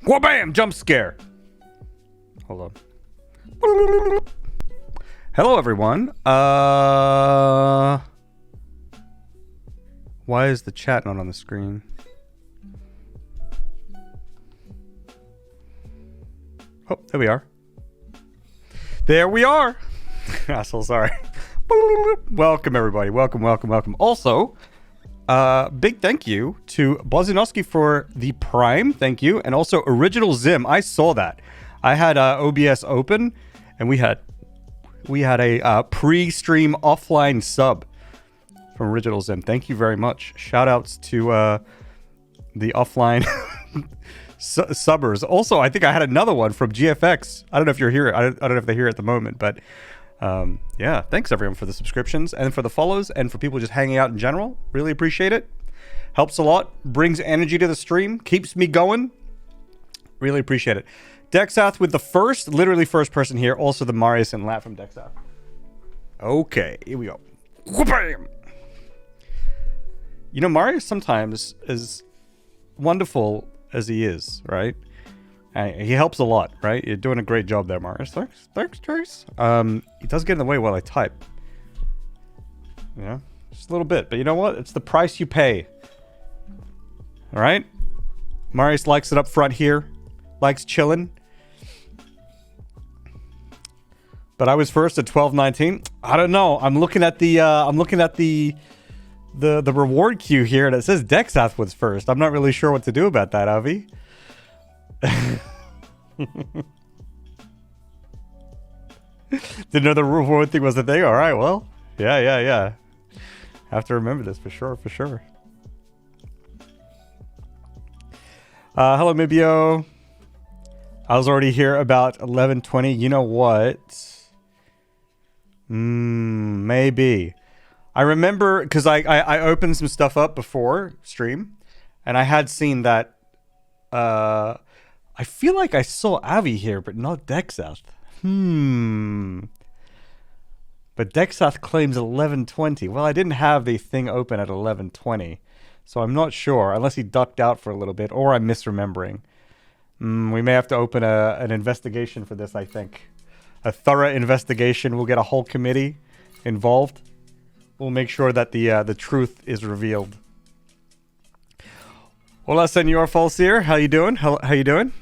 Wha-bam! Jump scare. Hold on. Hello, everyone. Why is the chat not on the screen? Oh, there we are. There we are. Asshole, sorry. Welcome, everybody. Welcome, welcome, welcome. Also, big thank you to Bozinowski for the Prime. Thank you. And also, Original Zim. I saw that. I had OBS open, and we had a pre-stream offline sub from Original Zim. Thank you very much. Shout outs to the offline subbers. Also, I think I had another one from GFX. I don't know if you're here. I don't know if they're here at the moment, but yeah, thanks everyone for the subscriptions and for the follows and for people just hanging out in general. Really appreciate it. Helps a lot. Brings energy to the stream. Keeps me going. Really appreciate it. Dexath with the literally first person here. Also the Marius and Lat from Dexath. Okay, here we go. Whoop-bam! You know, Marius sometimes, as wonderful as he is, right? He helps a lot, right? You're doing a great job there, Marius. Thanks, Jace. He does get in the way while I type. Yeah, just a little bit. But you know what? It's the price you pay. All right? Marius likes it up front here. Likes chilling. But I was first at 12:19. I don't know. I'm looking at the reward queue here, and it says Dexath was first. I'm not really sure what to do about that, Avi. Didn't know the reward thing was a thing. All right, well, yeah. Have to remember this for sure. Hello, Mibio. I was already here about 11:20. You know what? Maybe. I remember because I opened some stuff up before stream, and I had seen that. I feel like I saw Avi here, but not Dexath. But Dexath claims 11:20. Well, I didn't have the thing open at 11:20, so I'm not sure unless he ducked out for a little bit, or I'm misremembering. We may have to open an investigation for this. I think a thorough investigation. We'll get a whole committee involved. We'll make sure that the truth is revealed. Hola, Senor Falsier. How you doing? How you doing?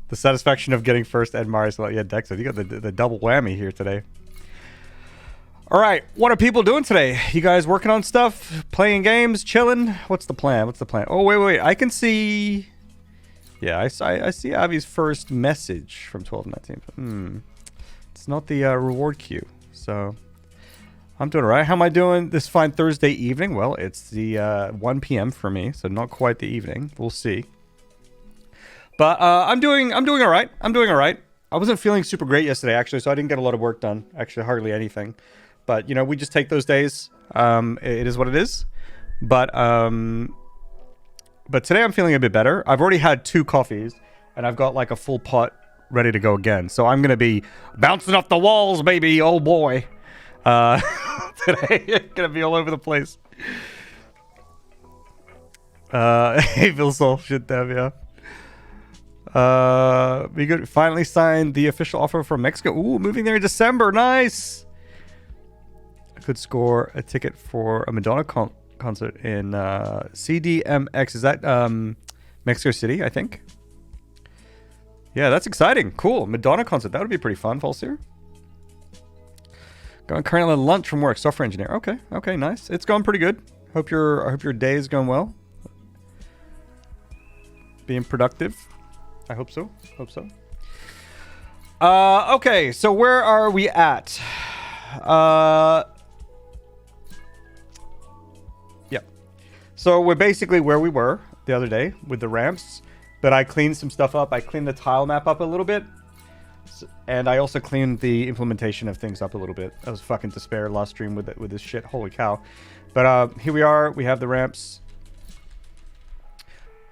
The satisfaction of getting first Ed Marius. Well, yeah, Dexter, you got the double whammy here today. All right, what are people doing today? You guys working on stuff? Playing games? Chilling? What's the plan? Oh, wait. I can see... Yeah, I see Avi's first message from 12:19. It's not the reward queue, so... I'm doing all right. How am I doing this fine Thursday evening? Well, it's the 1 p.m. for me, so not quite the evening. We'll see. But I'm doing all right. I wasn't feeling super great yesterday, actually, so I didn't get a lot of work done. Actually, hardly anything. But, you know, we just take those days. It is what it is. But today I'm feeling a bit better. I've already had 2 coffees, and I've got like a full pot ready to go again. So I'm going to be bouncing off the walls, baby. Oh, boy. Today, it's gonna be all over the place. Hey, Vilsol, shit, damn, yeah. We could finally sign the official offer from Mexico. Ooh, moving there in December, nice. I could score a ticket for a Madonna concert in CDMX. Is that Mexico City? I think. Yeah, that's exciting. Cool, Madonna concert. That would be pretty fun. Falsier. Going currently on lunch from work, software engineer. Okay, nice. It's going pretty good. I hope your day is going well. Being productive. I hope so. Okay, so where are we at? Yeah. So we're basically where we were the other day with the ramps, but I cleaned some stuff up. I cleaned the tile map up a little bit. And I also cleaned the implementation of things up a little bit. I was fucking despair last stream with this shit. Holy cow. But here we are. We have the ramps.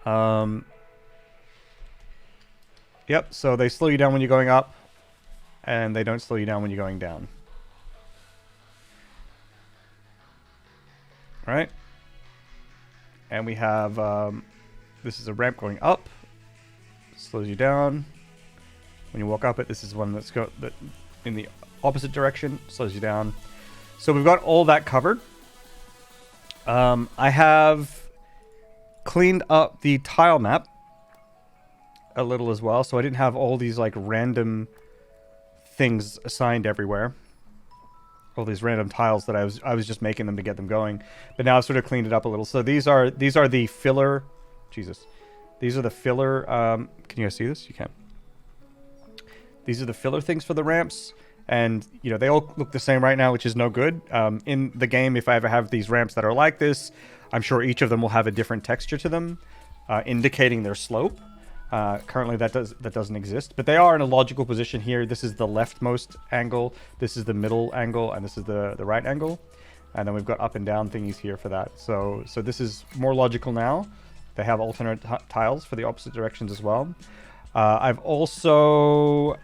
Yep, so they slow you down when you're going up. And they don't slow you down when you're going down. Right? And we have... this is a ramp going up. slows you down. When you walk up it, this is one that's got that in the opposite direction, slows you down. So we've got all that covered. I have cleaned up the tile map a little as well, so I didn't have all these like random things assigned everywhere. All these random tiles that I was just making them to get them going, but now I've sort of cleaned it up a little. So these are the filler. Jesus, these are the filler. Can you guys see this? You can. These are the filler things for the ramps, and you know they all look the same right now, which is no good. In the game, if I ever have these ramps that are like this, I'm sure each of them will have a different texture to them, indicating their slope. Currently that doesn't exist, but they are in a logical position here. This is the leftmost angle, this is the middle angle, and this is the right angle. And then we've got up and down thingies here for that. So this is more logical now. They have alternate tiles for the opposite directions as well. I've also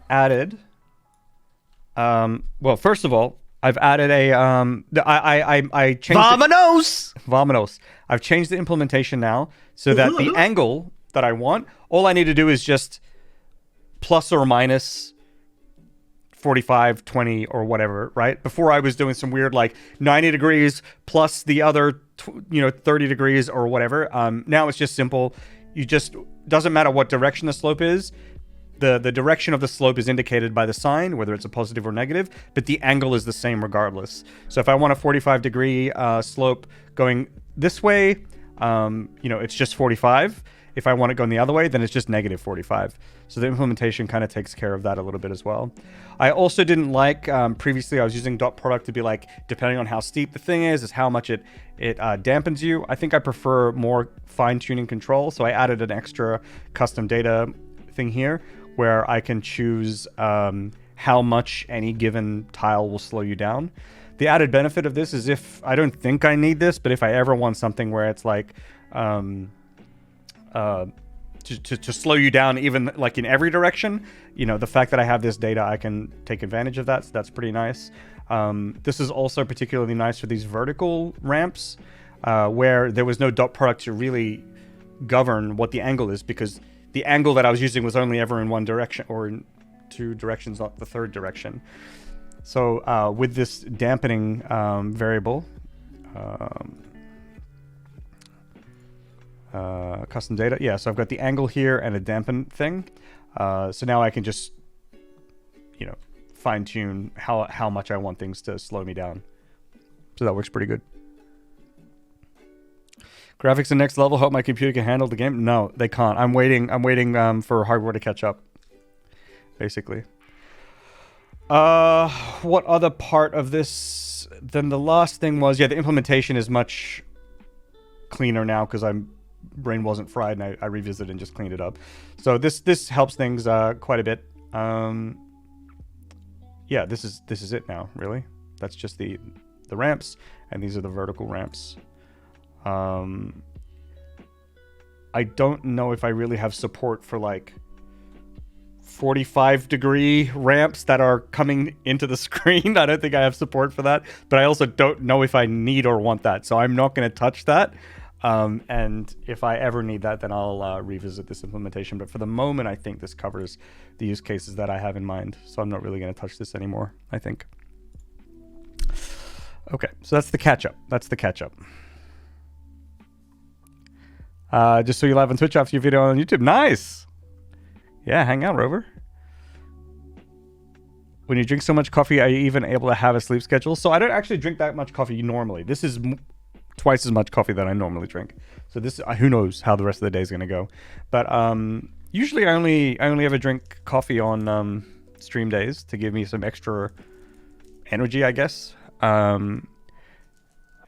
added, well, first of all, I've added a I changed Vamonos. I've changed the implementation now so that the angle that I want, all I need to do is just plus or minus 45, 20 or whatever, right? Before I was doing some weird like 90 degrees plus the other 30 degrees or whatever. Now it's just simple. You just doesn't matter what direction the slope is. The direction of the slope is indicated by the sign, whether it's a positive or negative, but the angle is the same regardless. So if I want a 45-degree slope going this way, it's just 45. If I want it going the other way, then it's just negative 45. So the implementation kind of takes care of that a little bit as well. I also didn't like, previously I was using dot product to be like, depending on how steep the thing is how much it dampens you. I think I prefer more fine-tuning control, so I added an extra custom data thing here, where I can choose how much any given tile will slow you down. The added benefit of this is if, I don't think I need this, but if I ever want something where it's like, to slow you down even like in every direction, the fact that I have this data, I can take advantage of that, so that's pretty nice. This is also particularly nice for these vertical ramps, where there was no dot product to really govern what the angle is, because the angle that I was using was only ever in one direction, or in two directions, not the third direction. So with this dampening variable, custom data, yeah, so I've got the angle here and a dampen thing. So now I can just, fine tune how much I want things to slow me down. So that works pretty good. Graphics the next level. Hope my computer can handle the game. No, they can't. I'm waiting for hardware to catch up, basically. What other part of this? Then the last thing was, the implementation is much cleaner now because brain wasn't fried, and I revisited and just cleaned it up. So this helps things quite a bit. Yeah, this is it now, really. That's just the ramps, and these are the vertical ramps. I don't know if I really have support for like 45-degree ramps that are coming into the screen. I don't think I have support for that, but I also don't know if I need or want that, so I'm not going to touch that. And if I ever need that, then I'll revisit this implementation. But for the moment, I think this covers the use cases that I have in mind, so I'm not really going to touch this anymore, I think. Okay, so that's the catch-up. Just so you live on Twitch after your video on YouTube. Nice! Yeah, hang out, Rover. When you drink so much coffee, are you even able to have a sleep schedule? So I don't actually drink that much coffee normally. This is twice as much coffee that I normally drink. So this, who knows how the rest of the day is going to go. But usually I only ever drink coffee on stream days to give me some extra energy, I guess. And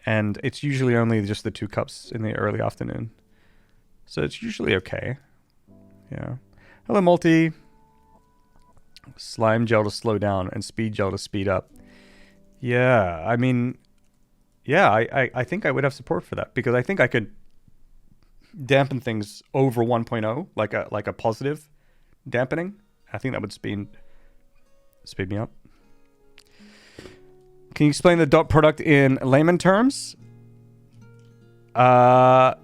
it's usually only just the 2 cups in the early afternoon. So it's usually okay. Yeah. Hello, Multi. Slime gel to slow down and speed gel to speed up. Yeah, I mean, yeah, I think I would have support for that, because I think I could dampen things over 1.0, like a positive dampening. I think that would speed me up. Can you explain the dot product in layman terms? I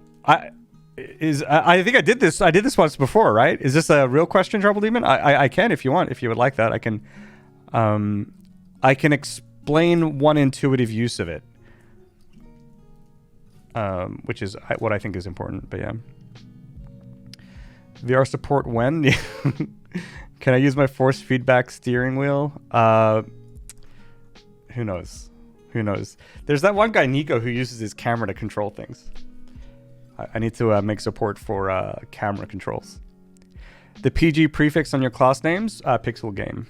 think I did this. I did this once before, right? Is this a real question, Trouble Demon? I can, if you want, if you would like that, I can explain one intuitive use of it, which is what I think is important. But yeah, VR support when? Can I use my force feedback steering wheel? Who knows? Who knows? There's that one guy, Nico, who uses his camera to control things. I need to make support for camera controls. The PG prefix on your class names, Pixel Game.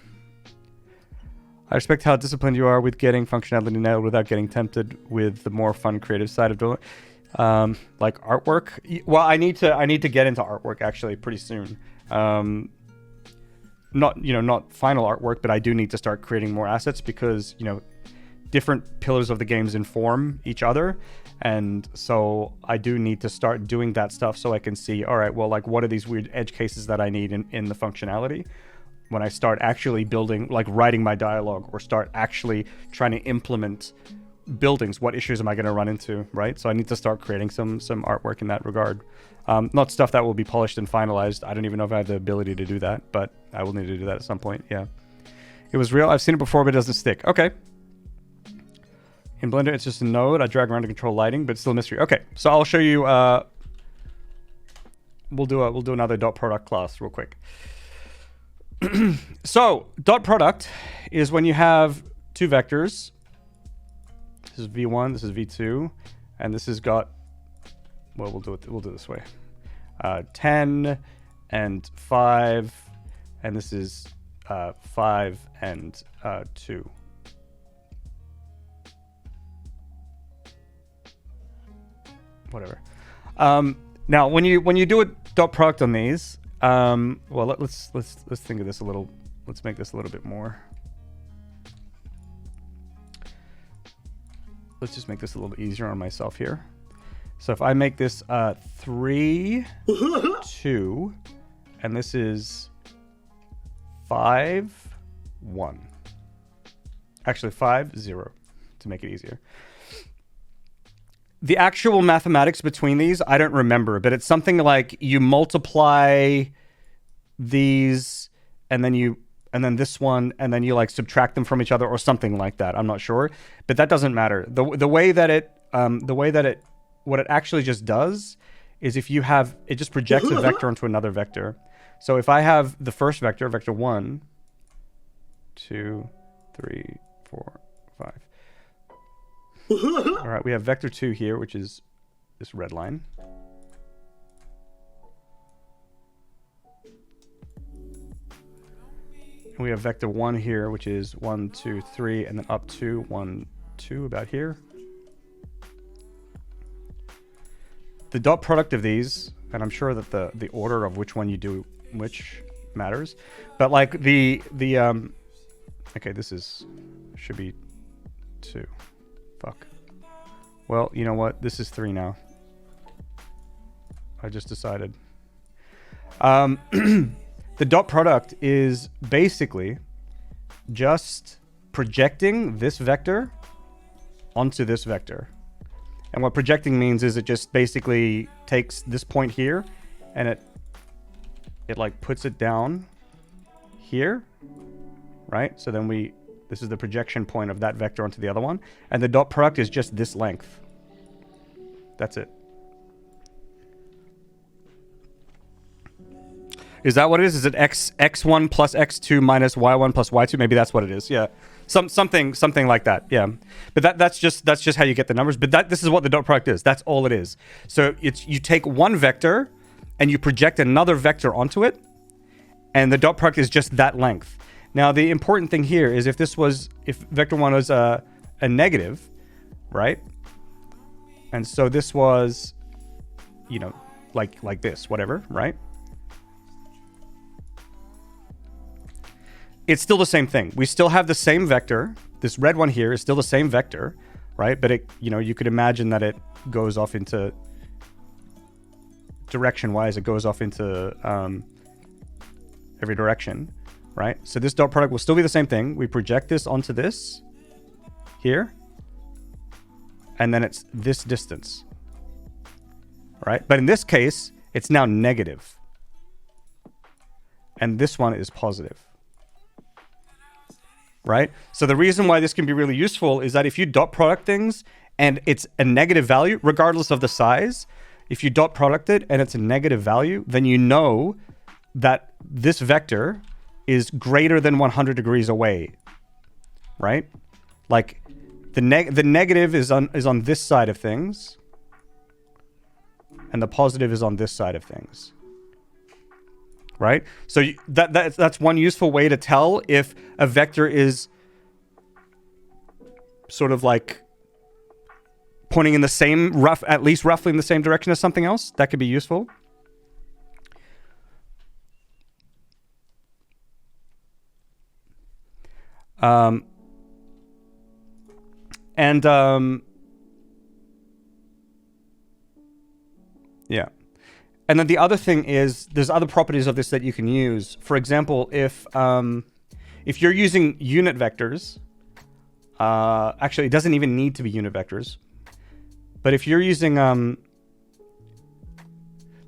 I respect how disciplined you are with getting functionality nailed without getting tempted with the more fun, creative side of doing like artwork. Well, I need to get into artwork actually pretty soon. Not final artwork, but I do need to start creating more assets because different pillars of the games inform each other. And so I do need to start doing that stuff so I can see, all right, well, like, what are these weird edge cases that I need in the functionality when I start actually building, like writing my dialogue or start actually trying to implement buildings. What issues am I going to run into, right? So I need to start creating some artwork in that regard. Not stuff that will be polished and finalized. I don't even know if I have the ability to do that, but I will need to do that at some point. Yeah. It was real. I've seen it before, but it doesn't stick. Okay. In Blender, it's just a node. I drag around to control lighting, but it's still a mystery. Okay, so I'll show you. We'll do another dot product class real quick. So dot product is when you have two vectors. This is v1. This is v2, and this has got. Well, we'll do it this way. 10 and 5, and this is 5 and 2. Whatever. Now, when you do a dot product on these, well, let's think of this a little. Let's make this a little bit more. Let's just make this a little easier on myself here. So if I make this 3, 2, and this is 5, 1. Actually, 5, 0, to make it easier. The actual mathematics between these, I don't remember, but it's something like you multiply these and then this one, and then you like subtract them from each other or something like that. I'm not sure, but that doesn't matter. The way that what it actually just does is if you have, it just projects a vector onto another vector. So if I have the first vector, vector 1, 2, 3, 4, 5. All right, we have vector 2 here, which is this red line. And we have vector 1 here, which is 1, 2, 3, and then up to 1, 2, about here. The dot product of these, and I'm sure that the order of which one you do which matters, but like okay, this should be 2. Fuck. Well, you know what? This is 3 now. I just decided. The dot product is basically just projecting this vector onto this vector. And what projecting means is it just basically takes this point here and it like puts it down here, right? So then this is the projection point of that vector onto the other one. And the dot product is just this length. That's it. Is that what it is? Is it x1 plus x2 minus y1 plus y2? Maybe that's what it is. Yeah. Something like that. Yeah. But that's just how you get the numbers. But this is what the dot product is. That's all it is. So you take one vector and you project another vector onto it, and the dot product is just that length. Now the important thing here is if vector 1 was a negative, right? And so this was, like this, whatever, right? It's still the same thing. We still have the same vector. This red one here is still the same vector, right? But you could imagine that it goes off into direction-wise. It goes off into every direction, right? So this dot product will still be the same thing. We project this onto this here, and then it's this distance. right? But in this case, it's now negative. And this one is positive. Right? So the reason why this can be really useful is that if you dot product things and it's a negative value, regardless of the size, if you dot product it and it's a negative value, then you know that this vector is greater than 100 degrees away, right? Like the negative is on this side of things, and the positive is on this side of things, right? So that's one useful way to tell if a vector is sort of like pointing in the same at least roughly in the same direction as something else. That could be useful. Yeah. And then the other thing is there's other properties of this that you can use. For example, if you're using unit vectors, actually it doesn't even need to be unit vectors. But if you're using,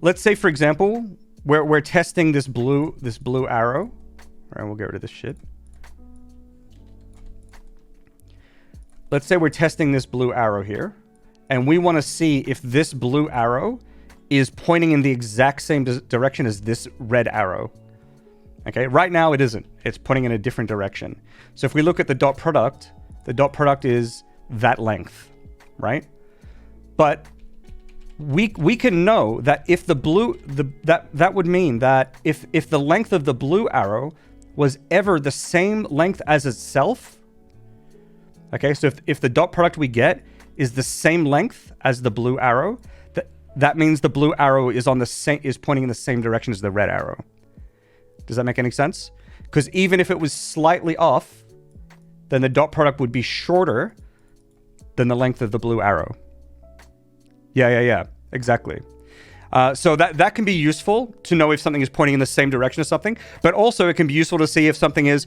let's say for example, we're testing this blue arrow. All right, we'll get rid of this shit. Let's say we're testing this blue arrow here, and we want to see if this blue arrow is pointing in the exact same direction as this red arrow. Okay, right now it isn't. It's pointing in a different direction. So if we look at the dot product is that length, right? But we can know that if the blue, that would mean that if the length of the blue arrow was ever the same length as itself, okay, so if the dot product we get is the same length as the blue arrow, that means the blue arrow is pointing in the same direction as the red arrow. Does that make any sense? Because even if it was slightly off, then the dot product would be shorter than the length of the blue arrow. Yeah, exactly. So that can be useful to know if something is pointing in the same direction as something, but also it can be useful to see if something is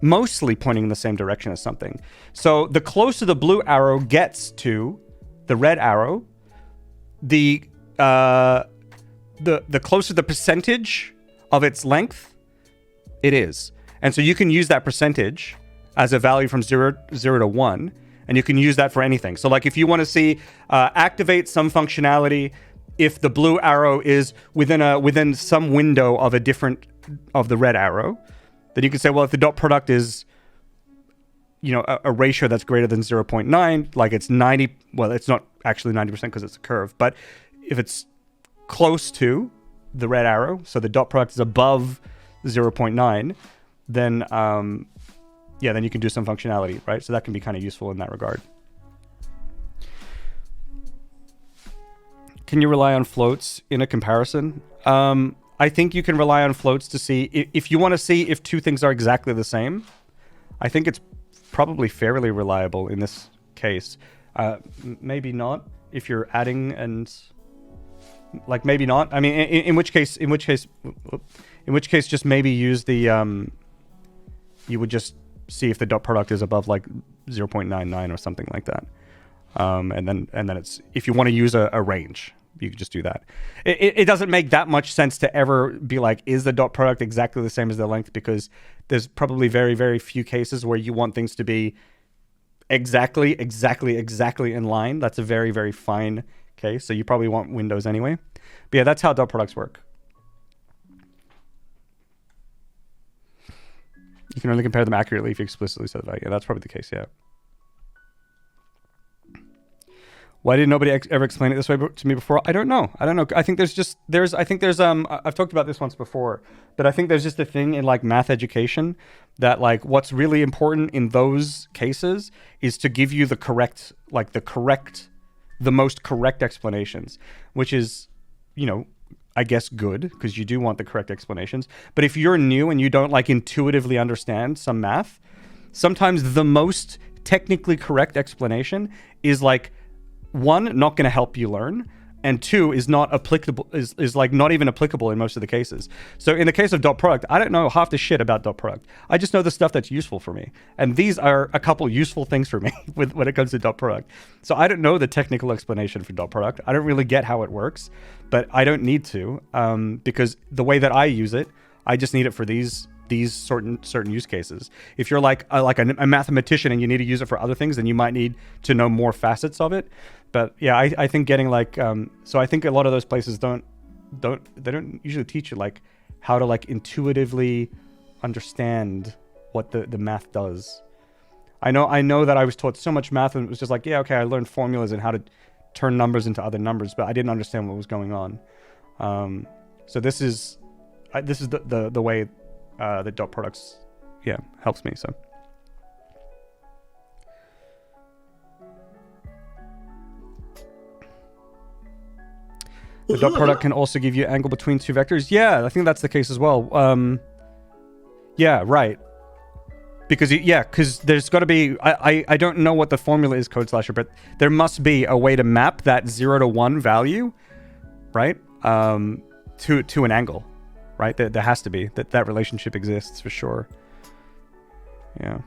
mostly pointing in the same direction as something. So the closer the blue arrow gets to the red arrow, the closer the percentage of its length it is. And so you can use that percentage as a value from 0 to 1, and you can use that for anything. So like if you want to see activate some functionality, if the blue arrow is within some window of the red arrow, then you can say, well, if the dot product is, a ratio that's greater than 0.9, like it's 90, well, it's not actually 90% because it's a curve, but if it's close to the red arrow, so the dot product is above 0.9, then, then you can do some functionality, right? So that can be kind of useful in that regard. Can you rely on floats in a comparison? I think you can rely on floats to see if you want to see if two things are exactly the same. I think it's probably fairly reliable in this case. Maybe not if you're adding and maybe not. I mean, in which case, just maybe use the you would just see if the dot product is above like 0.99 or something like that. And then it's if you want to use a range, you could just do that. It doesn't make that much sense to ever be like, is the dot product exactly the same as the length? Because there's probably very, very few cases where you want things to be exactly in line. That's a very, very fine case. So you probably want windows anyway. But yeah, that's how dot products work. You can only compare them accurately if you explicitly set the value. Yeah, that's probably the case, yeah. Why did nobody ever explain it this way to me before? I don't know. I think I've talked about this once before, but I think there's just a thing in like math education that like what's really important in those cases is to give you the most correct explanations, which is, I guess good because you do want the correct explanations. But if you're new and you don't like intuitively understand some math, sometimes the most technically correct explanation is like, one, not going to help you learn, and 2 is not applicable, is like not even applicable in most of the cases. So in the case of dot product, I don't know half the shit about dot product. I just know the stuff that's useful for me. And these are a couple useful things for me when it comes to dot product. So I don't know the technical explanation for dot product. I don't really get how it works, but I don't need to, because the way that I use it, I just need it for these certain use cases. If you're like a mathematician and you need to use it for other things, then you might need to know more facets of it. But yeah, I think getting like so I think a lot of those places don't usually teach you like how to like intuitively understand what the math does. I know that I was taught so much math and it was just like, yeah, okay, I learned formulas and how to turn numbers into other numbers, but I didn't understand what was going on. So this is the way that dot products helps me. So the dot product can also give you angle between two vectors. Yeah, I think that's the case as well. Yeah, right. Because there's got to be, I don't know what the formula is, Code Slasher, but there must be a way to map that 0 to 1 value, right, to an angle, right? There has to be. That relationship exists for sure. Yeah.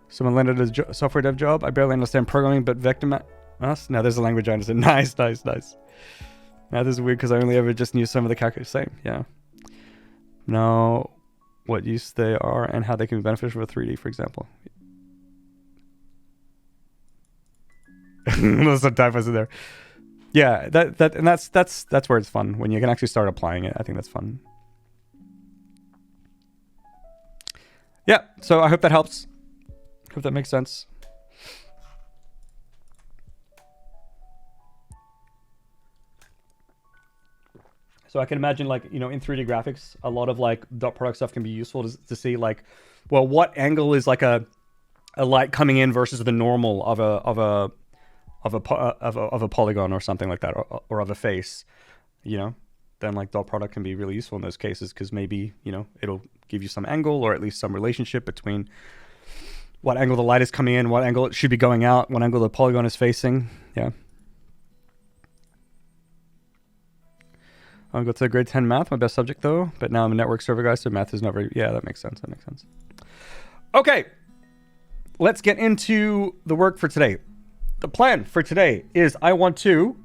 Someone landed a software dev job. I barely understand programming, but vector map. Now there's a language I understand. Nice. Now this is weird because I only ever just knew some of the calculus. Same, yeah. Know what use they are and how they can be beneficial for 3D, for example. There's some typos in there. Yeah, that's where it's fun, when you can actually start applying it. I think that's fun. Yeah, so I hope that helps. Hope that makes sense. So I can imagine, like, you know, in 3D graphics, a lot of like dot product stuff can be useful to see, like, well, what angle is like a light coming in versus the normal of a polygon or something like that, or of a face, you know. Then like dot product can be really useful in those cases, because maybe, you know, it'll give you some angle or at least some relationship between what angle the light is coming in, what angle it should be going out, what angle the polygon is facing. Yeah. I got to grade 10 math, my best subject though, but now I'm a network server guy, so math is not very, yeah, that makes sense. Okay, let's get into the work for today. The plan for today is I want to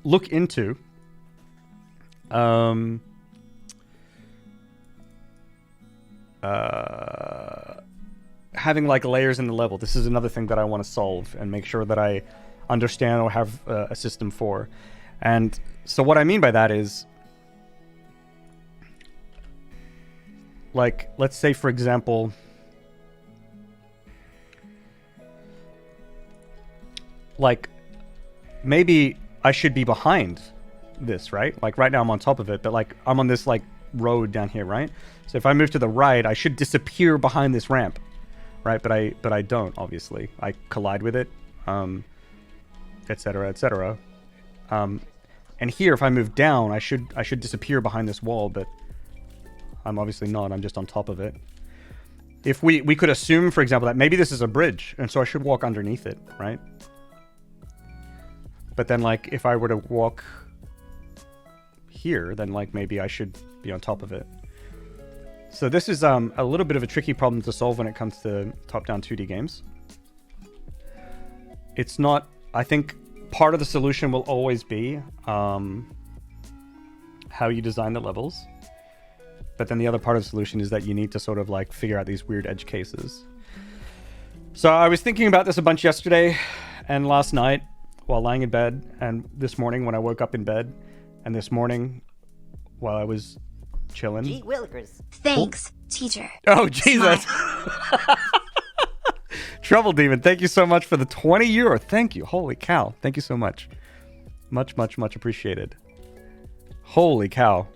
look into having like layers in the level. This is another thing that I want to solve and make sure that I understand or have a system for. And so what I mean by that is, like, let's say, for example, like, maybe I should be behind this, right? Like, right now I'm on top of it, but like, I'm on this like road down here, right? So if I move to the right, I should disappear behind this ramp, right? But I don't, obviously. I collide with it, etc., etc. And here, if I move down, I should disappear behind this wall, but I'm obviously not. I'm just on top of it. If we could assume, for example, that maybe this is a bridge, and so I should walk underneath it, right? But then, like, if I were to walk here, then, like, maybe I should be on top of it. So this is a little bit of a tricky problem to solve when it comes to top-down 2D games. It's not, I think, part of the solution will always be how you design the levels. But then the other part of the solution is that you need to sort of like figure out these weird edge cases. So I was thinking about this a bunch yesterday and last night while lying in bed, and this morning when I woke up in bed, and this morning while I was chilling. Gee willikers. Thanks, teacher. Oh, Jesus. Trouble Demon, thank you so much for the 20 euro. Thank you. Holy cow. Thank you so much. Much, much, much appreciated. Holy cow.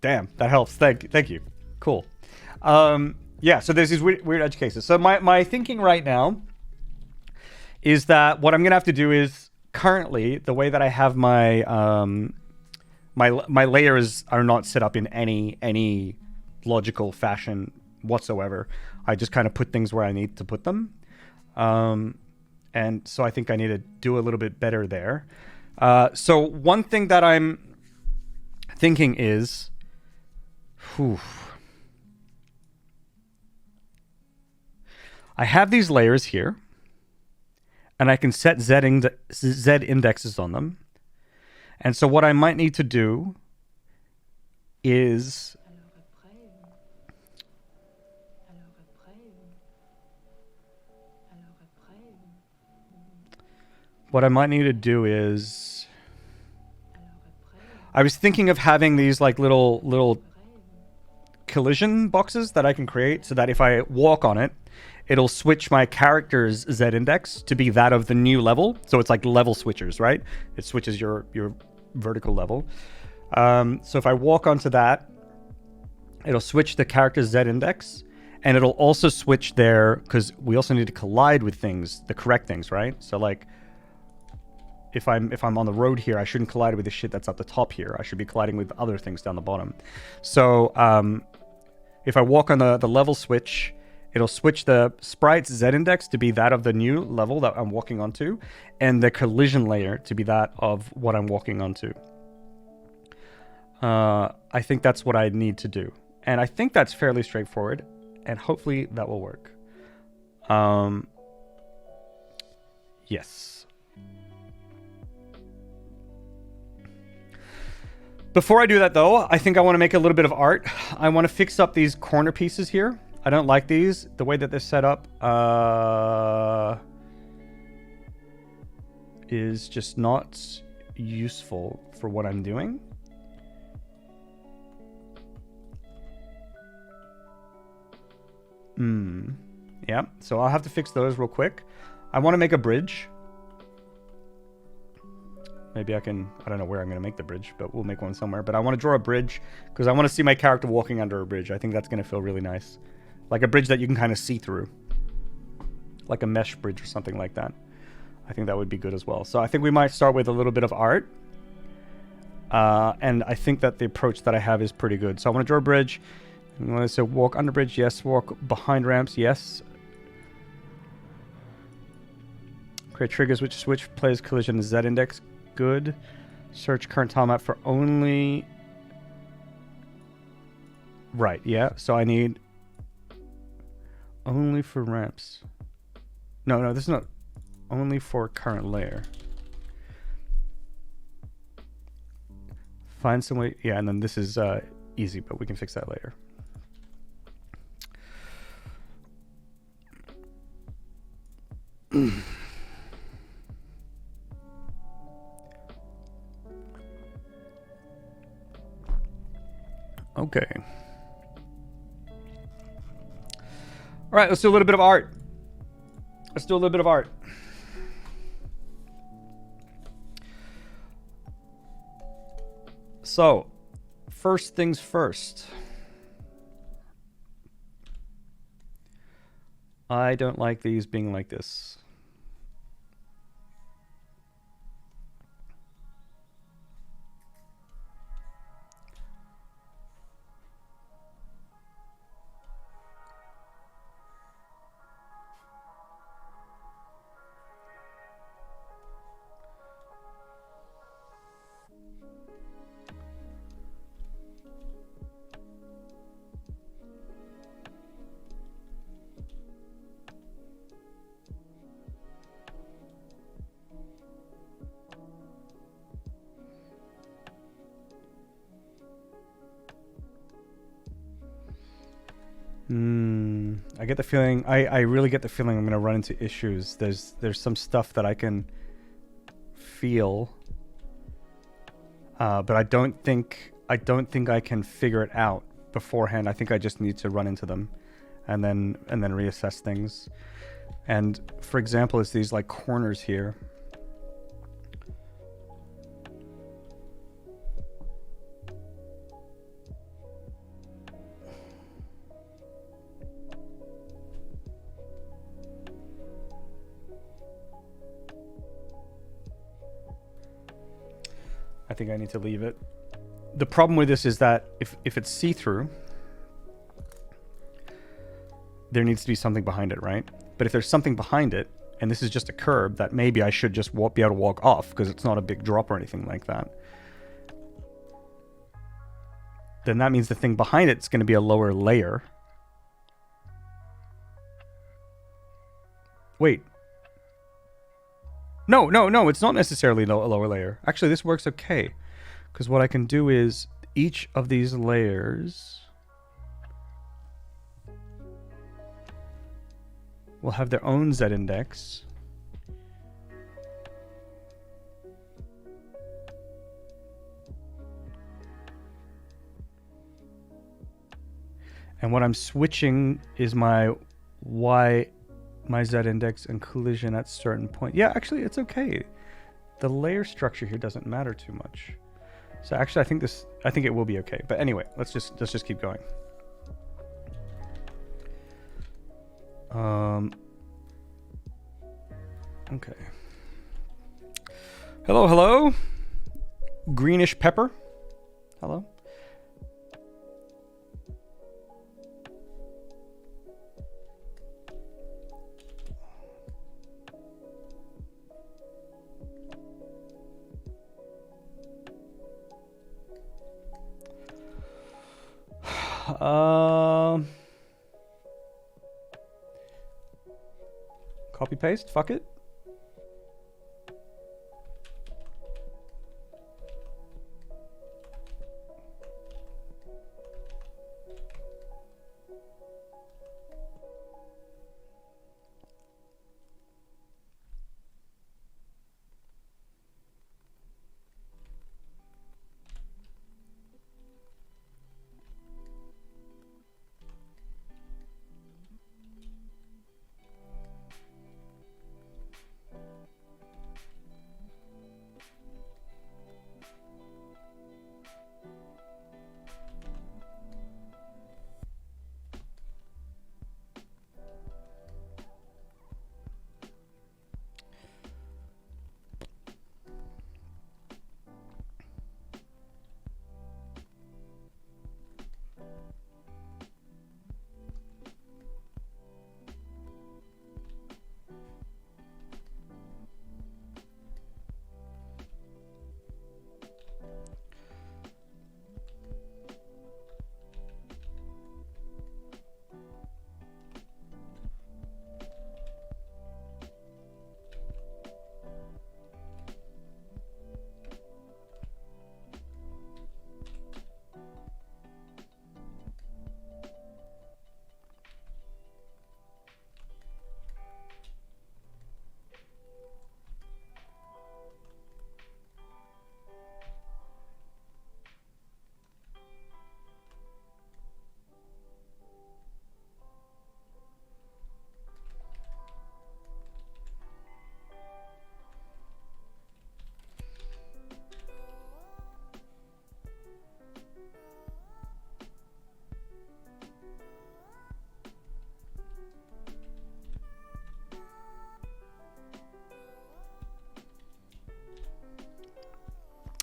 Damn, that helps. Thank you. Cool. Yeah, so there's these weird edge cases. So my thinking right now is that what I'm going to have to do is, currently, the way that I have my my layers are not set up in any logical fashion whatsoever. I just kind of put things where I need to put them. And so I think I need to do a little bit better there. So one thing that I'm thinking is, I have these layers here, and I can set Z indexes on them. And so what I might need to do is I was thinking of having these like little collision boxes that I can create so that if I walk on it, it'll switch my character's Z index to be that of the new level. So it's like level switchers, right? It switches your vertical level. So if I walk onto that, it'll switch the character's Z index, and it'll also switch their, because we also need to collide with things, the correct things, right? So like, if I'm on the road here, I shouldn't collide with the shit that's at the top here. I should be colliding with other things down the bottom. So if I walk on the level switch, it'll switch the sprite's Z index to be that of the new level that I'm walking onto, and the collision layer to be that of what I'm walking onto. I think that's what I need to do. And I think that's fairly straightforward, and hopefully that will work. Yes. Before I do that, though, I think I want to make a little bit of art. I want to fix up these corner pieces here. I don't like these. The way that they're set up is just not useful for what I'm doing. Yeah, so I'll have to fix those real quick. I want to make a bridge. Maybe I don't know where I'm going to make the bridge, but we'll make one somewhere. But I want to draw a bridge because I want to see my character walking under a bridge. I think that's going to feel really nice. Like a bridge that you can kind of see through. Like a mesh bridge or something like that. I think that would be good as well. So I think we might start with a little bit of art. And I think that the approach that I have is pretty good. So I want to draw a bridge. I want to say walk under bridge, yes. Walk behind ramps, yes. Create triggers which switch players collision Z index. Good. Search current tile map for only... Right, yeah. So I need... Only for ramps. No, this is not... Only for current layer. Find some way... Yeah, and then this is easy, but we can fix that later. Okay. All right, let's do a little bit of art. So, first things first. I don't like these being like this. I get the feeling, I really get the feeling I'm going to run into issues. There's some stuff that I can feel, but I don't think I can figure it out beforehand. I think I just need to run into them, and then reassess things. And for example, it's these like corners here. I think I need to leave it. The problem with this is that if it's see-through, there needs to be something behind it, right? But if there's something behind it, and this is just a curb that maybe I should just be able to walk off because it's not a big drop or anything like that, then that means the thing behind it's going to be a lower layer. Wait. No, it's not necessarily a lower layer. Actually, this works okay. Because what I can do is each of these layers will have their own z-index. And what I'm switching is my z-index and collision at certain point. Yeah, actually, it's okay. The layer structure here doesn't matter too much. So actually, I think it will be okay. But anyway, let's just keep going. Okay. Hello. Greenish pepper. Hello. Copy paste, fuck it.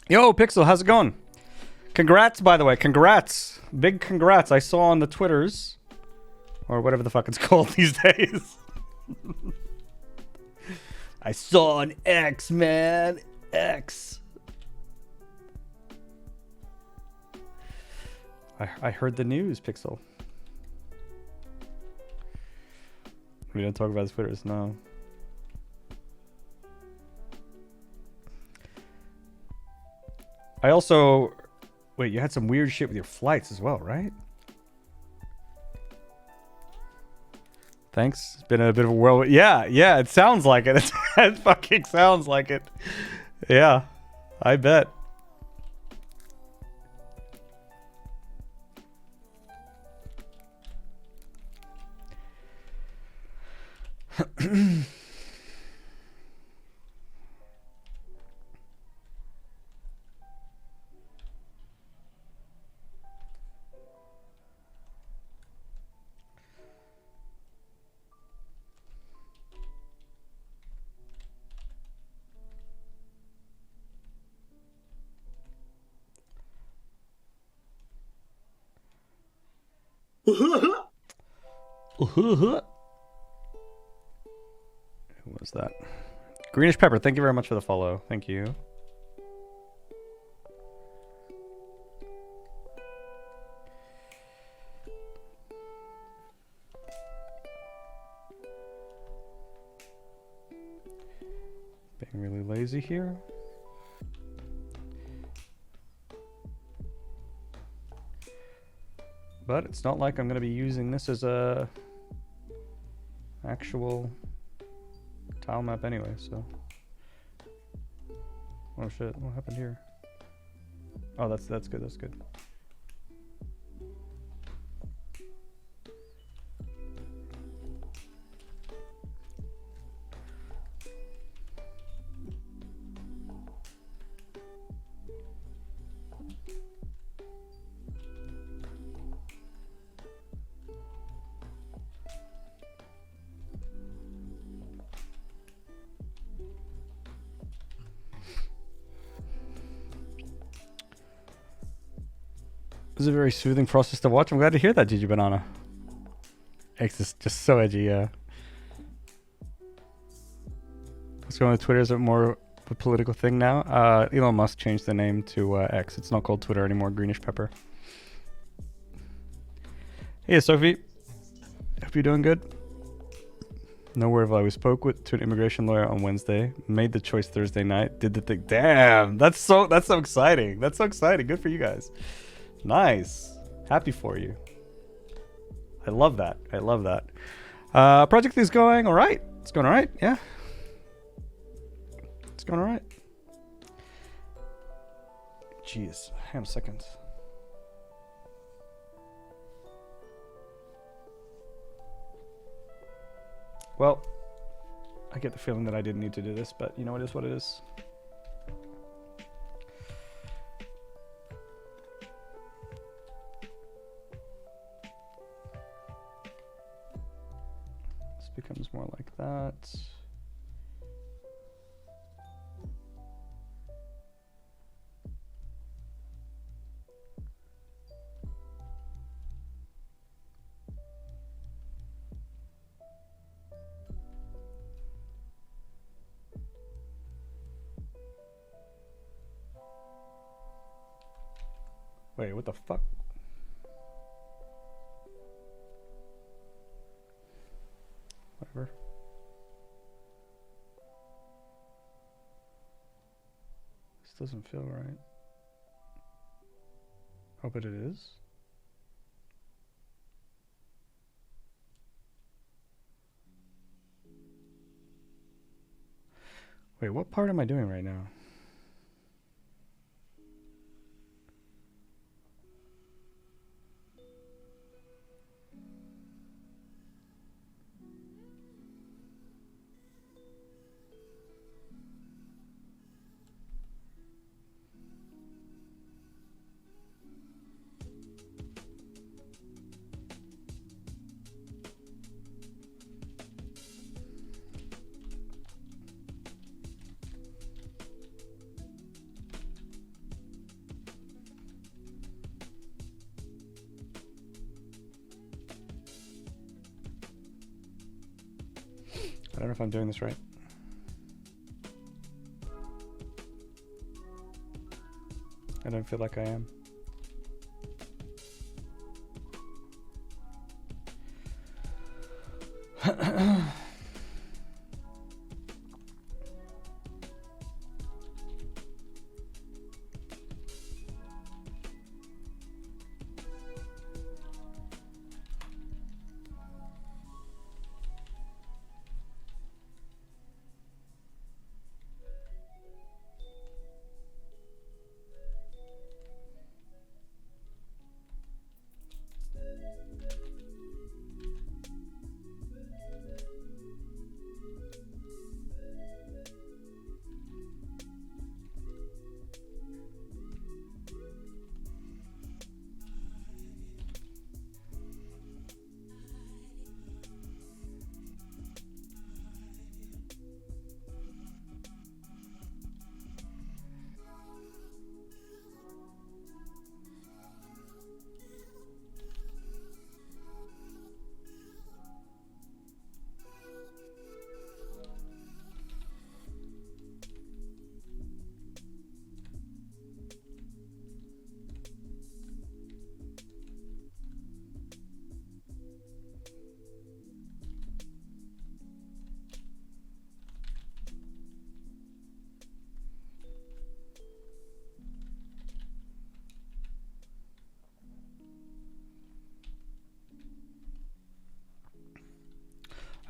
Yo, Pixel, how's it going? Congrats, by the way. Congrats. Big congrats. I saw on the Twitters, or whatever the fuck it's called these days. I saw an X, man. X. I heard the news, Pixel. We don't talk about the Twitters, no. I also... Wait, you had some weird shit with your flights as well, right? Thanks. It's been a bit of a whirl. Yeah, it sounds like it. It fucking sounds like it. Yeah, I bet. Who was that? Greenish Pepper, thank you very much for the follow. Thank you. Being really lazy here. But it's not like I'm going to be using this as a actual tile map anyway, so. Oh shit, what happened here? Oh, that's good, that's good. This is a very soothing process to watch. I'm glad to hear that, Gigi Banana. X is just so edgy, yeah. What's going on with Twitter? Is it more of a political thing now? Elon Musk changed the name to X. It's not called Twitter anymore, Greenish Pepper. Hey, Sophie. Hope you're doing good. No word of lie. We spoke to an immigration lawyer on Wednesday. Made the choice Thursday night. Did the thing. Damn, that's so exciting. That's so exciting. Good for you guys. Nice. Happy for you. I love that. I love that. Project is going all right. It's going all right. Yeah. It's going all right. Jeez. Hang on a second. Well, I get the feeling that I didn't need to do this, but you know, it is what it is. Becomes more like that. Wait, what the fuck? Whatever. This doesn't feel right. Oh, but it is? Wait, what part am I doing right now? I don't know if I'm doing this right. I don't feel like I am.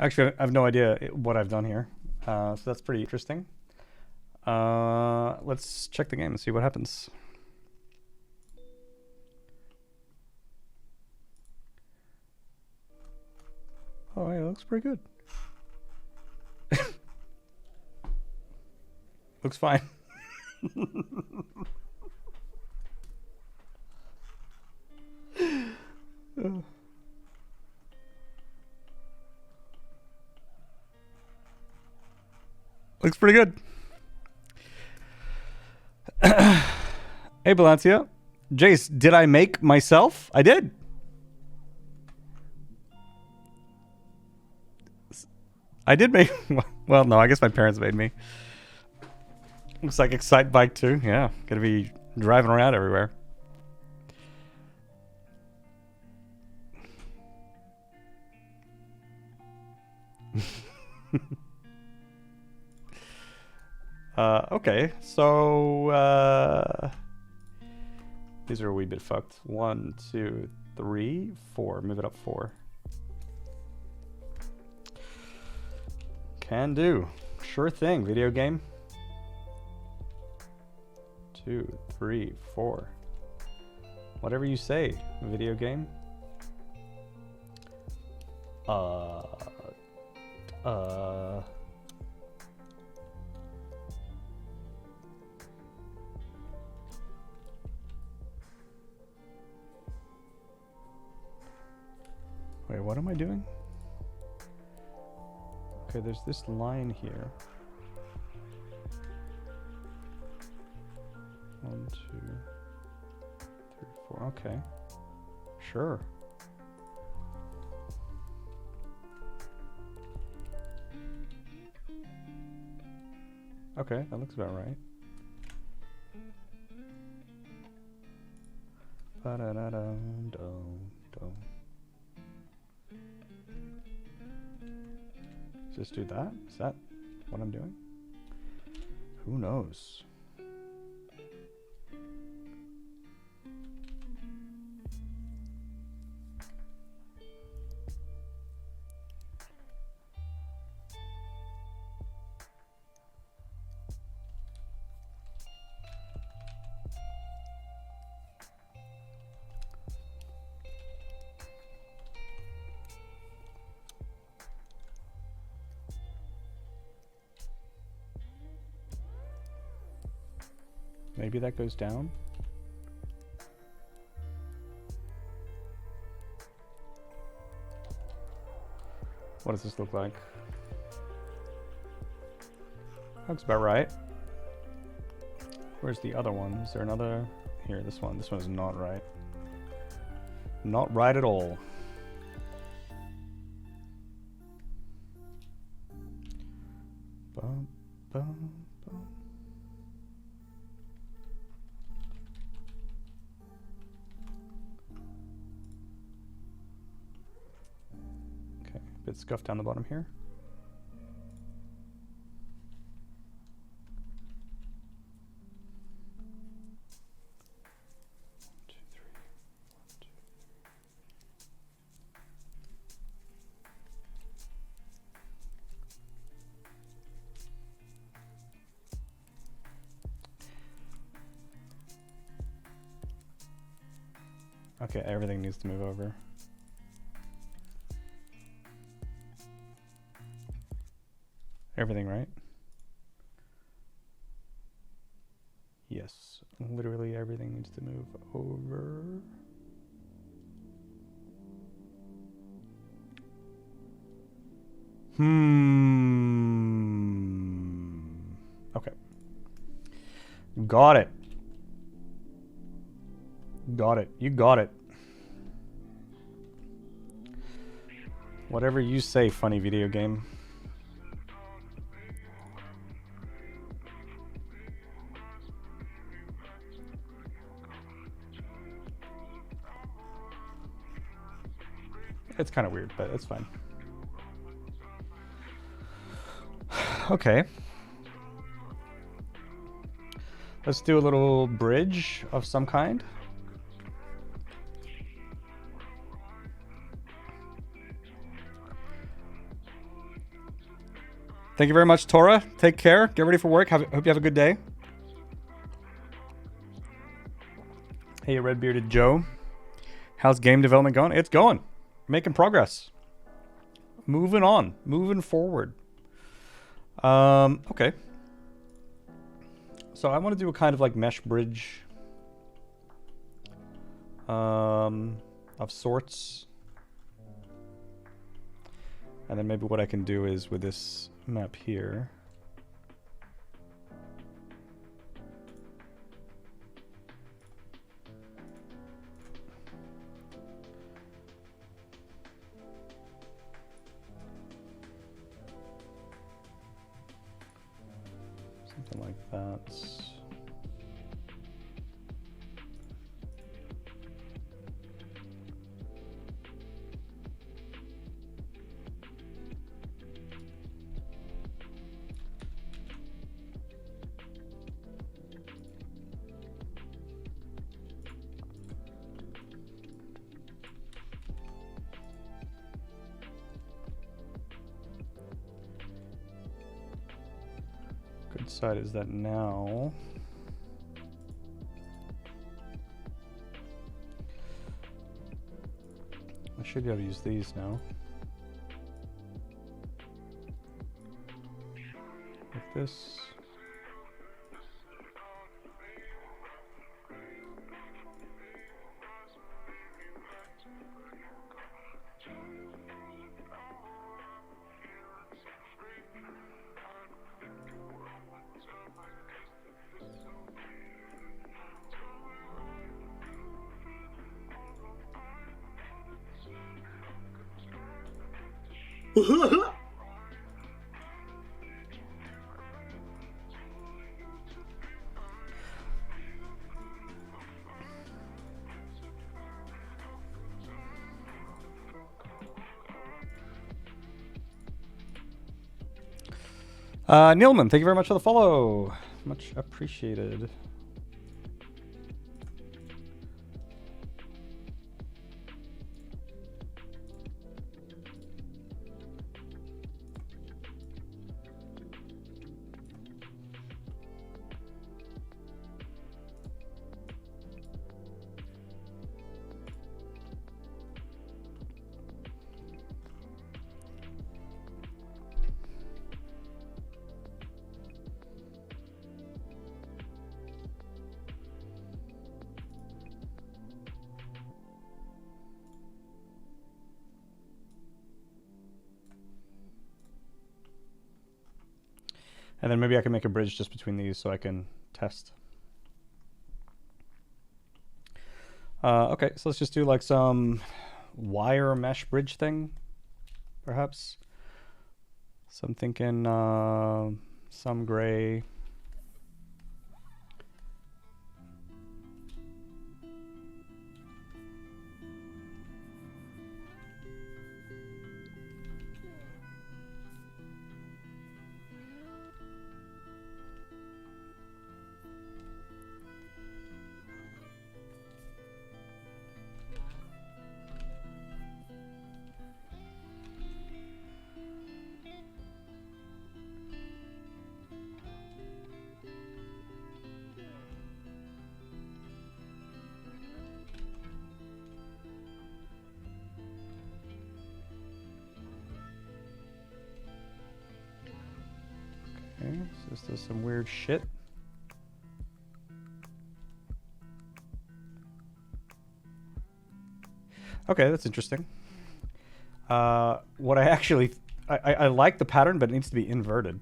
Actually, I have no idea what I've done here. So that's pretty interesting. Let's check the game and see what happens. Oh, yeah, it looks pretty good. Looks fine. Looks pretty good. Hey, Valencia. Jace, did I make myself? I did. I did make... Well, no, I guess my parents made me. Looks like Excite Bike too. Yeah, gonna be driving around everywhere. Okay, so these are a wee bit fucked. 1, 2, 3, 4. Move it up 4. Can do. Sure thing, video game. 2, 3, 4. Whatever you say, video game. Wait, what am I doing? Okay, there's this line here. 1, 2, 3, 4. Okay. Sure. Okay, that looks about right. Ba-da-da-dum-dum-dum. Just do that? Is that what I'm doing? Who knows? Maybe that goes down. What does this look like? Looks about right. Where's the other one? Is there another? Here, this one. This one is not right. Not right at all. Bum, bum, bum. Bit scuffed down the bottom here. Okay, everything needs to move over. Everything, right? Yes, literally everything needs to move over. Okay. Got it. Got it. You got it. Whatever you say, funny video game. It's kind of weird, but it's fine. Okay. Let's do a little bridge of some kind. Thank you very much, Tora. Take care. Get ready for work. Hope you have a good day. Hey, red-bearded Joe. How's game development going? It's going. Making progress. Moving on. Moving forward. Okay. So I want to do a kind of like mesh bridge of sorts. And then maybe what I can do is with this map here. Something like that. Good side is that now I should be able to use these now. Like this. Neilman, thank you very much for the follow. Much appreciated. And then maybe I can make a bridge just between these so I can test. Okay, so let's just do like some wire mesh bridge thing, perhaps. So I'm thinking some gray. Okay, so this does some weird shit. Okay, that's interesting. What I actually... I like the pattern, but it needs to be inverted.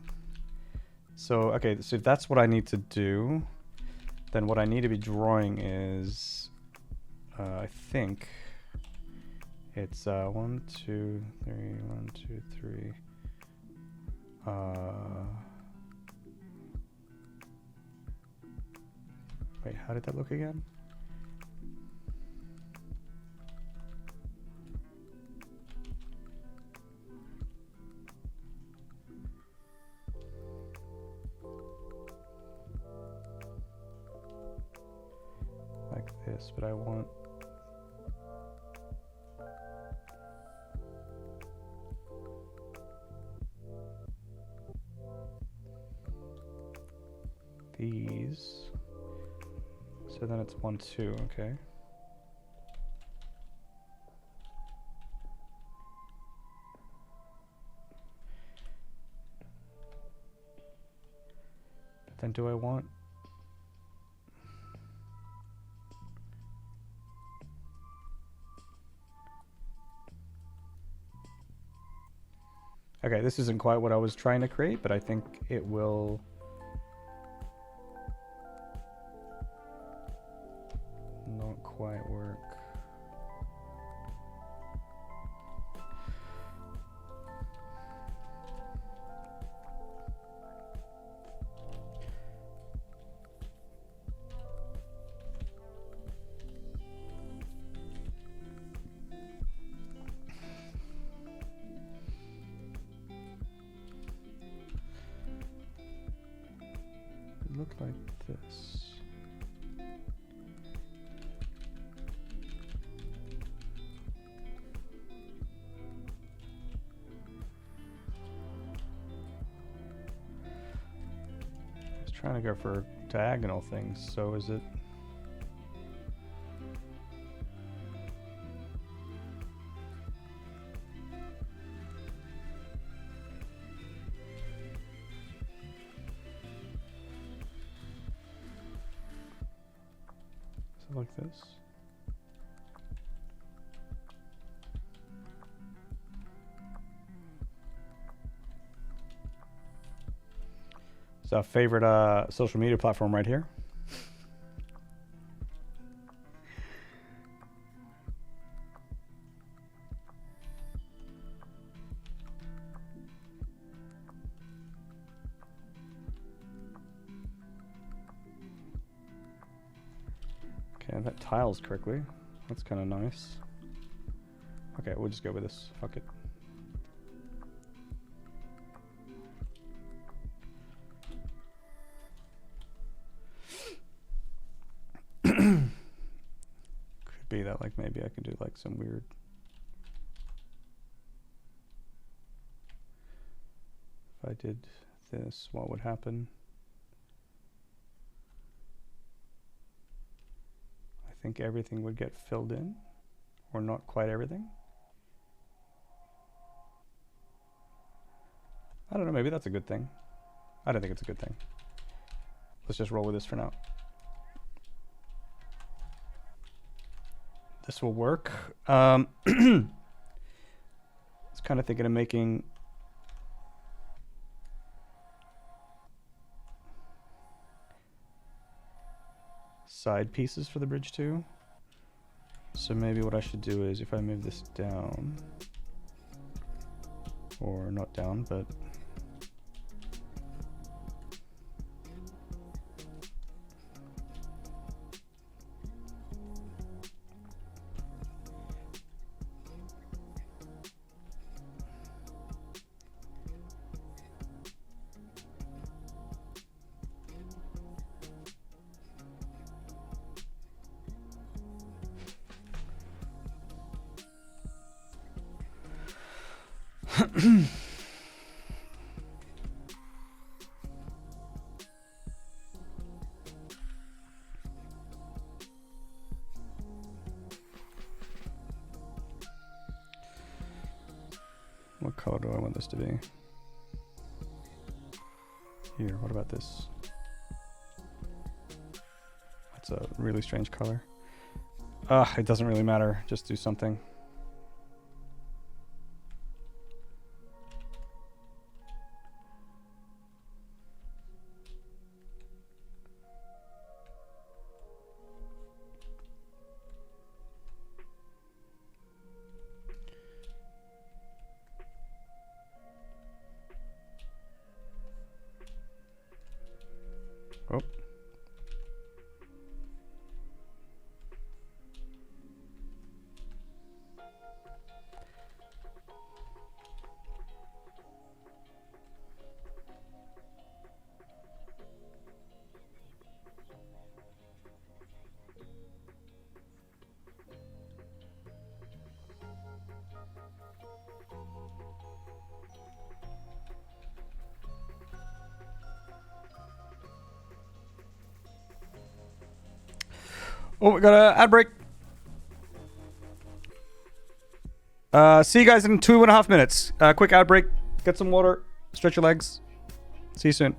So, okay, so if that's what I need to do, then what I need to be drawing is... I think... It's 1, 2, 3, 1, 2, 3... Wait, how did that look again? Like this, but I want... these. So then it's 1, 2, okay. But then do I want... Okay, this isn't quite what I was trying to create, but I think it will... not quite work. It looked like this. Trying to go for diagonal things, so is it... Is it like this? It's our favorite social media platform right here. Okay, that tiles correctly. That's kind of nice. Okay, we'll just go with this. Fuck it. Could be that, like, maybe I can do like some weird... If I did this, what would happen? I think everything would get filled in, or not quite everything. I don't know, maybe that's a good thing. I don't think it's a good thing. Let's just roll with this for now. This will work. I was kind of thinking of making side pieces for the bridge too. So maybe what I should do is if I move this down, or not down, but what color do I want this to be? Here, what about this? That's a really strange color. It doesn't really matter. Just do something. Oh. Oh, we got an ad break. See you guys in 2.5 minutes. Quick ad break. Get some water. Stretch your legs. See you soon.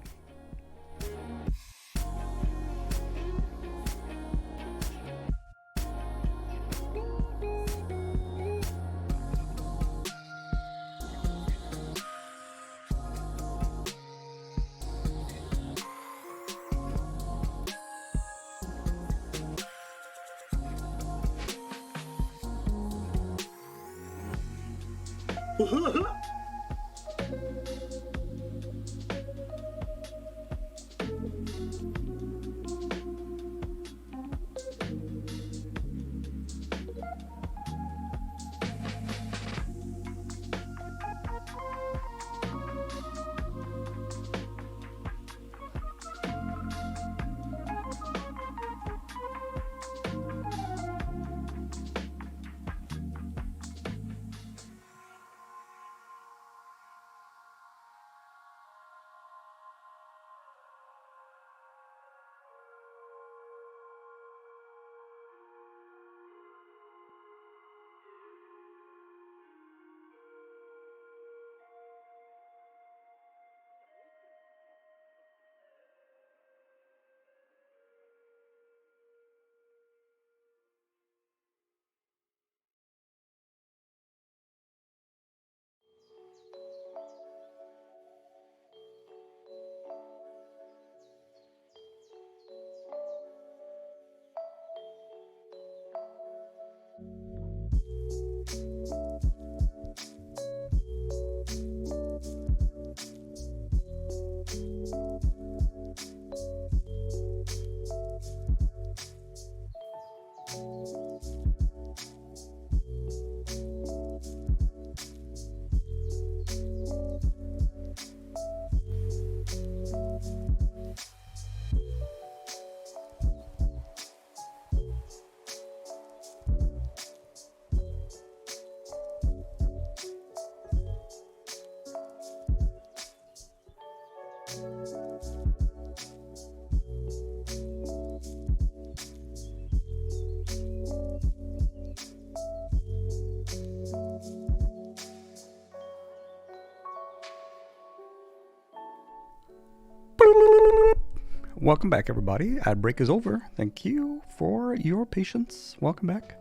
Welcome back, everybody. Ad break is over. Thank you for your patience. Welcome back.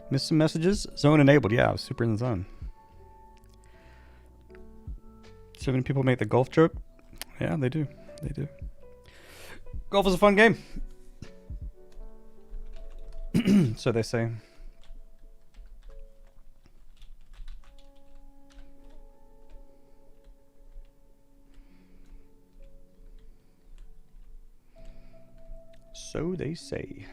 Missed some messages. Zone enabled. Yeah, I was super in the zone. So many people make the golf joke. Yeah, they do. They do. Golf is a fun game. So they say. So they say.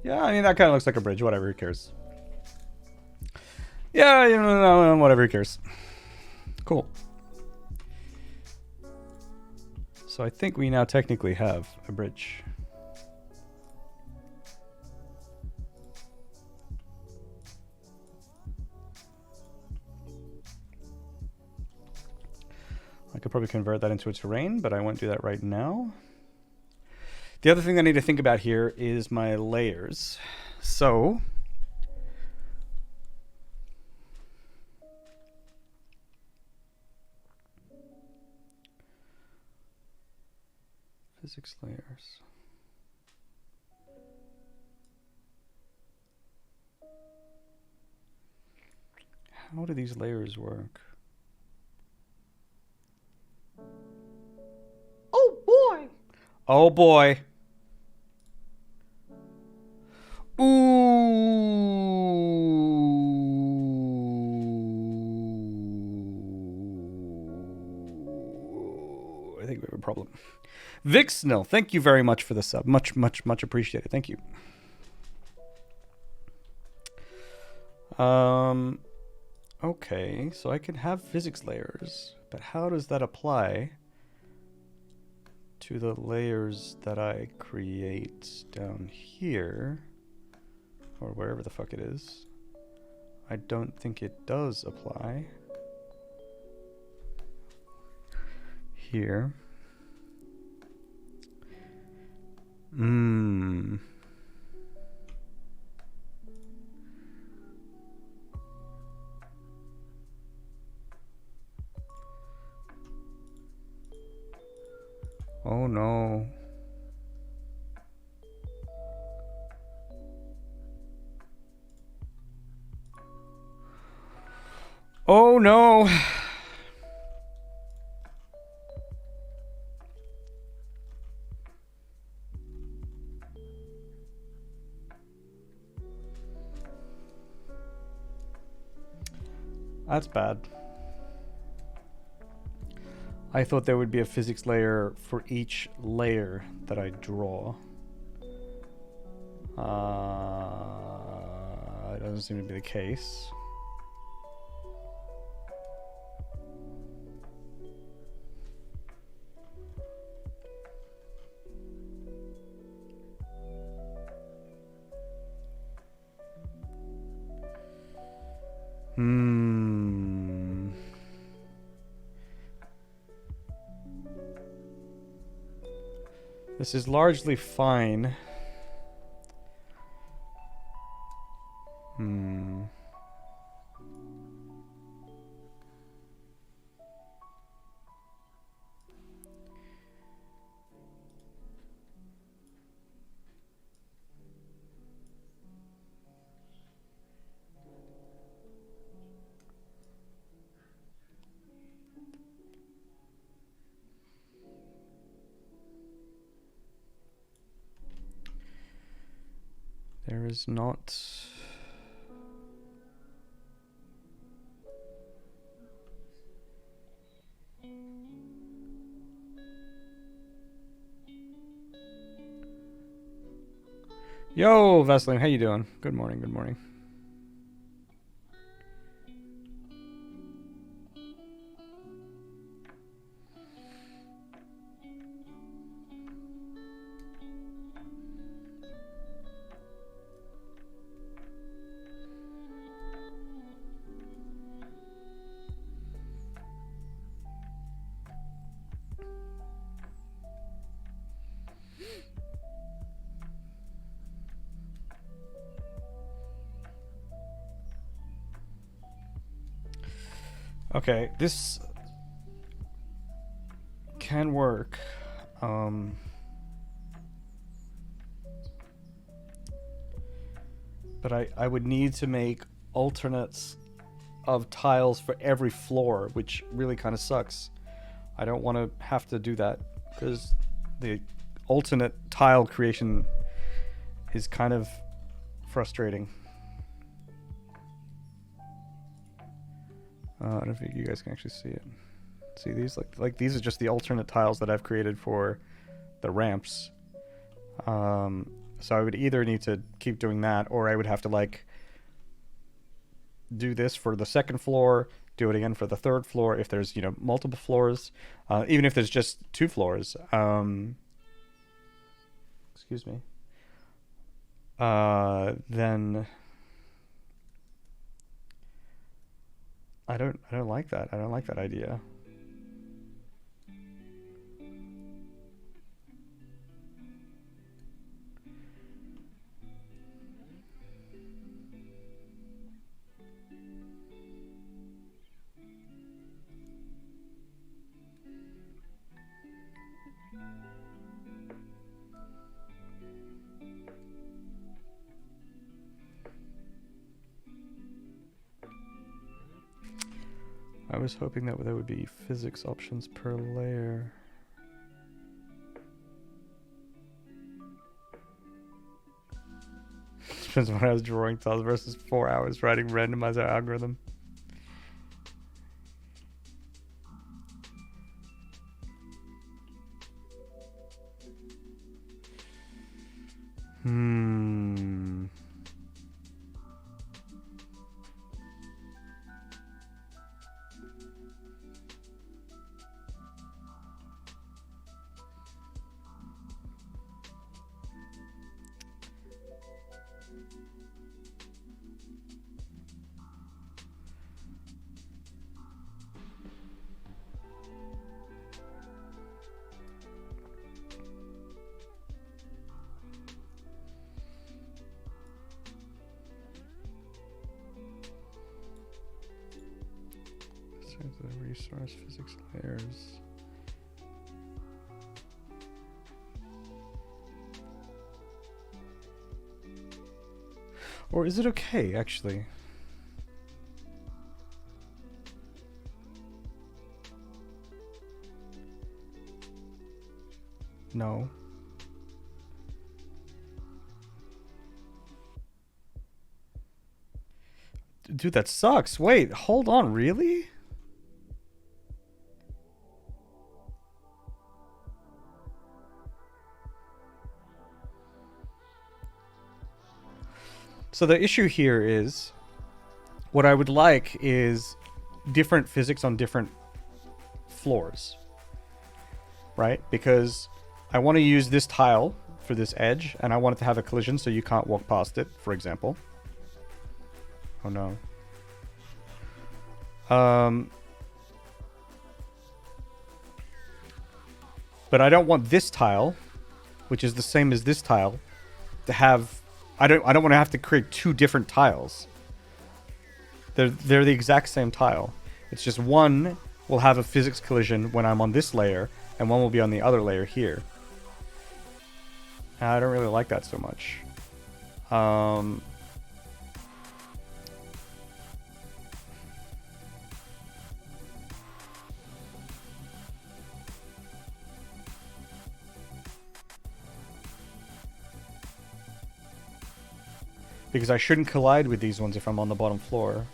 Yeah, I mean, that kind of looks like a bridge. Whatever, who cares? Yeah, you know, whatever, who cares? Cool. So I think we now technically have a bridge. I could probably convert that into a terrain, but I won't do that right now. The other thing I need to think about here is my layers. So physics layers. How do these layers work? Oh boy! Oh boy! Ooh. I think we have a No problem. Vixnil, thank you very much for the sub. Much appreciated. Thank you. Okay, so I can have physics layers, but how does that apply to the layers that I create down here? Or wherever the fuck it is. I don't think it does apply. Here. Oh no. Oh no. That's bad. I thought there would be a physics layer for each layer that I draw. It doesn't seem to be the case. This is largely fine. There is not... Yo, Vaseline, how you doing? Good morning, good morning. Okay, this can work. But I would need to make alternates of tiles for every floor, which really kind of sucks. I don't want to have to do that because the alternate tile creation is kind of frustrating. I don't think you guys can actually see it. See these? Like these are just the alternate tiles that I've created for the ramps. So I would either need to keep doing that, or I would have to like do this for the second floor, do it again for the third floor if there's, you know, multiple floors, even if there's just 2 floors. Excuse me. Then I don't like that. I don't like that idea. I was hoping that there would be physics options per layer. Depends on when I was drawing tiles versus 4 hours writing randomizer algorithm. Hmm. The resource physics layers. Or is it okay, actually? No. Dude, that sucks. Wait, hold on, really? So the issue here is, what I would like is different physics on different floors, right? Because I want to use this tile for this edge, and I want it to have a collision so you can't walk past it, for example. Oh no. But I don't want this tile, which is the same as this tile, to have... I don't want to have to create two different tiles. They're the exact same tile. It's just one will have a physics collision when I'm on this layer, and one will be on the other layer here. And I don't really like that so much. Because I shouldn't collide with these ones if I'm on the bottom floor.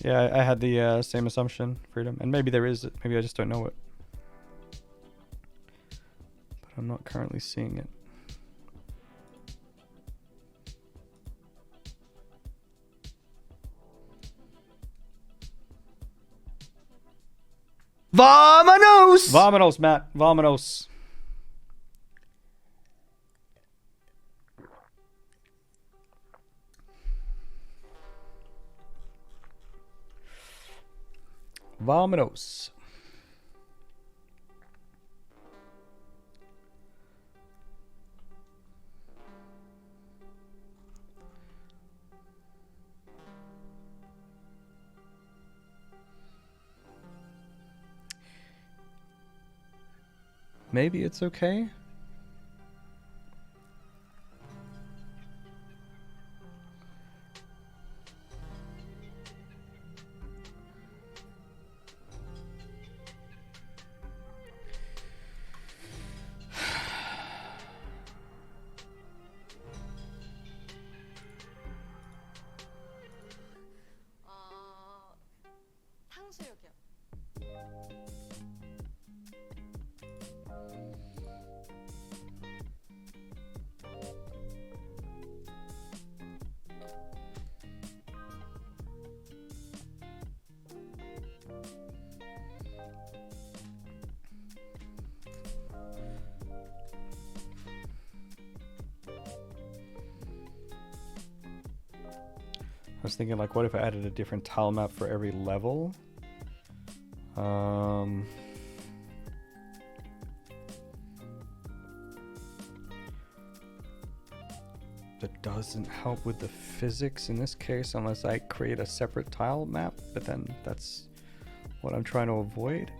Yeah, I had the same assumption, Freedom. And maybe there is, maybe I just don't know it. But I'm not currently seeing it. Vamonos! Vamonos, Matt. Vamonos. Vamonos. Maybe it's okay. I was thinking, like, what if I added a different tile map for every level? That doesn't help with the physics in this case unless I create a separate tile map, but then that's what I'm trying to avoid.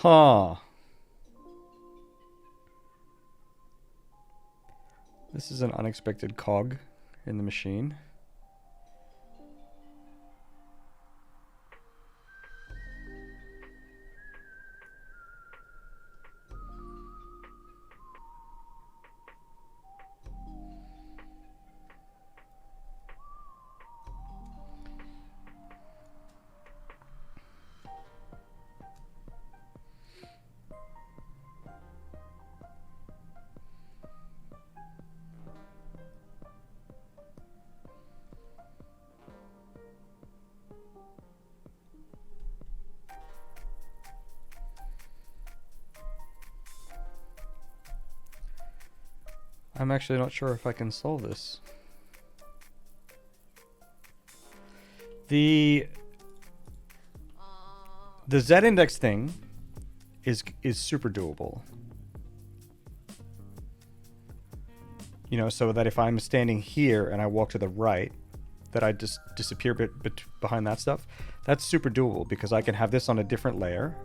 Huh. This is an unexpected cog in the machine. I'm actually not sure if I can solve this. The z-index thing is super doable. You know, so that if I'm standing here and I walk to the right, that I just disappear behind that stuff. That's super doable because I can have this on a different layer.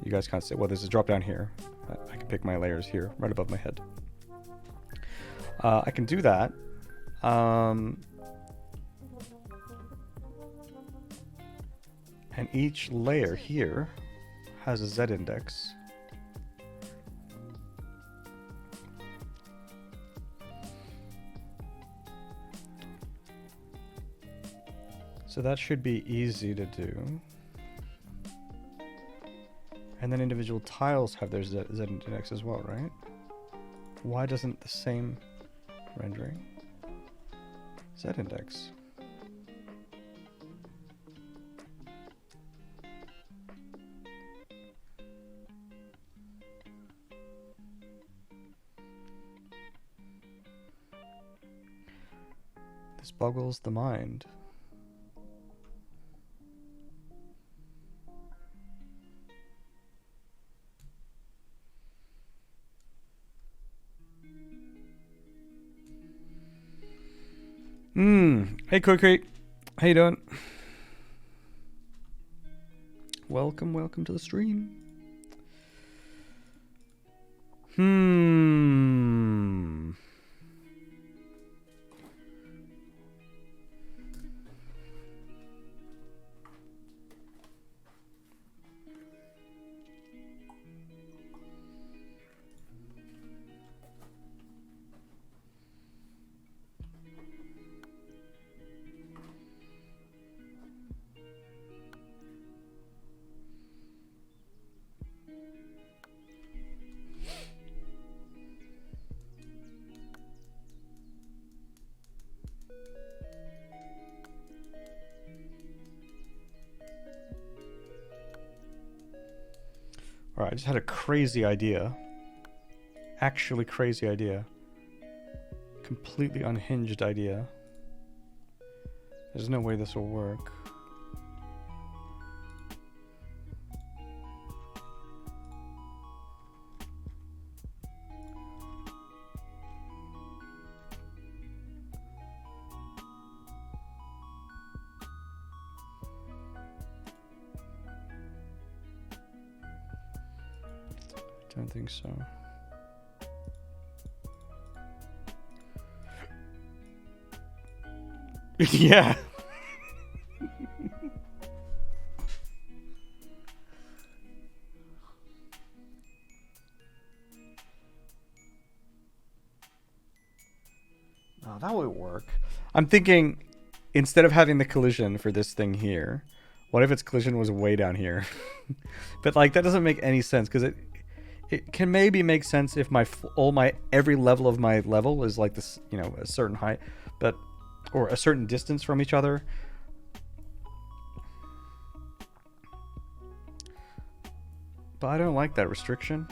You guys can't see. Well, there's a drop down here. I can pick my layers here, right above my head. I can do that. And each layer here has a z-index. So that should be easy to do. And then individual tiles have their z-index as well, right? Why doesn't the same rendering z-index? This boggles the mind. Hey Cookie, how you doing? Welcome to the stream. Alright, I just had a crazy idea. Actually crazy idea. Completely unhinged idea. There's no way this will work. Don't think so. Yeah. Oh, that would work. I'm thinking, instead of having the collision for this thing here, what if its collision was way down here? But like that doesn't make any sense because it can maybe make sense if every level of my level is like this, you know, a certain height, but or a certain distance from each other. But I don't like that restriction,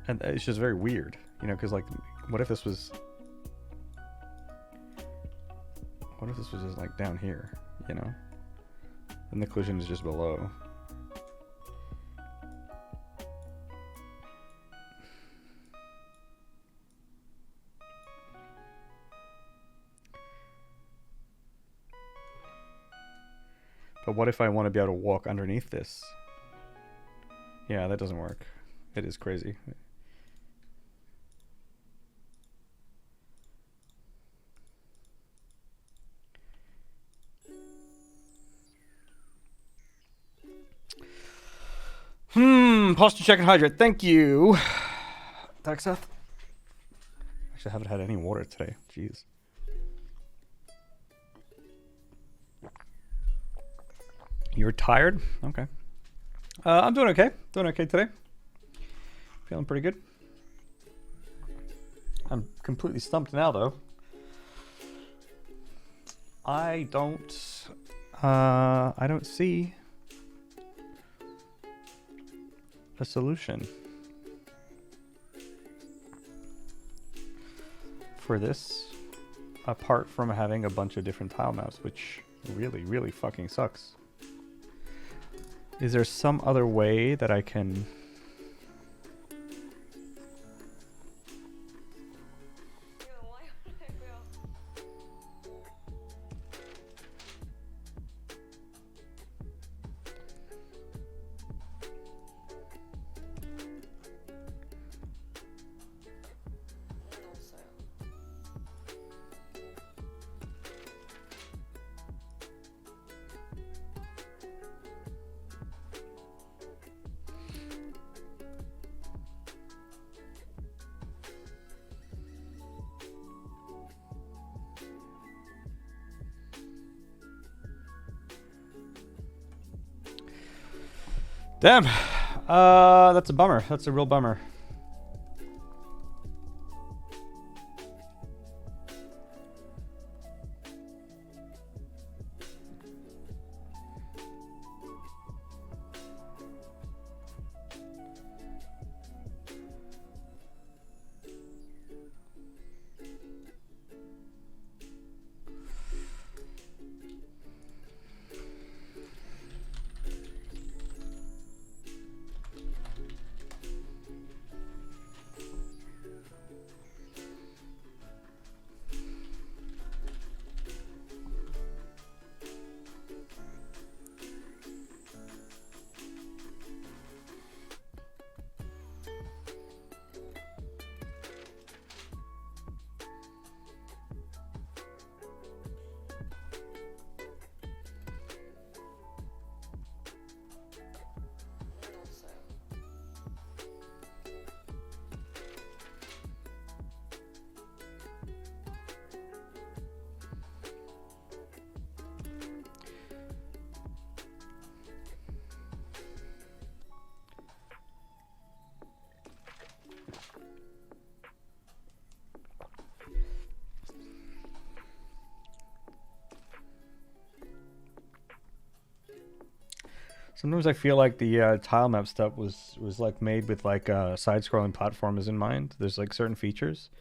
and it's just very weird, you know, because like, what if this was just like down here, you know, and the collision is just below. But what if I want to be able to walk underneath this? Yeah, that doesn't work. It is crazy. Posture check and hydrate. Thank you. Thanks, Seth. Actually, I haven't had any water today. Jeez. You're tired? Okay. I'm doing okay. Doing okay today. Feeling pretty good. I'm completely stumped now, though. I don't see a solution for this apart from having a bunch of different tile maps, which really, really fucking sucks. Is there some other way that I can... Damn. That's a bummer. That's a real bummer. Sometimes I feel like the tile map stuff was like made with like side-scrolling platformers in mind. There's like certain features.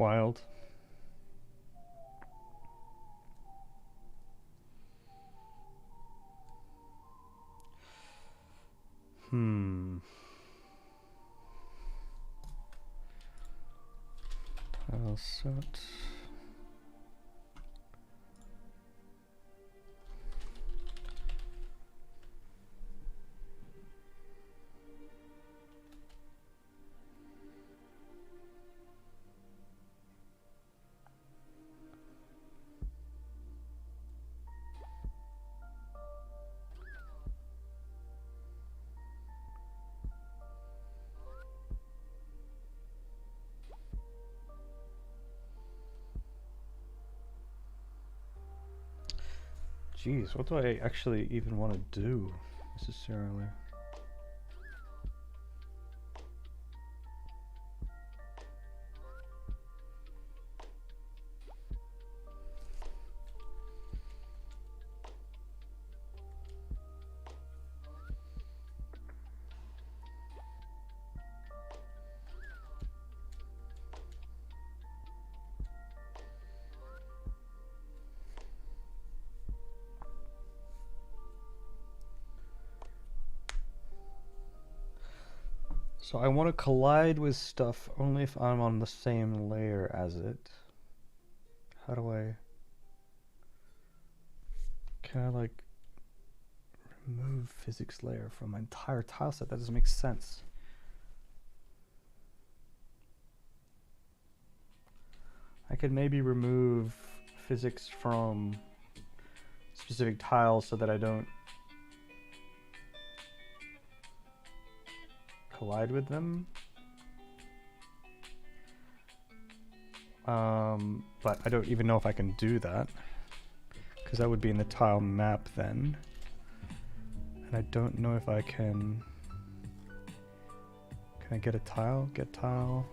wild. Tile set. Jeez, what do I actually even want to do necessarily? So I want to collide with stuff only if I'm on the same layer as it. How do I... Can I like remove physics layer from my entire tile set? That doesn't make sense. I could maybe remove physics from specific tiles so that I don't collide with them. But I don't even know if I can do that, because that would be in the tile map then. And I don't know if I can... Can I get a tile? Get tile.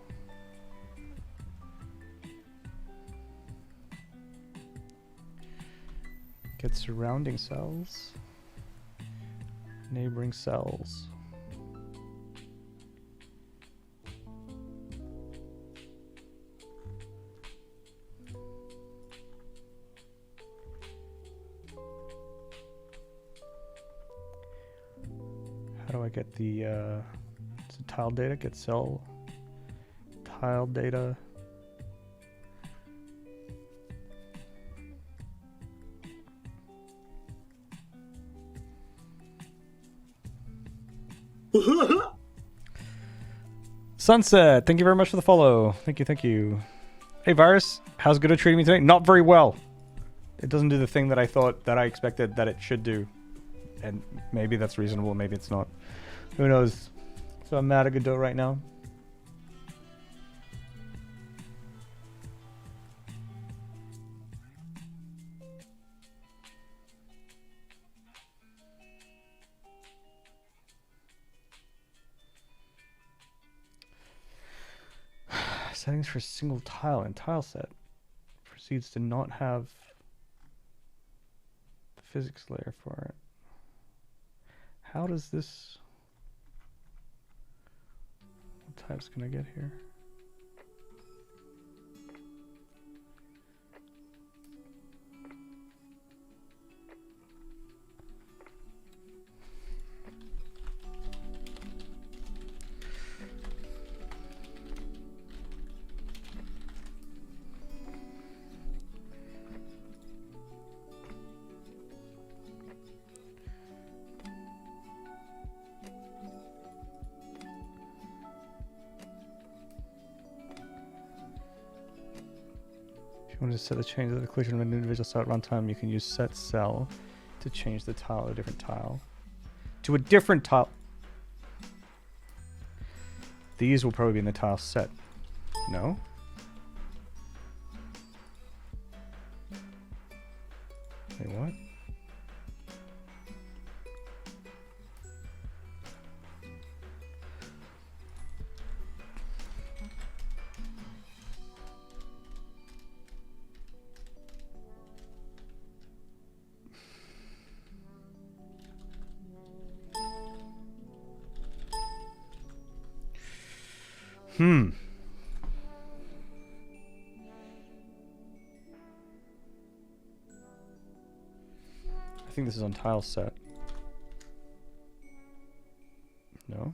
Get surrounding cells. Neighboring cells. How do I get the tile data? Get cell tile data. Sunset, thank you very much for the follow. Thank you, thank you. Hey Virus, how's Godot treating me today? Not very well. It doesn't do the thing that I thought, that I expected that it should do. And maybe that's reasonable, maybe it's not. Who knows? So I'm mad at Godot right now. Settings for single tile and tile set proceeds to not have the physics layer for it. How does this... What types can I get here? If you want to set the change of the collision of an individual cell at runtime, you can use set cell to change the tile to a different tile. To a different tile. These will probably be in the tile set. No? Wait, what? think this is on tile set. No.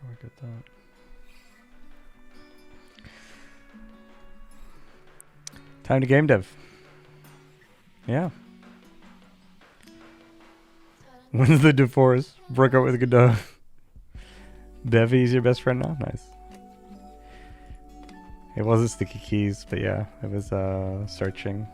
How do I get that? Time to game dev. Yeah. When's the divorce? Broke up with Godot. Devy's your best friend now? Nice. It wasn't sticky keys, but yeah, it was searching.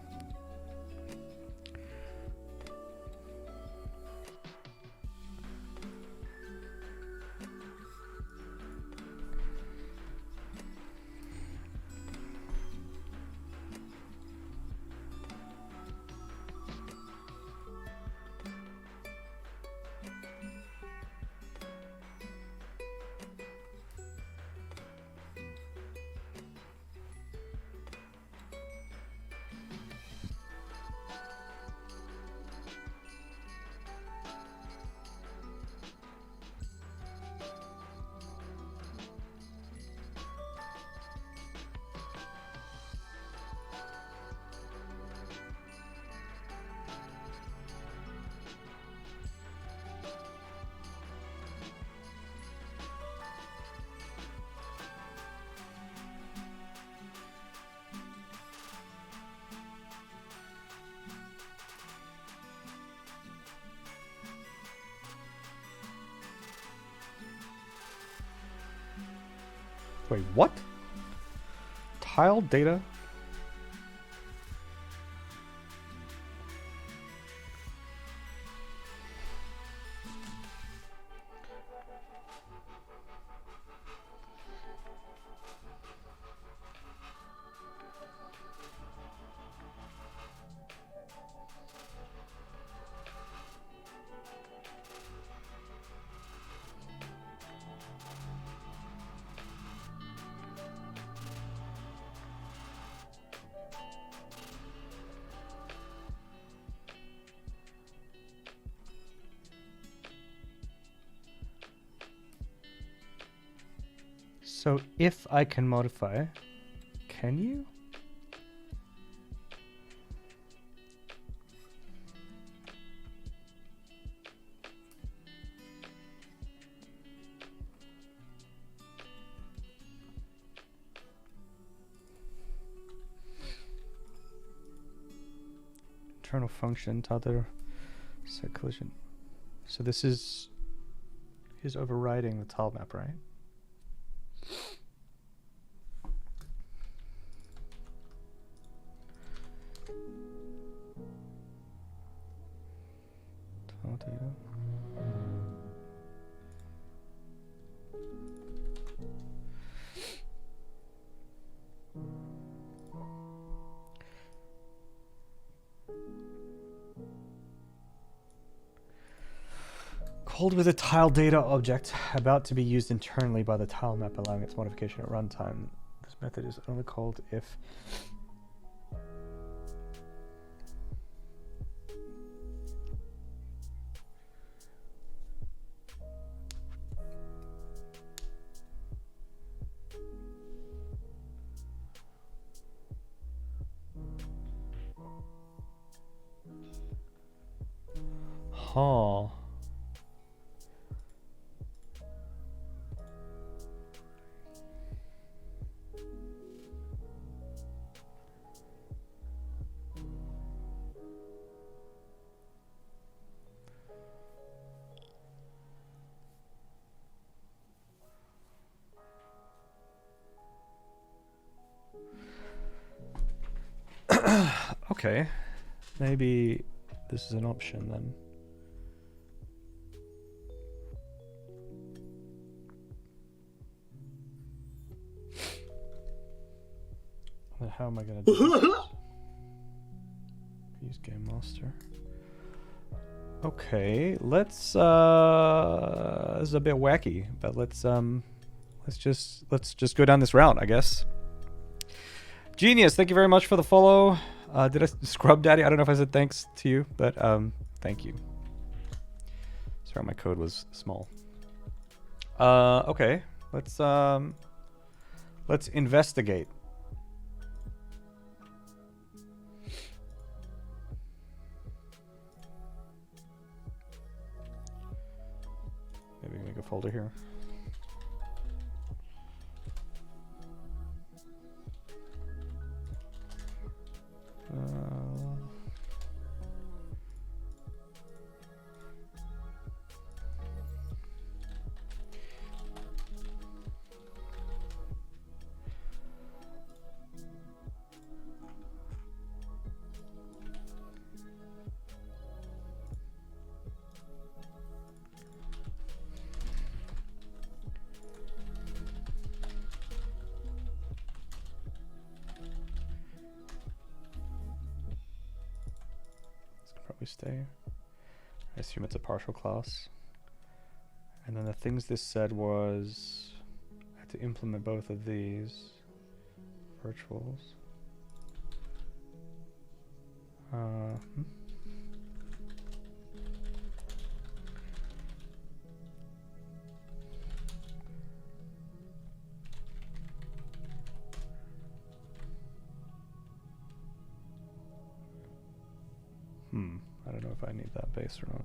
Wait, what? Tile data? So if I can modify, can you? Internal function, other set collision. So this is overriding the tile map, right? Tile data. Called with a tile data object about to be used internally by the tile map, allowing its modification at runtime. This method is only called if huh. Okay, maybe this is an option then. Then how am I gonna do this? Use Game Master. Okay, let's this is a bit wacky, but let's just go down this route, I guess. Genius, thank you very much for the follow. Did I scrub daddy? I don't know if I said thanks to you, but thank you. Sorry, my code was small. Okay. Let's investigate. Maybe make a folder here. Probably stay. I assume it's a partial class. And then the things this said was I had to implement both of these virtuals. I don't know if I need that base or not.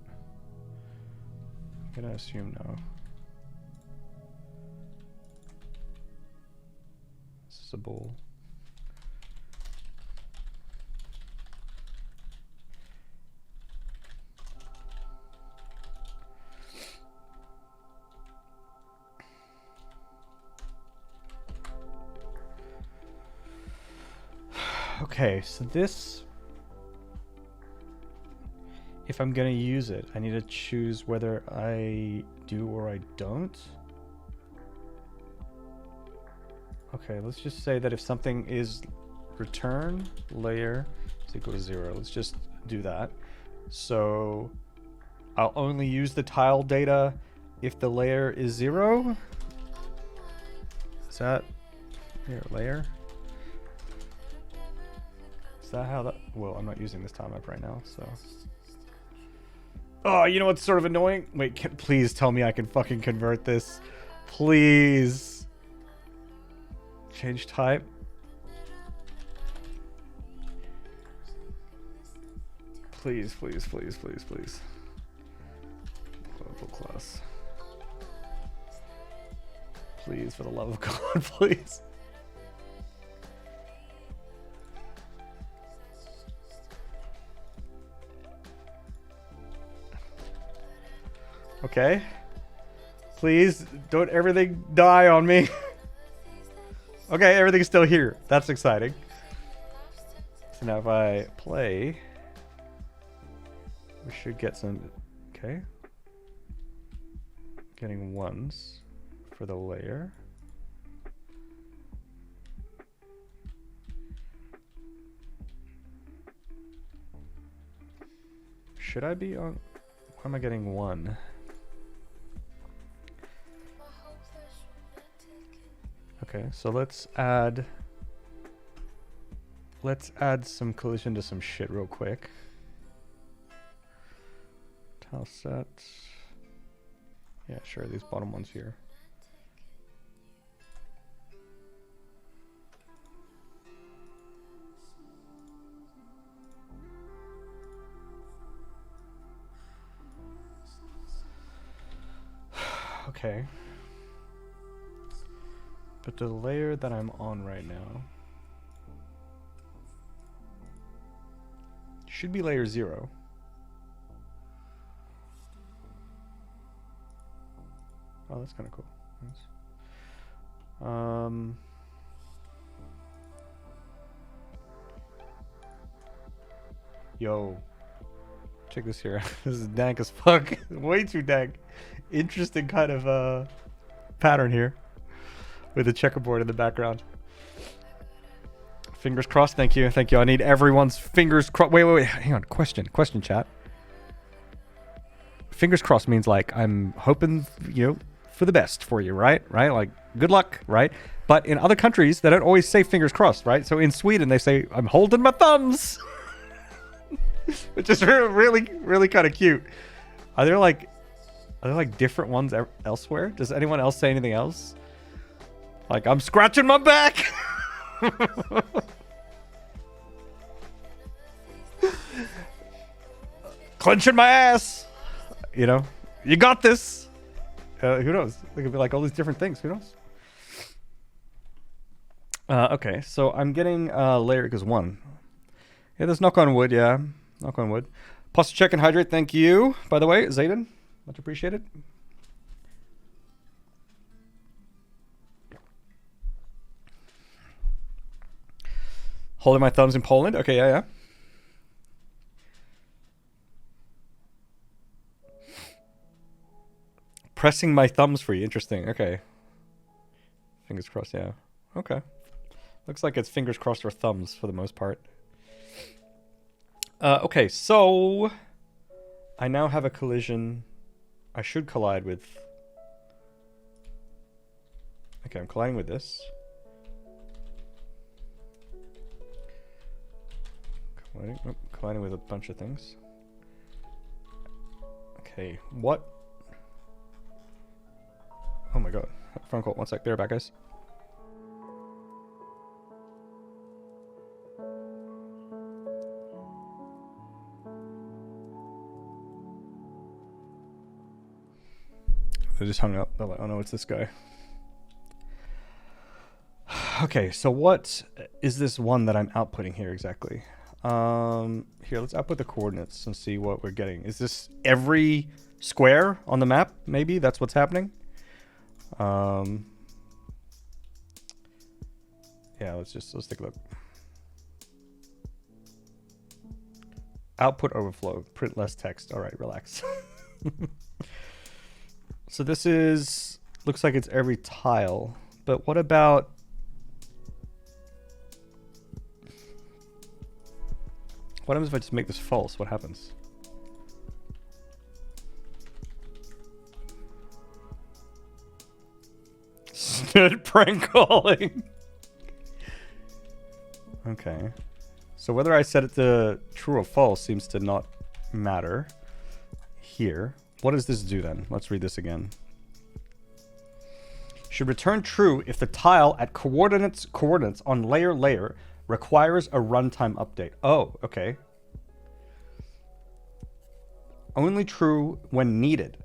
I'm gonna assume no. This is a bool. Okay, so this, if I'm gonna use it, I need to choose whether I do or I don't. Okay, let's just say that if something is return layer is equal to 0, let's just do that. So I'll only use the tile data if the layer is 0. Is that here, layer? Is that how that, well, I'm not using this time map right now, so. Oh, you know what's sort of annoying? Wait, please tell me I can fucking convert this. Please. Change type. Please, please, please, please, please. Global class. Please, for the love of God, please. Okay. Please, don't everything die on me. Okay, everything's still here. That's exciting. So now if I play, we should get some, okay. Getting ones for the layer. Should I be on, why am I getting 1? Okay, so let's add some collision to some shit real quick. Tile set. Yeah, sure, these bottom ones here. Okay. But the layer that I'm on right now should be layer 0. Oh, that's kind of cool. Nice. Yo, check this here. This is dank as fuck. Way too dank. Interesting kind of pattern here. With a checkerboard in the background. Fingers crossed. Thank you. Thank you. I need everyone's fingers crossed. Wait. Hang on. Question, chat. Fingers crossed means like I'm hoping, you know, for the best for you, right? Right? Like good luck, right? But in other countries, they don't always say fingers crossed, right? So in Sweden, they say I'm holding my thumbs, which is really, really kind of cute. Are there like Are there like different ones elsewhere? Does anyone else say anything else? Like, I'm scratching my back! Clenching my ass! You know? You got this! Who knows? It could be like all these different things. Who knows? Okay, so I'm getting layer equals 1. Yeah, there's knock on wood, yeah. Knock on wood. Posture check and hydrate, thank you. By the way, Zayden, much appreciated. Holding my thumbs in Poland. Okay, yeah. Pressing my thumbs for you. Interesting. Okay. Fingers crossed, yeah. Okay. Looks like it's fingers crossed or thumbs for the most part. Okay, so I now have a collision. I should collide with... Okay, I'm colliding with this. Colliding with a bunch of things. Okay, what? Oh my god. Phone call. 1 sec. Be right back, guys. They just hung up. They're like, oh no, it's this guy. Okay, so what is this one that I'm outputting here exactly? Here, let's output the coordinates and see what we're getting. Is this every square on the map? Maybe that's what's happening. Yeah, let's take a look. Output overflow. Print less text. All right, relax. So this is, looks like it's every tile, but what about, what happens if I just make this false? What happens? Stood prank calling. Okay. So whether I set it to true or false seems to not matter here. What does this do then? Let's read this again. Should return true if the tile at coordinates on layer requires a runtime update. Oh, okay. Only true when needed.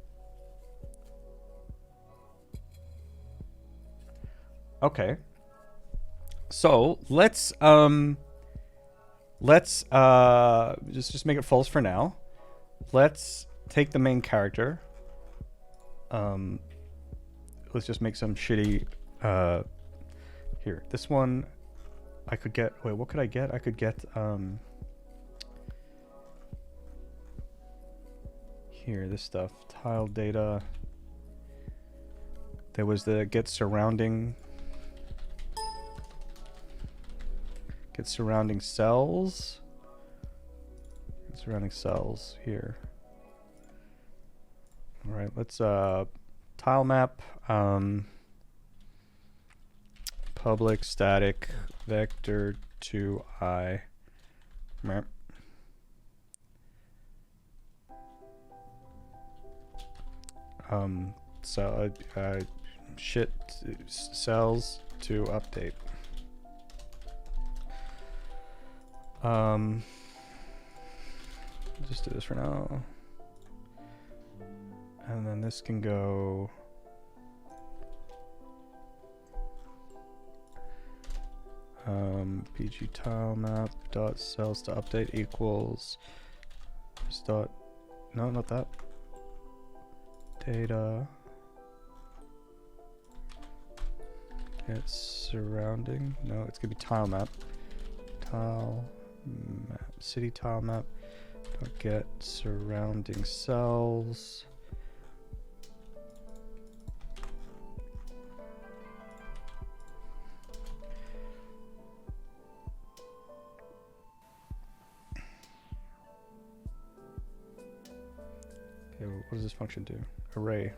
Okay. So let's just make it false for now. Let's take the main character. Let's just make some shitty here. This one I could get, wait, what could I get? I could get here, this stuff. Tile data. There was the get surrounding cells. Surrounding cells here. All right, let's tile map, public static vector to I. So shit cells to update. Just do this for now. And then this can go pg tile map dot cells to update equals just dot, no, not that, data get surrounding, no, it's gonna be tile map city tile map dot get surrounding cells. Okay, what does this function do? Array.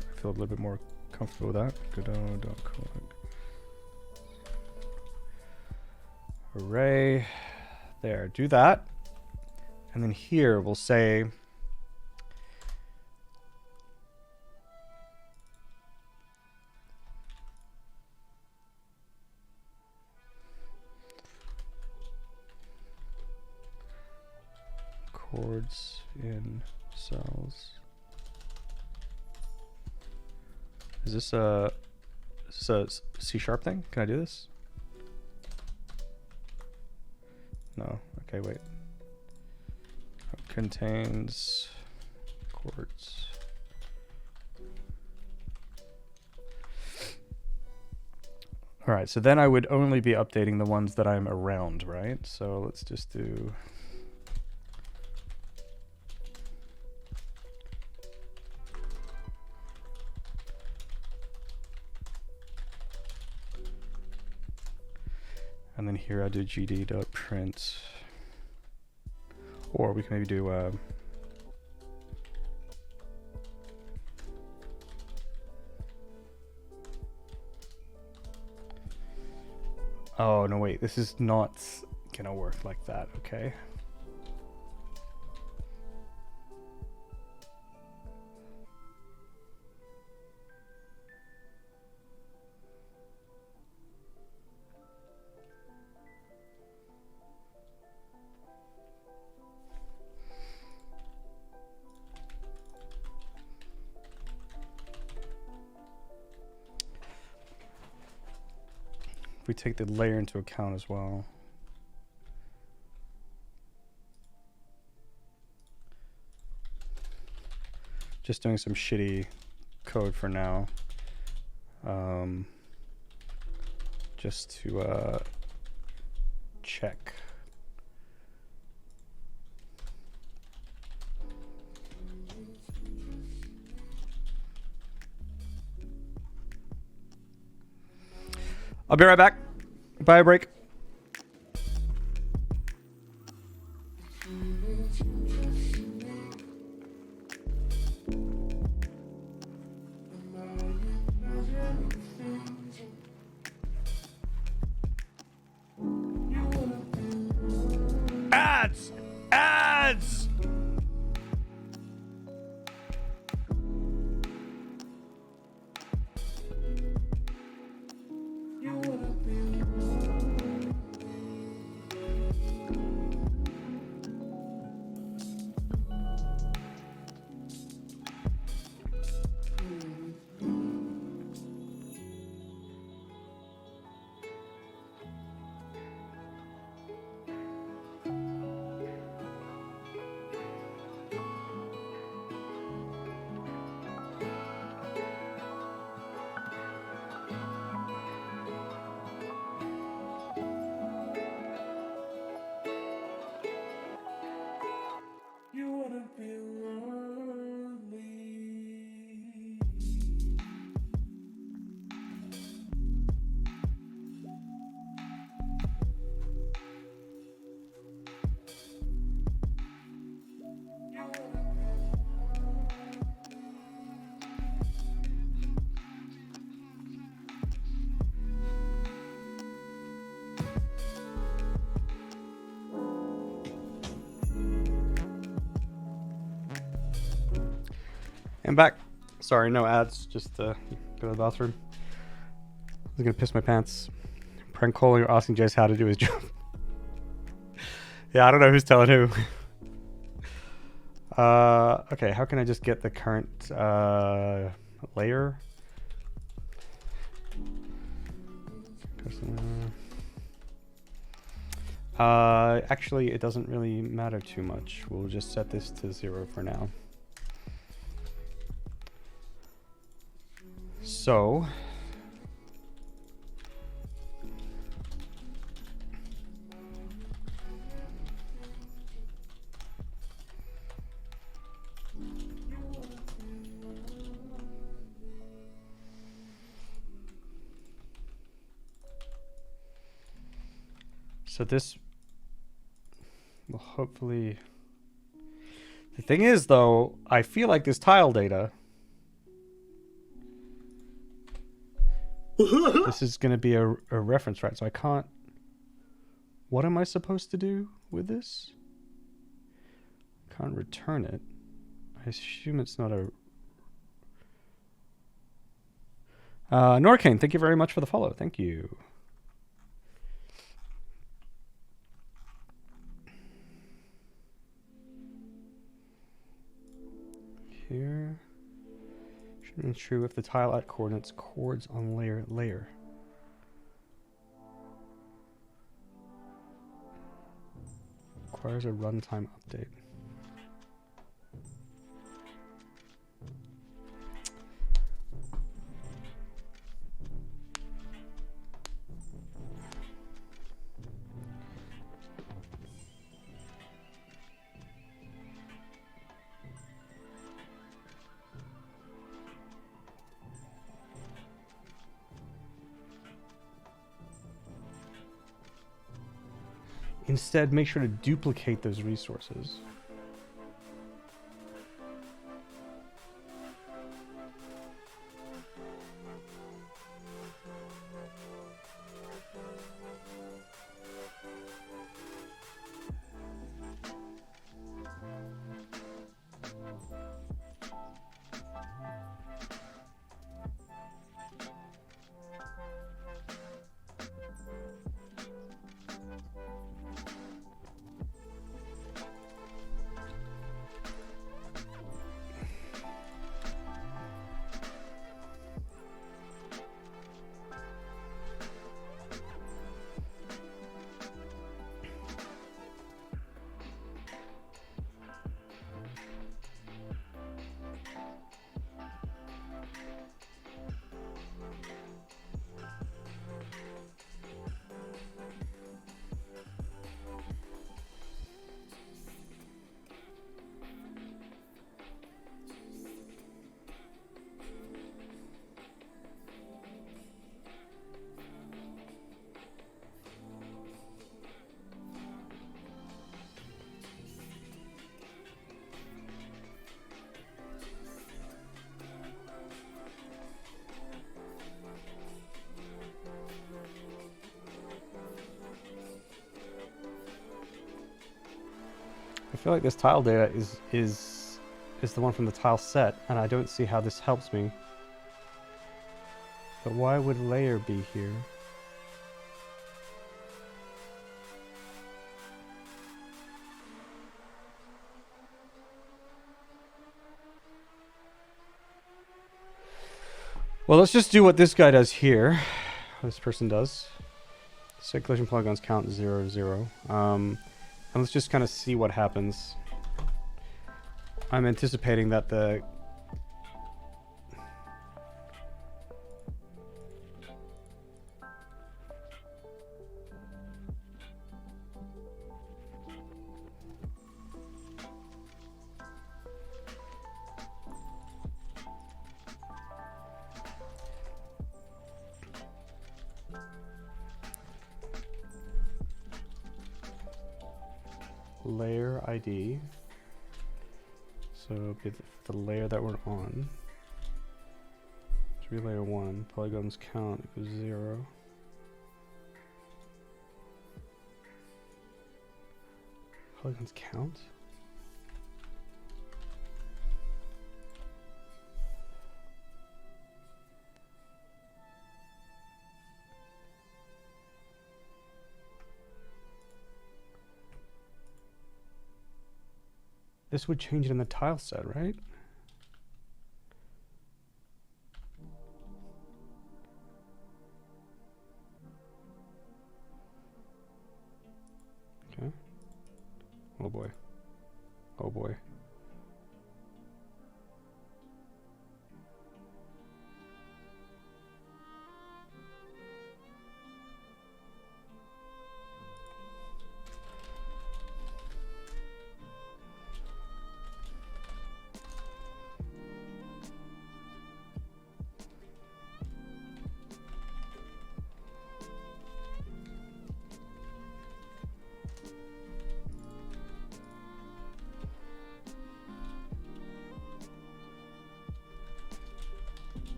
I feel a little bit more comfortable with that. Godot.collect. Array. There, do that. And then here we'll say chords in cells. Is this a C# thing? Can I do this? No. Okay, wait. Contains chords. All right, so then I would only be updating the ones that I'm around, right? So let's just do and then here I do gd.print, or we can maybe do oh no, wait, this is not gonna work like that. Okay. We take the layer into account as well. Just doing some shitty code for now. Just to check. I'll be right back. Bye, break. Ads! Ads! I'm back. Sorry, no ads. Just go to the bathroom. I was gonna piss my pants. Prank calling or asking Jace how to do his job. Yeah, I don't know who's telling who. Okay, how can I just get the current layer? Actually, it doesn't really matter too much. We'll just set this to 0 for now. So this will hopefully... The thing is, though, I feel like this tile data... This is going to be a reference, right? So I can't... What am I supposed to do with this? Can't return it. I assume it's not a... Norcane, thank you very much for the follow. Thank you. Here. Shouldn't be true if the tile at coordinates chords on layer. Requires a runtime update. Instead, make sure to duplicate those resources. I feel like this tile data is the one from the tile set, and I don't see how this helps me. But why would layer be here? Well, let's just do what this guy does here. This person does. Circulation polygons count 0, 0. And let's just kind of see what happens. I'm anticipating that the... layer ID. So be the layer that we're on. Should be layer 1. Polygons count equals 0. Polygons count? This would change it in the tile set, right? Okay. Oh boy. Oh boy.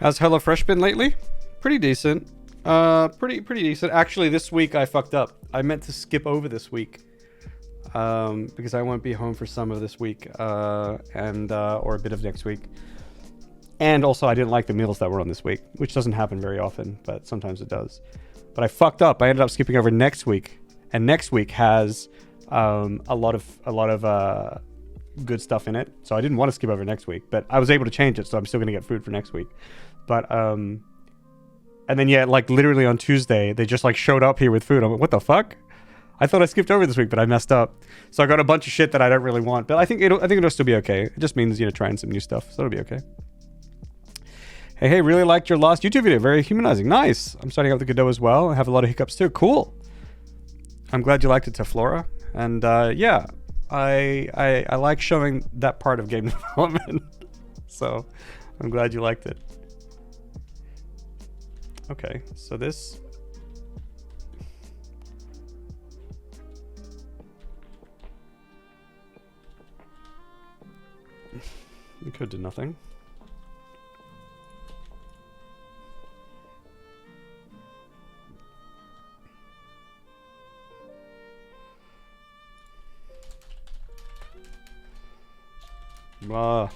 How's HelloFresh been lately? Pretty decent. Pretty decent. Actually, this week I fucked up. I meant to skip over this week. Because I won't be home for some of this week, or a bit of next week. And also, I didn't like the meals that were on this week, which doesn't happen very often, but sometimes it does. But I fucked up. I ended up skipping over next week, and next week has a lot of good stuff in it. So I didn't want to skip over next week, but I was able to change it, so I'm still gonna get food for next week. But and then like literally on Tuesday, they just like showed up here with food. I'm like, what the fuck? I thought I skipped over this week, but I messed up. So I got a bunch of shit that I don't really want. But I think it'll still be okay. It just means, trying some new stuff. So it'll be okay. Hey, really liked your last YouTube video. Very humanizing. Nice. I'm starting out with the Godot as well. I have a lot of hiccups too. Cool. I'm glad you liked it, Teflora. And yeah, I like showing that part of game development. So I'm glad you liked it. Okay, so this... We could do nothing. Blah.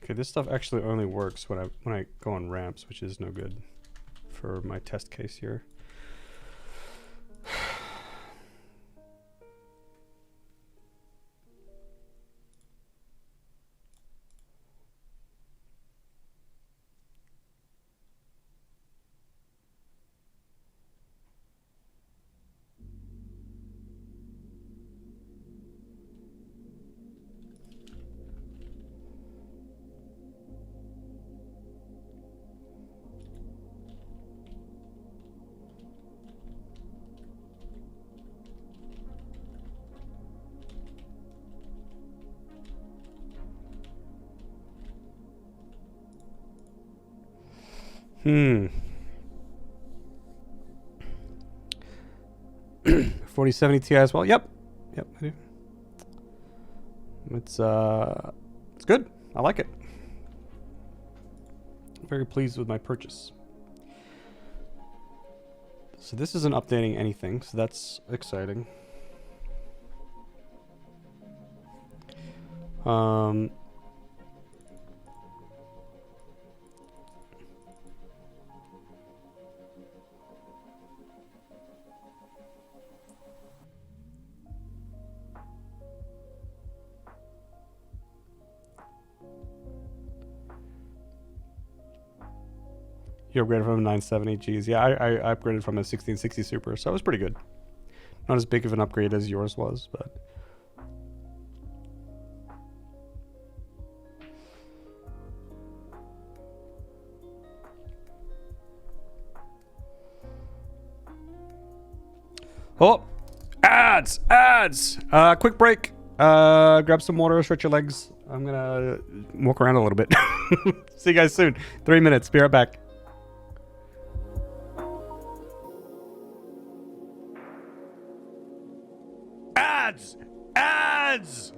Okay, this stuff actually only works when I go on ramps, which is no good for my test case here. Hmm. 4070 Ti as well. Yep, I do. It's good. I like it. I'm very pleased with my purchase. So this isn't updating anything, so that's exciting. You upgraded from a 970 Gs. Yeah, I upgraded from a 1660 Super, so it was pretty good. Not as big of an upgrade as yours was, but... Oh! Ads! Ads! Quick break. Grab some water, stretch your legs. I'm gonna walk around a little bit. See you guys soon. 3 minutes. Be right back. Ads! Ads!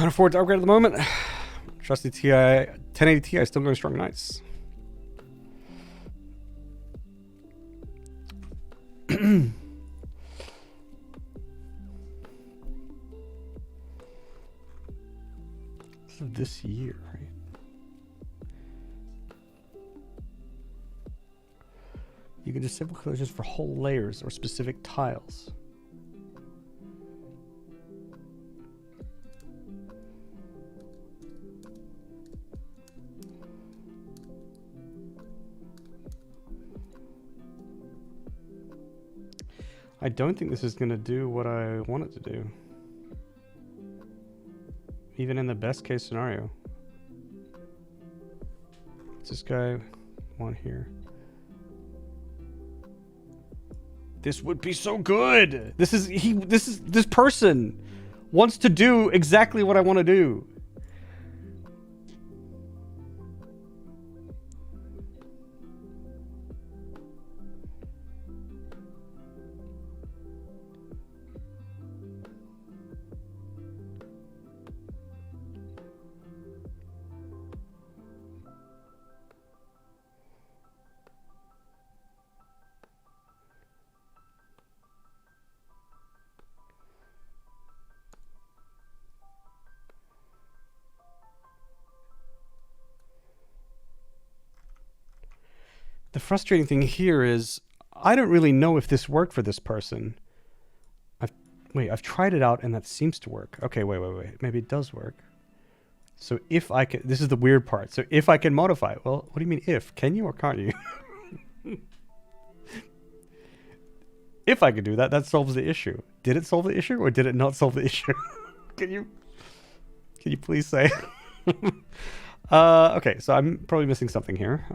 Can't afford to upgrade at the moment. Trusty TI 1080 Ti still going strong. Nice. This year, right? You can disable collisions for whole layers or specific tiles. I don't think this is going to do what I want it to do. Even in the best case scenario. What's this guy want here? This would be so good. This person wants to do exactly what I want to do. The frustrating thing here is I don't really know if this worked for this person. I've tried it out and that seems to work. Okay, wait. Maybe it does work. So if I can, this is the weird part. So if I can modify it, well, what do you mean if? Can you or can't you? If I could do that, that solves the issue. Did it solve the issue or did it not solve the issue? Can you please say? Okay, so I'm probably missing something here.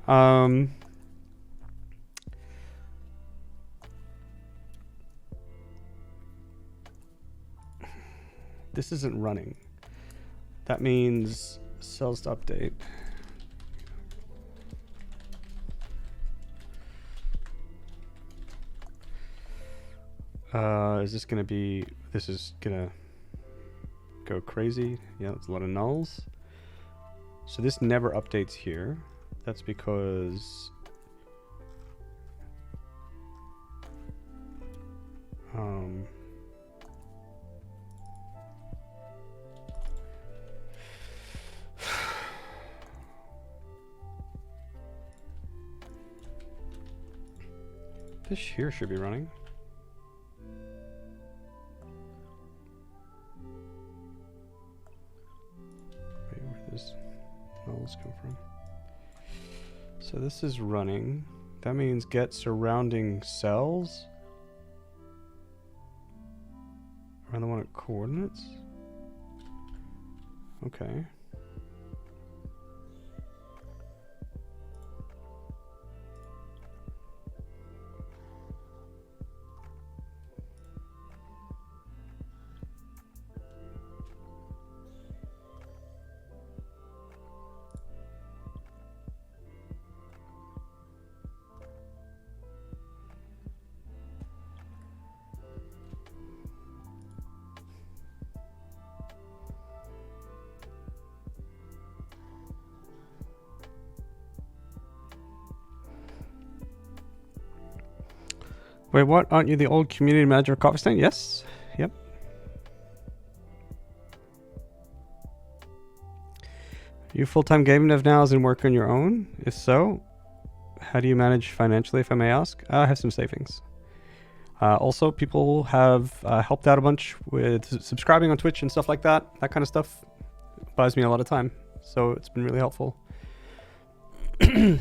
This isn't running. That means cells to update. Is this gonna be, this is gonna go crazy. Yeah, it's a lot of nulls. So this never updates here. That's because this here should be running. Wait, where did this nulls come from? So this is running. That means get surrounding cells around the one at coordinates. Okay. Wait, what? Aren't you the old community manager of Coffee Stain? Yes. Yep. You full-time gaming dev now as in work on your own? If so, how do you manage financially, if I may ask? I have some savings. Also, people have helped out a bunch with subscribing on Twitch and stuff like that. That kind of stuff buys me a lot of time. So it's been really helpful. But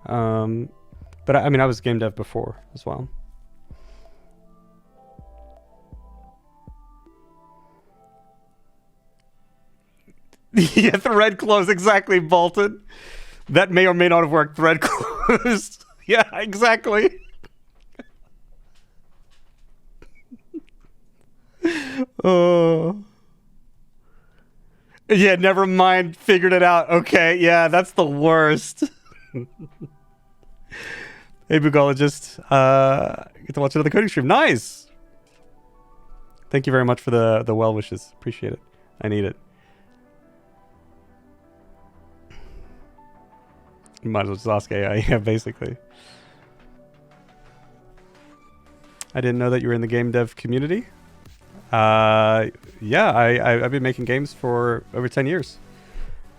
I mean, I was game dev before as well. Yeah, thread close, exactly, Bolton. That may or may not have worked. Thread closed. Yeah, exactly. Oh. Yeah, never mind. Figured it out. Okay, yeah, that's the worst. Hey, Bugologist. Get to watch another coding stream. Nice. Thank you very much for the well wishes. Appreciate it. I need it. Might as well just ask AI. Yeah, basically. I didn't know that you were in the game dev community. Yeah, I've been making games for over 10 years.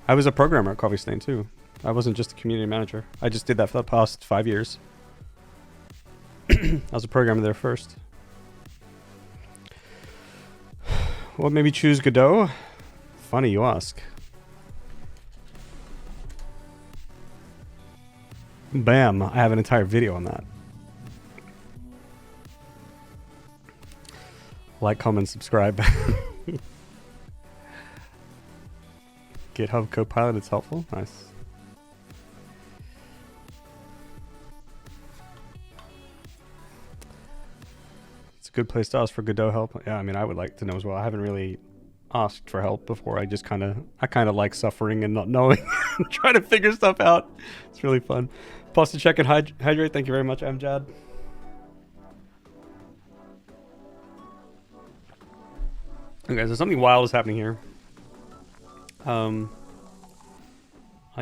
I was a programmer at Coffee Stain too. I wasn't just a community manager. I just did that for the past 5 years. I was a programmer there first. What made me choose Godot? Funny you ask. Bam, I have an entire video on that. Like, comment, subscribe. GitHub Copilot, it's helpful. Nice. It's a good place to ask for Godot help. Yeah, I mean, I would like to know as well. I haven't really asked for help before. I kind of like suffering and not knowing and trying to figure stuff out. It's really fun. Pause to check and hydrate. Thank you very much, Amjad. Okay, so something wild is happening here. I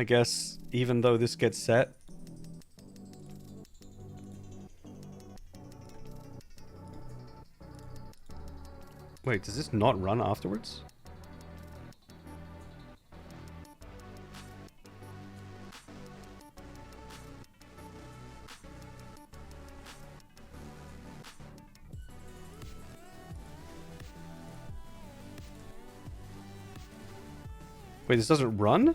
guess even though this gets set, wait, does this not run afterwards? Wait, this doesn't run?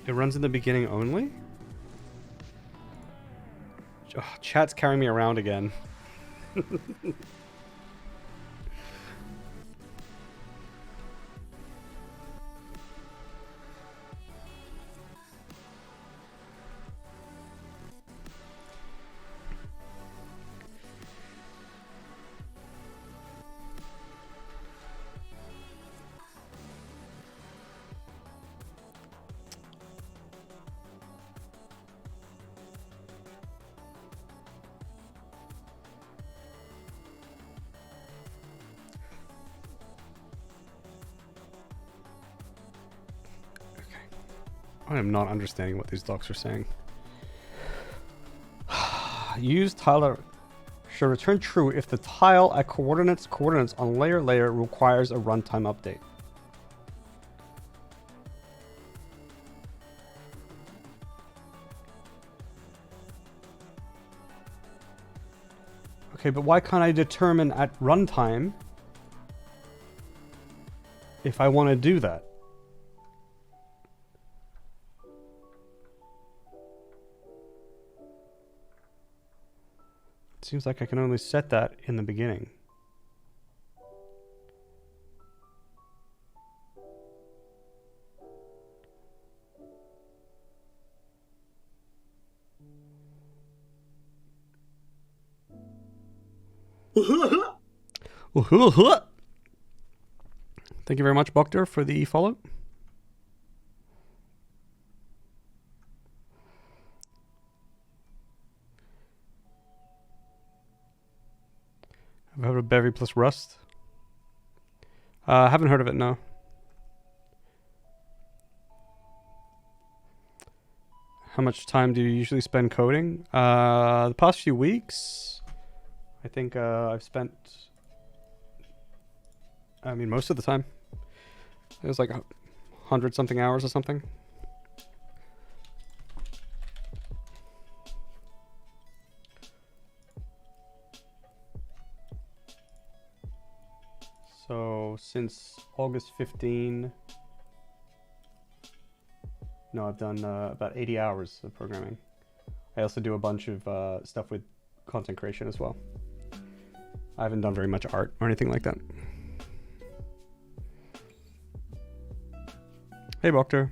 It runs in the beginning only? Oh, chat's carrying me around again. I am not understanding what these docs are saying. Use tile should return true if the tile at coordinates on layer requires a runtime update. Okay, but why can't I determine at runtime if I want to do that? Seems like I can only set that in the beginning. Thank you very much, Bokter, for the follow. Have you heard of Bevy plus Rust? Haven't heard of it, no. How much time do you usually spend coding? The past few weeks, I think I've spent, I mean, most of the time. It was like 100-something hours or something. So since August 15, no, I've done about 80 hours of programming. I also do a bunch of stuff with content creation as well. I haven't done very much art or anything like that. Hey, Bokter.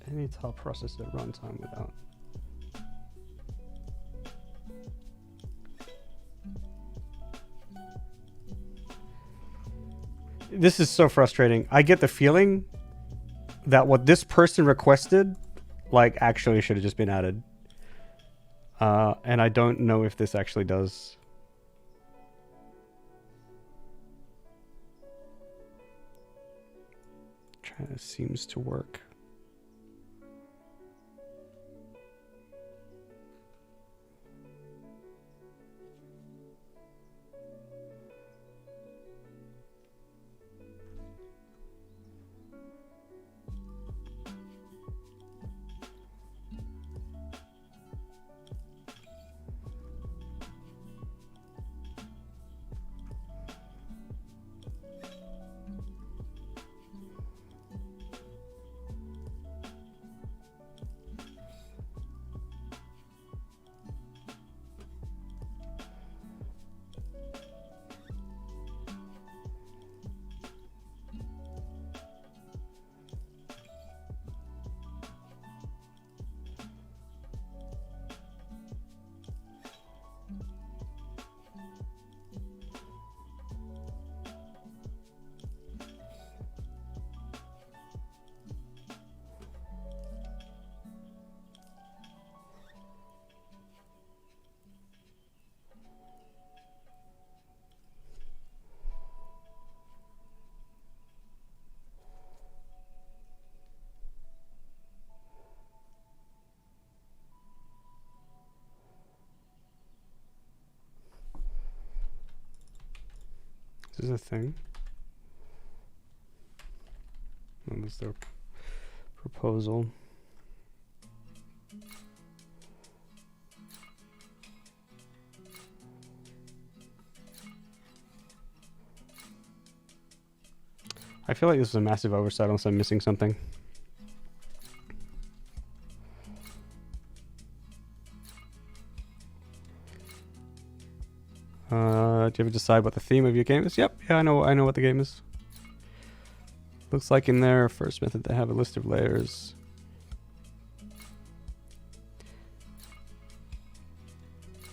Any tile process at runtime without This is so frustrating. I get the feeling that what this person requested, like, actually should have just been added. And I don't know if this actually does. Kind of seems to work. Is this a thing? What was their proposal? I feel like this is a massive oversight unless I'm missing something. Do you ever decide what the theme of your game is? Yep, yeah, I know what the game is. Looks like in their first method they have a list of layers.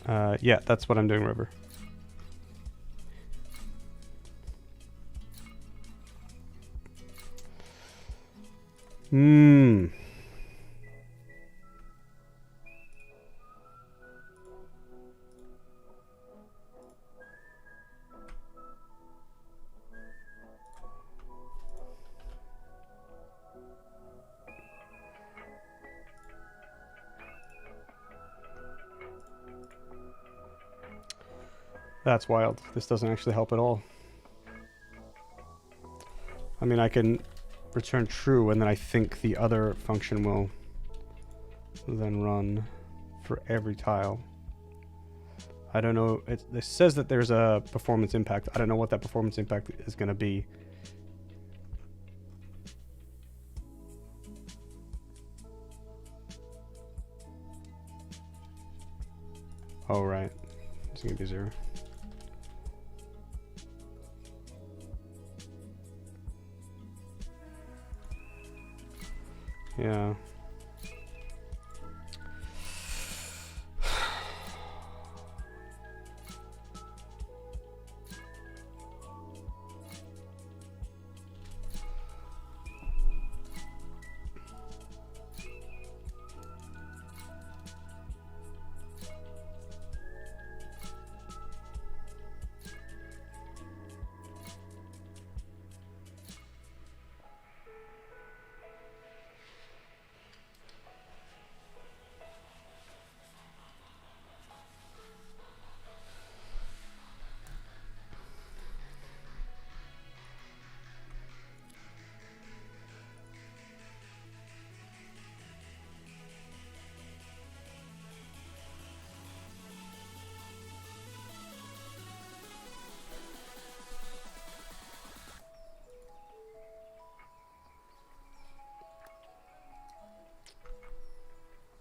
Yeah, that's what I'm doing, River. That's wild. This doesn't actually help at all. I mean, I can return true, and then I think the other function will then run for every tile. I don't know. It says that there's a performance impact. I don't know what that performance impact is going to be. Oh, right. It's going to be 0. Yeah.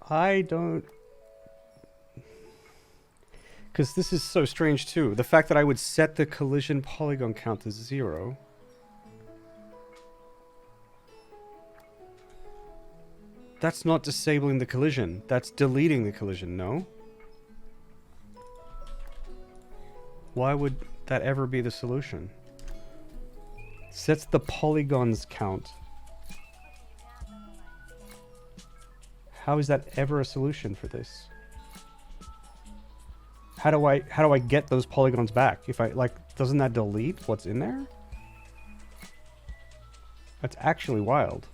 I don't... Because this is so strange too. The fact that I would set the collision polygon count to 0. That's not disabling the collision. That's deleting the collision, no? Why would that ever be the solution? Sets the polygons count. How is that ever a solution for this? How do I get those polygons back? If I like, doesn't that delete what's in there? That's actually wild.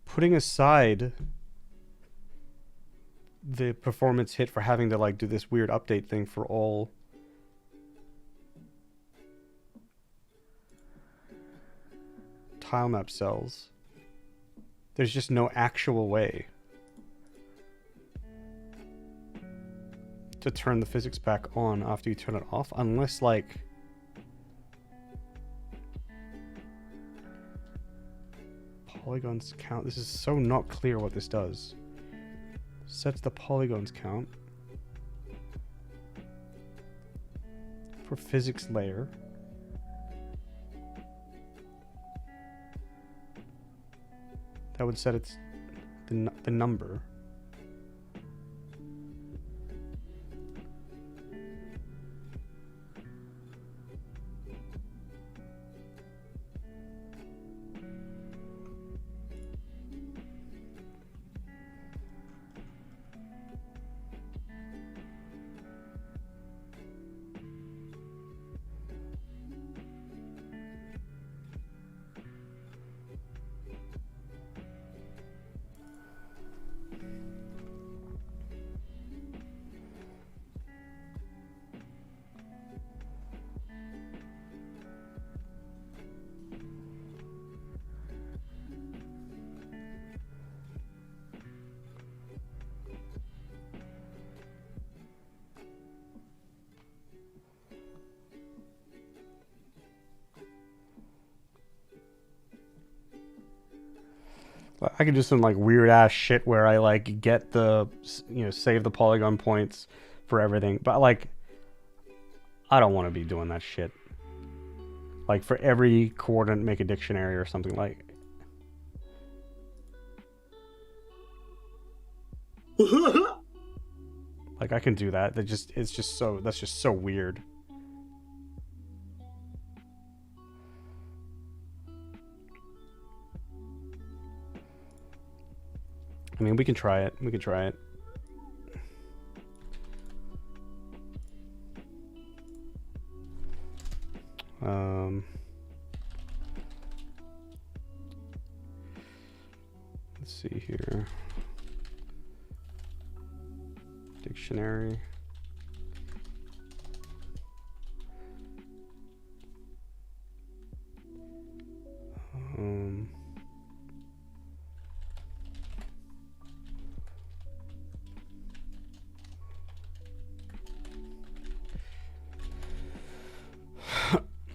Putting aside the performance hit for having to like do this weird update thing for all tile map cells, there's just no actual way to turn the physics back on after you turn it off, unless like polygons count. This is so not clear what this does. Sets the polygons count for physics layer. That would set its the number. I can do some like weird ass shit where I like get the, you know, save the polygon points for everything. But like, I don't want to be doing that shit. Like for every coordinate, make a dictionary or something like. Like I can do that. That's just so weird. I mean, we can try it. We can try it. Let's see here. Dictionary.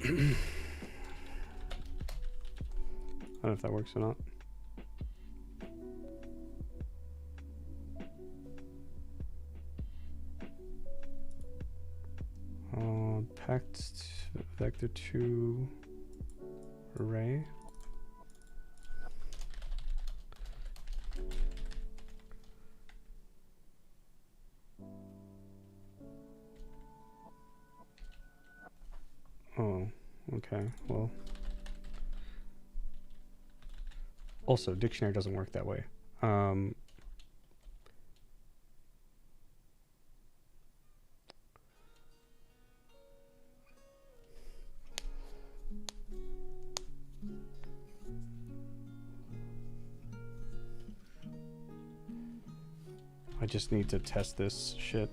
I don't know if that works or not. Packed vector 2 array. Oh, okay, well. Also, dictionary doesn't work that way. I just need to test this shit.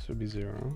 This would be 0.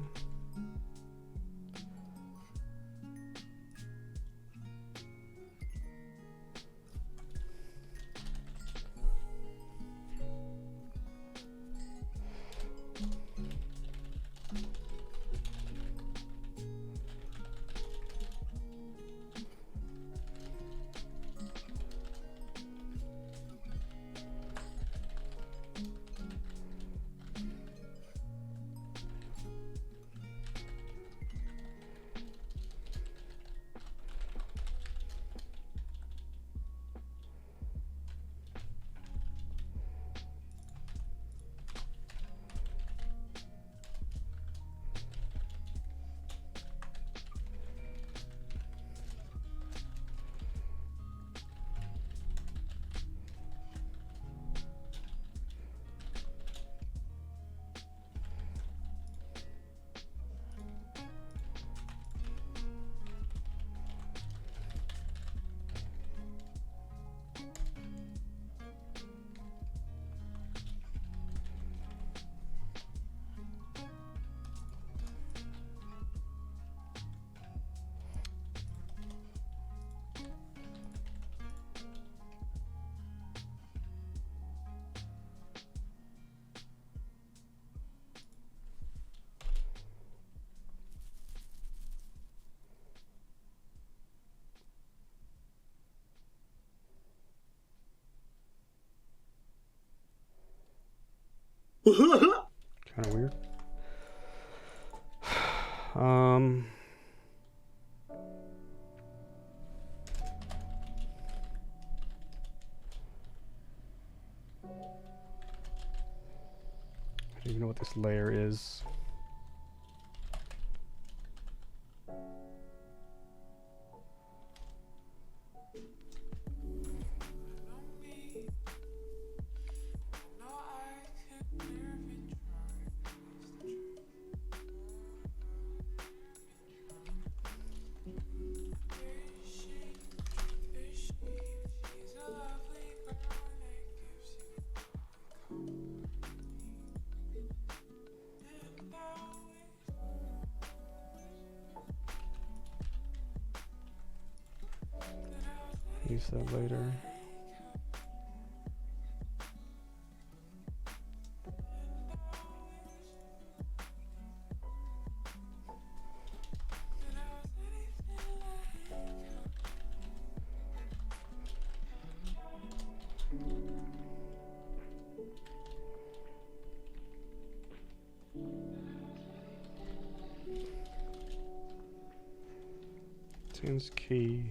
Kind of weird. I don't even know what this layer is. Use that later. Sans key.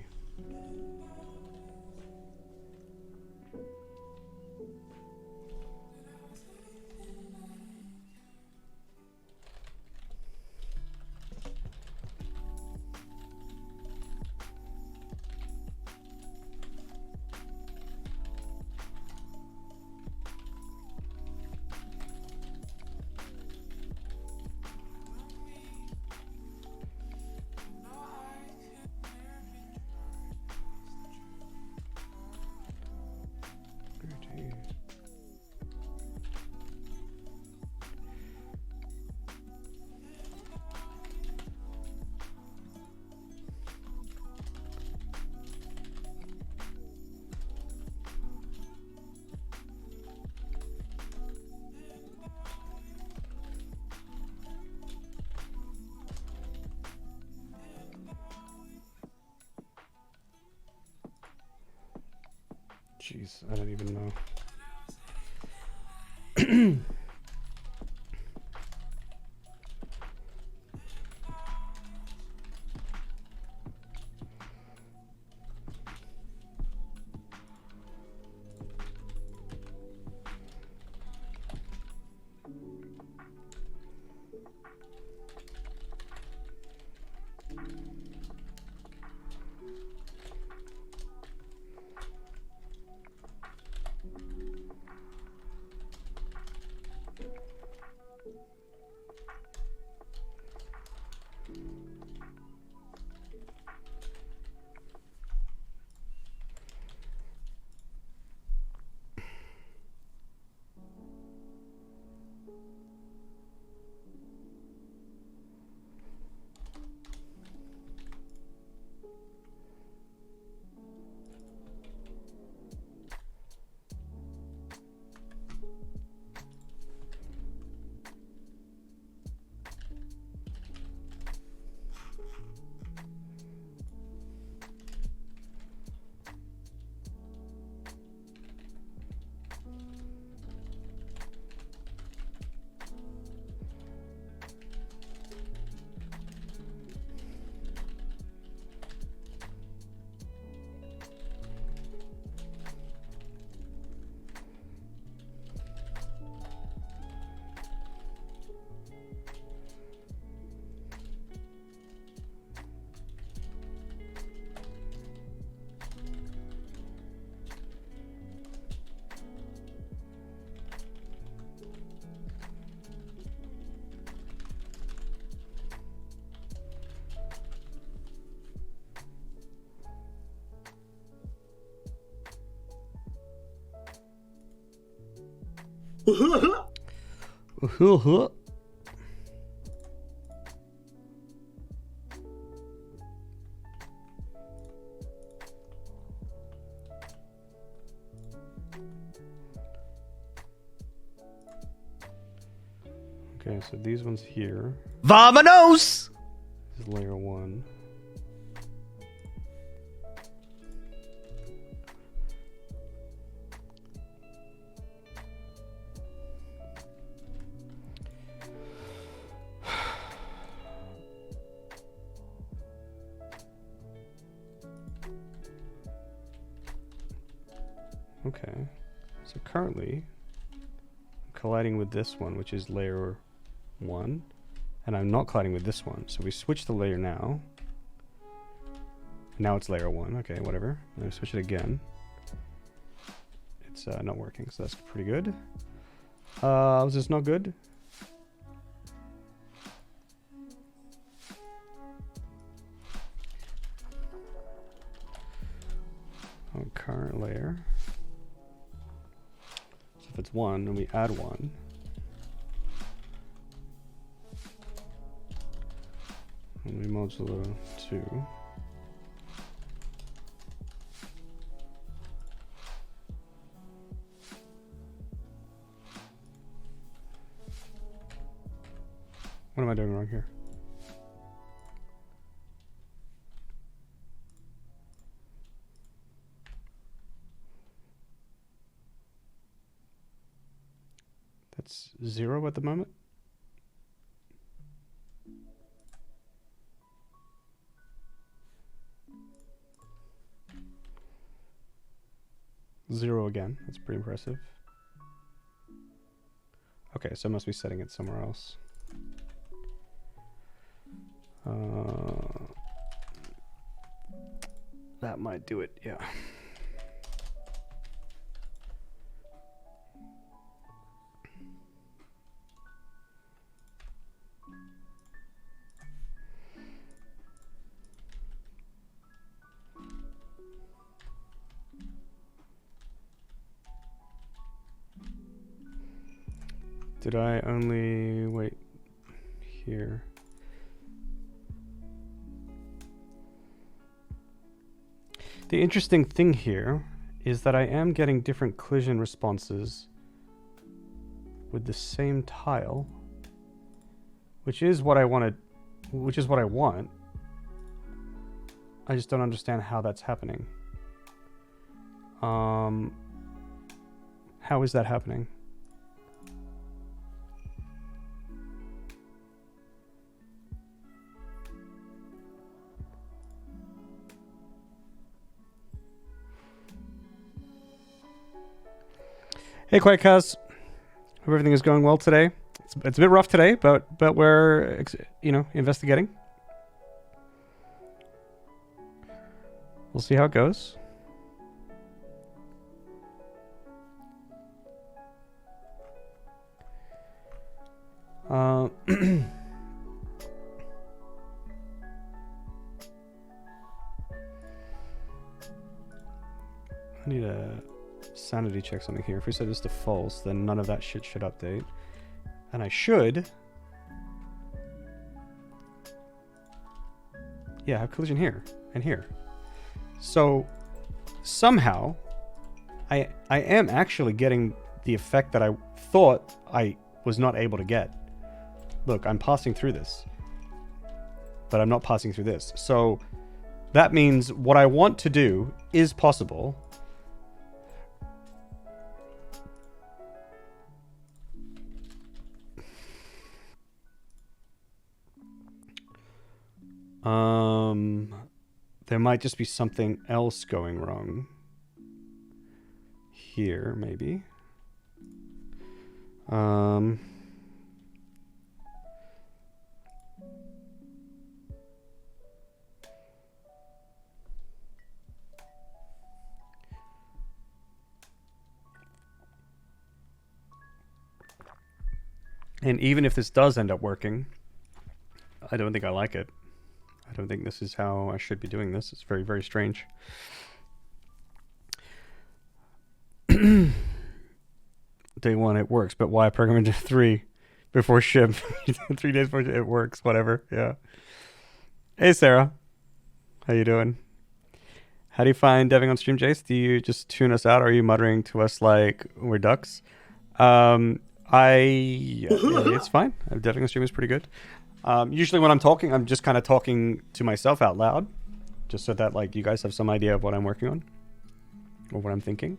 Jeez, I don't even know. Okay, so these ones here. Vamonos! This is layer 1. Okay, so currently I'm colliding with this one, which is layer 1, and I'm not colliding with this one. So we switch the layer now. Now it's layer 1. Okay, whatever. And I switch it again. It's not working, so that's pretty good. Was this not good? Oh, current layer. So if it's 1 and we add 1. And we modulo 2. What am I doing wrong here? That's 0 at the moment. Zero again. That's pretty impressive. Okay, so I must be setting it somewhere else. That might do it, yeah. Did I only wait here? The interesting thing here is that I am getting different collision responses with the same tile, which is what I wanted, which is what I want. I just don't understand how that's happening. How is that happening? Hey, Quiet Cuz. Hope everything is going well today. It's a bit rough today, but we're investigating. We'll see how it goes. I need a sanity check something here. If we set this to false, then none of that shit should update. And I should... yeah, have collision here and here. So somehow I am actually getting the effect that I thought I was not able to get. Look, I'm passing through this, but I'm not passing through this. So that means what I want to do is possible. There might just be something else going wrong here, maybe. And even if this does end up working, I don't think I like it. I don't think this is how I should be doing this. It's very, very strange. day one it works, but why program into 3 before ship? 3 days before it works, whatever. Yeah. Hey Sarah, how you doing? How do you find deving on stream, Jace? Do you just tune us out, or are you muttering to us like we're ducks? It's fine. Deving on stream is pretty good. Usually when I'm talking, I'm just kind of talking to myself out loud, just so that like you guys have some idea of what I'm working on or what I'm thinking.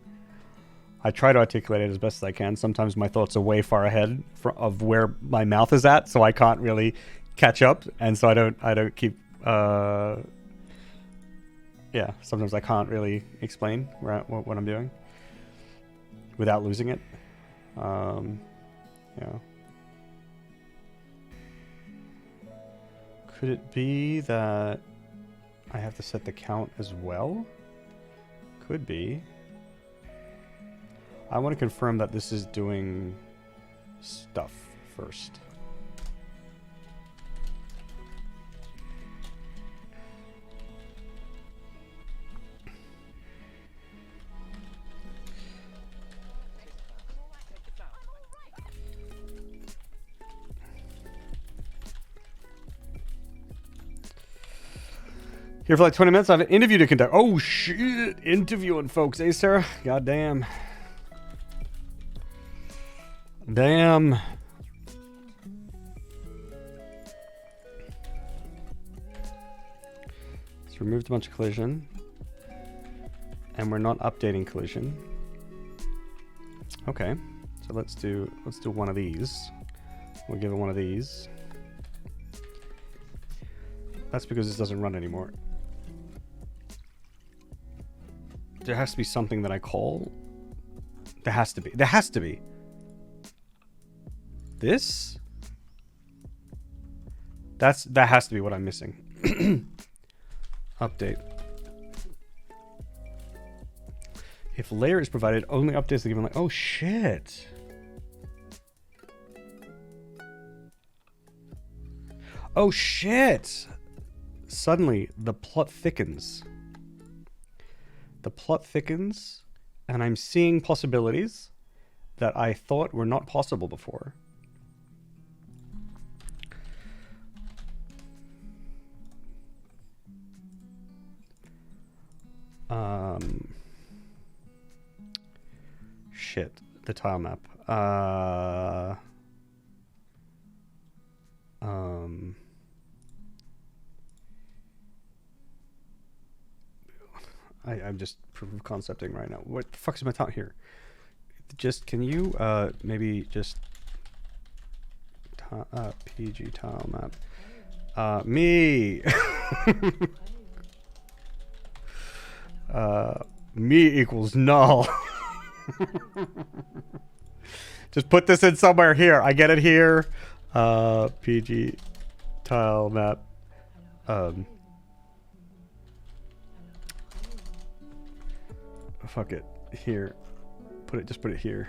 I try to articulate it as best as I can. Sometimes my thoughts are way far ahead of where my mouth is at, so I can't really catch up, and so I don't keep. Yeah, sometimes I can't really explain what I'm doing without losing it. Yeah. Could it be that I have to set the count as well? Could be. I want to confirm that this is doing stuff first. Here for like 20 minutes. I have an interview to conduct. Oh shit! Interviewing folks. Hey Sarah. God damn. Damn. Let's remove a bunch of collision. And we're not updating collision. Okay. So let's do one of these. We'll give it one of these. That's because this doesn't run anymore. There has to be something that I call. There has to be. There has to be. This? That has to be what I'm missing. Update. If layer is provided, only updates are given like, oh shit. Oh shit. Suddenly the plot thickens. The plot thickens, and I'm seeing possibilities that I thought were not possible before. Shit, the tile map. I'm just proof of concepting right now. What the fuck is my tile here? Just, can you maybe just PG tile map? Me! Me equals null. Just put this in somewhere here. I get it here. PG tile map. Fuck it. Here. Just put it here.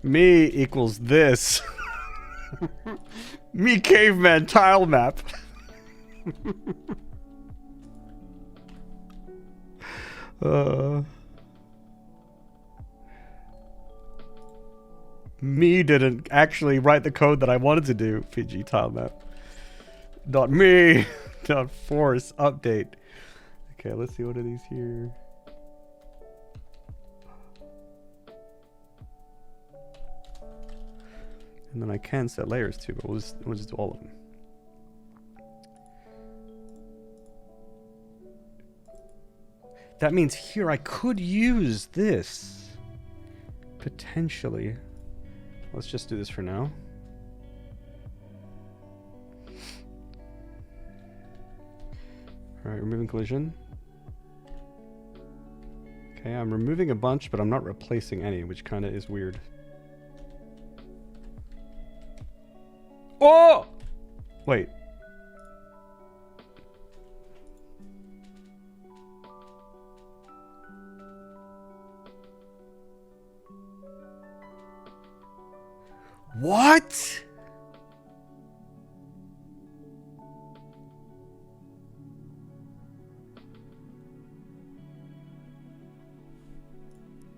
Me equals this. Me caveman tile map. Me didn't actually write the code that I wanted to do. PG tile map. Not me. Not force update. Okay, let's see, what are these here? And then I can set layers too, but we'll just do all of them. That means here I could use this. Potentially. Let's just do this for now. Alright, removing collision. Okay, I'm removing a bunch, but I'm not replacing any, which kind of is weird. Oh! Wait. What?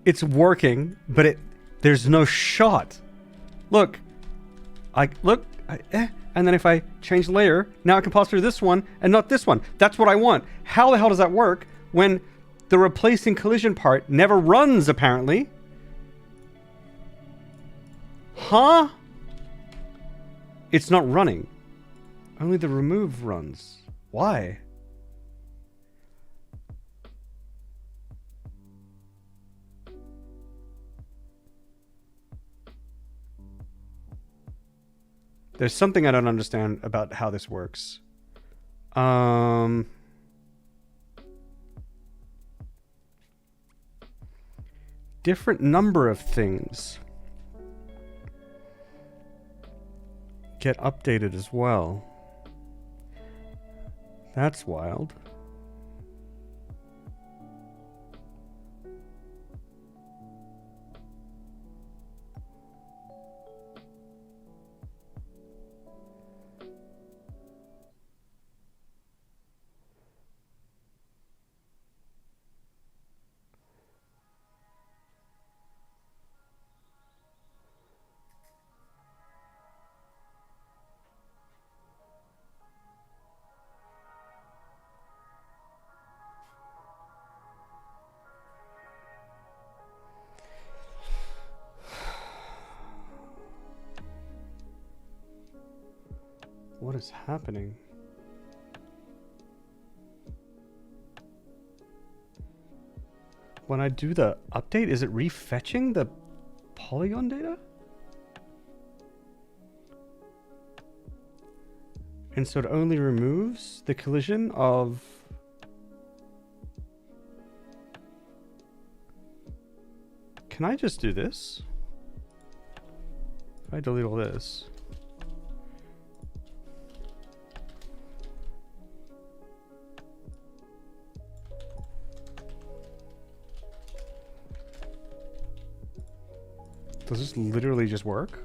It's working, but There's no shot. Look. And then if I change layer, now I can pass through this one and not this one. That's what I want. How the hell does that work when the replacing collision part never runs, apparently? Huh? It's not running. Only the remove runs. Why? There's something I don't understand about how this works. Different number of things get updated as well. That's wild. What is happening? When I do the update, is it refetching the polygon data? And so it only removes the collision of... Can I just do this? If I delete all this... Does this literally just work?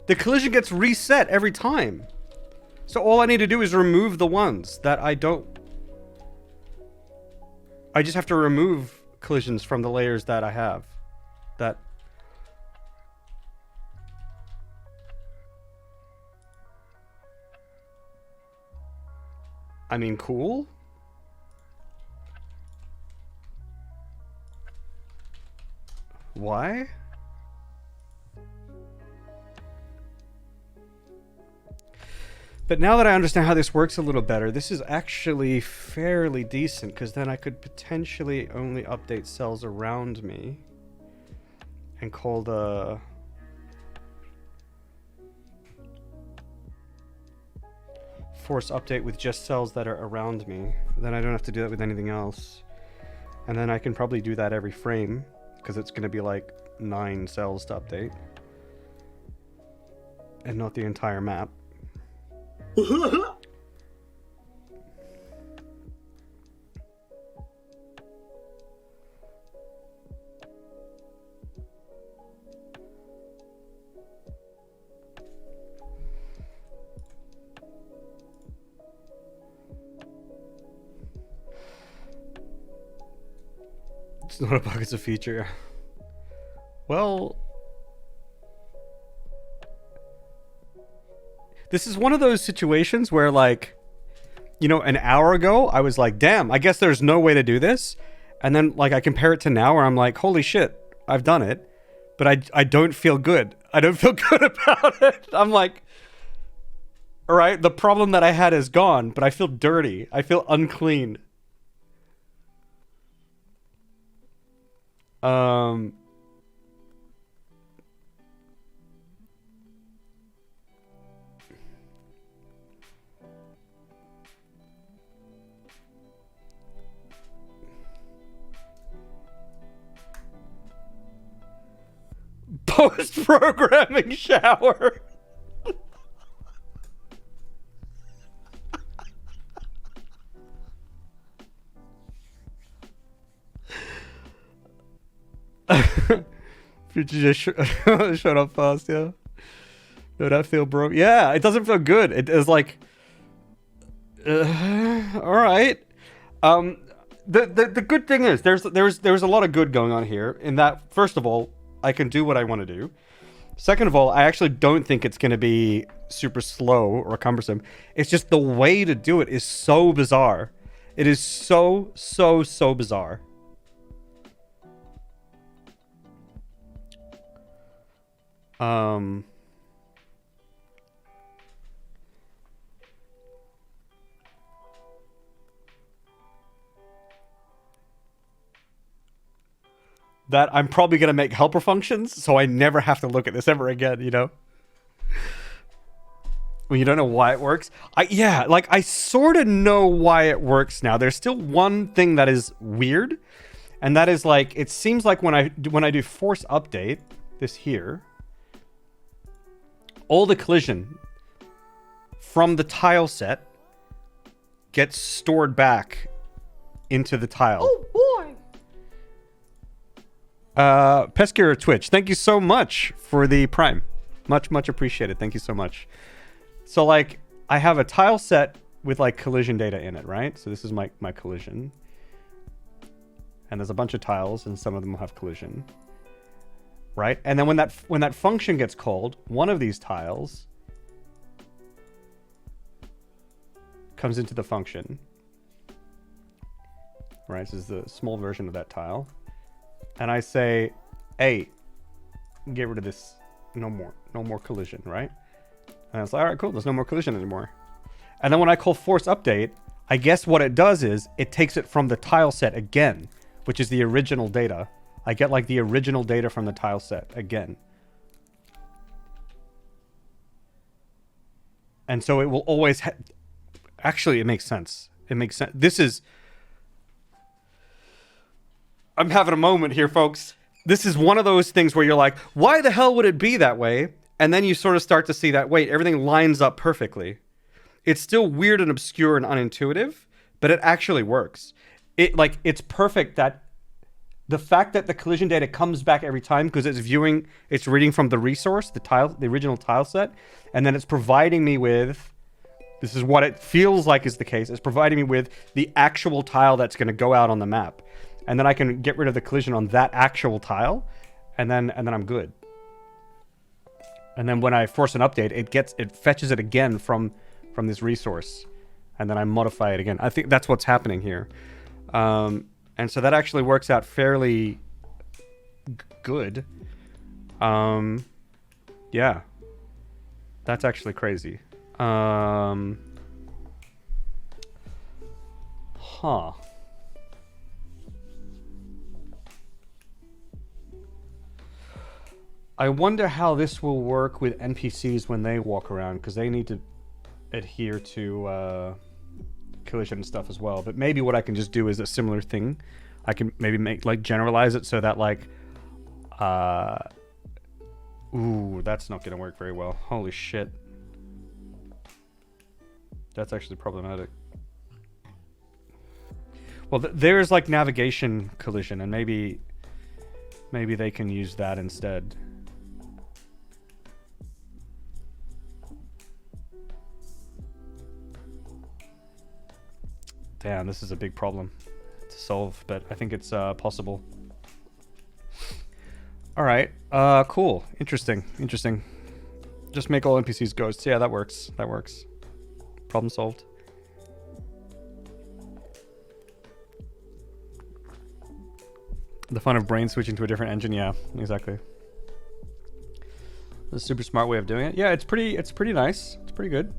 The collision gets reset every time. So all I need to do is remove the ones that I don't... I just have to remove collisions from the layers that I have. That... I mean, cool. Why? But now that I understand how this works a little better, this is actually fairly decent, because then I could potentially only update cells around me and call the force update with just cells that are around me. Then I don't have to do that with anything else. And then I can probably do that every frame, because it's going to be like 9 cells to update and not the entire map. It's not a bug, it's a feature. Well... This is one of those situations where, like, you know, an hour ago, I was like, damn, I guess there's no way to do this. And then, like, I compare it to now where I'm like, holy shit, I've done it. But I don't feel good. I don't feel good about it. I'm like, all right, the problem that I had is gone, but I feel dirty. I feel unclean. Post-programming shower. Future just showed up fast, yeah. No, that feel broke. Yeah, it doesn't feel good. It is like, all right. The good thing is there's a lot of good going on here. In that, first of all, I can do what I want to do. Second of all, I actually don't think it's going to be super slow or cumbersome. It's just the way to do it is so bizarre. It is so bizarre. That I'm probably going to make helper functions, so I never have to look at this ever again, you know? When you don't know why it works. I sort of know why it works now. There's still one thing that is weird, and that is like, it seems like when I do force update, this here, all the collision from the tile set gets stored back into the tile. Oh boy! Pescure Twitch, thank you so much for the Prime. Much appreciated. Thank you so much. So, like, I have a tile set with, like, collision data in it, right? So this is my collision. And there's a bunch of tiles, and some of them will have collision. Right? And then when that function gets called, one of these tiles comes into the function. Right? This is the small version of that tile. And I say, hey, get rid of this. No more collision, right? And I was like, all right, cool. There's no more collision anymore. And then when I call force update, I guess what it does is it takes it from the tile set again, which is the original data. I get like the original data from the tile set again. And so it will always actually, it makes sense. It makes sense. This is... I'm having a moment here, folks. This is one of those things where you're like, why the hell would it be that way? And then you sort of start to see that, wait, everything lines up perfectly. It's still weird and obscure and unintuitive, but it actually works. It's perfect that the fact that the collision data comes back every time because it's reading from the resource, the original tile set, and then it's providing me with, this is what it feels like is the case, it's providing me with the actual tile that's going to go out on the map. And then I can get rid of the collision on that actual tile, and then I'm good. And then when I force an update, it fetches it again from this resource, and then I modify it again. I think that's what's happening here, and so that actually works out fairly good. Yeah, that's actually crazy. Huh. I wonder how this will work with NPCs when they walk around, because they need to adhere to collision and stuff as well. But maybe what I can just do is a similar thing. I can maybe generalize it so that ooh, that's not gonna work very well. Holy shit. That's actually problematic. Well, there's like navigation collision, and maybe they can use that instead. Damn, this is a big problem to solve, but I think it's possible. All right, cool, interesting. Just make all NPCs ghosts. Yeah, that works. Problem solved. The fun of brain switching to a different engine. Yeah, exactly. The super smart way of doing it. Yeah, it's pretty nice. It's pretty good.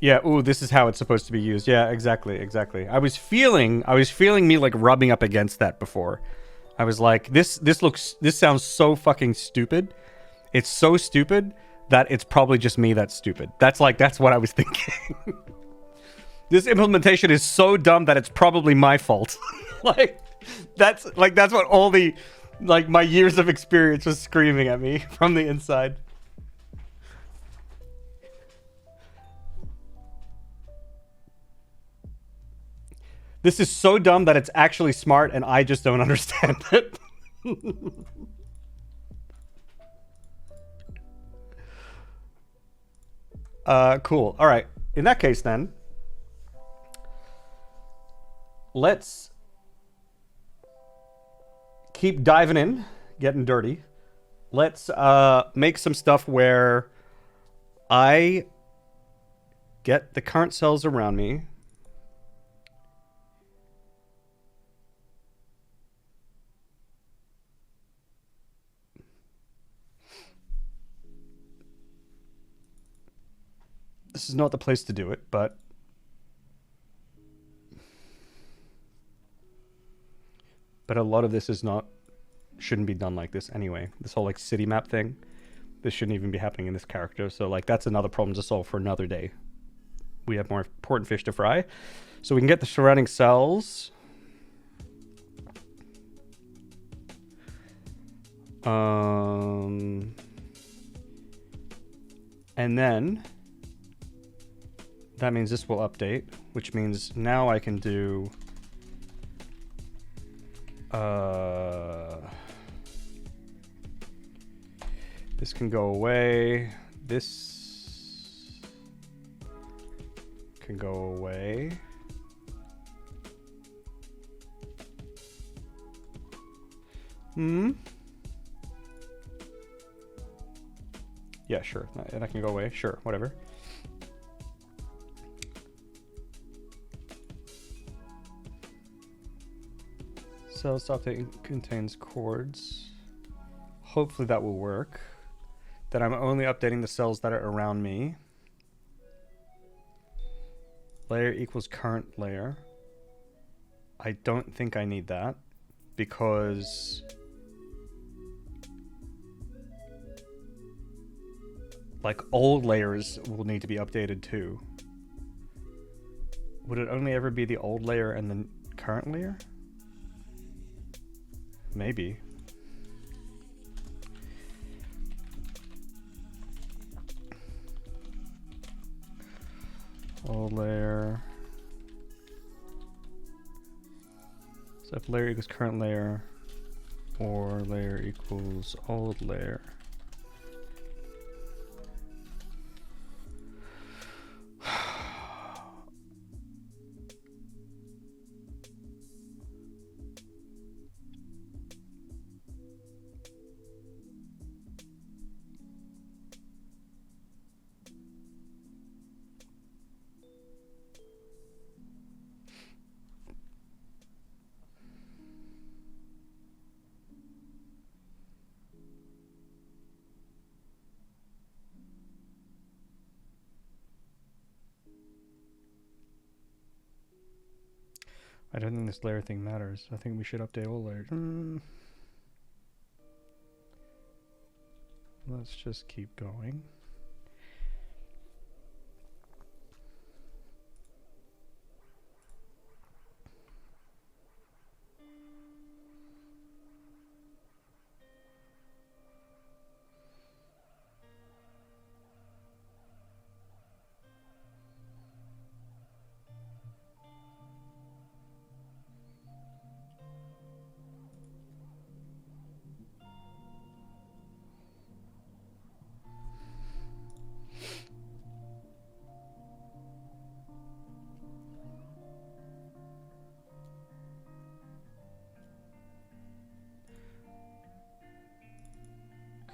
Yeah, ooh, this is how it's supposed to be used. Yeah, exactly. I was feeling me like rubbing up against that before. I was like, this sounds so fucking stupid. It's so stupid that it's probably just me that's stupid. That's what I was thinking. This implementation is so dumb that it's probably my fault. That's what all the my years of experience was screaming at me from the inside. This is so dumb that it's actually smart and I just don't understand it. Cool. All right. In that case, then, let's keep diving in, getting dirty. Let's make some stuff where I get the current cells around me. This is not the place to do it, but a lot of this shouldn't be done like this anyway. This whole like city map thing, this shouldn't even be happening in this character. So like that's another problem to solve for another day. We have more important fish to fry. So we can get the surrounding cells. And then that means this will update, which means now I can do this can go away. This can go away. Yeah, sure. That can go away. Sure, whatever. Cells update contains chords. Hopefully that will work. Then I'm only updating the cells that are around me. Layer equals current layer. I don't think I need that because like old layers will need to be updated too. Would it only ever be the old layer and the current layer? Maybe. Old layer. So if layer equals current layer or layer equals old layer. I don't think this layer thing matters. I think we should update all layers. Let's just keep going.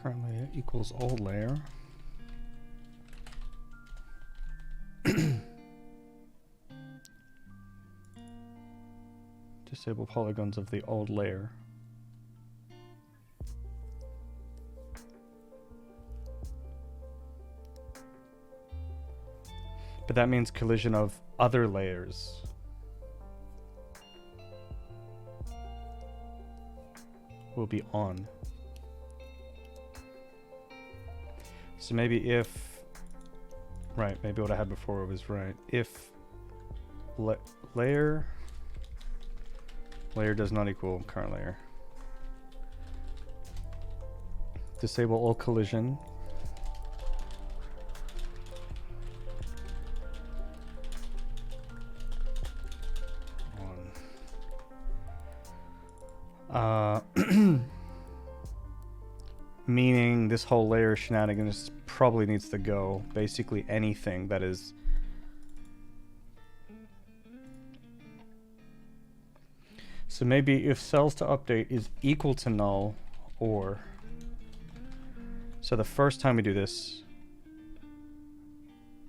Current layer equals old layer. Disable polygons of the old layer. But that means collision of other layers. Will be on. So maybe if... Right, maybe what I had before was right. If layer does not equal current layer. Disable all collision. On. Meaning this whole layer of shenanigans probably needs to go. Basically anything that is... So maybe if cells to update is equal to null, or... So the first time we do this,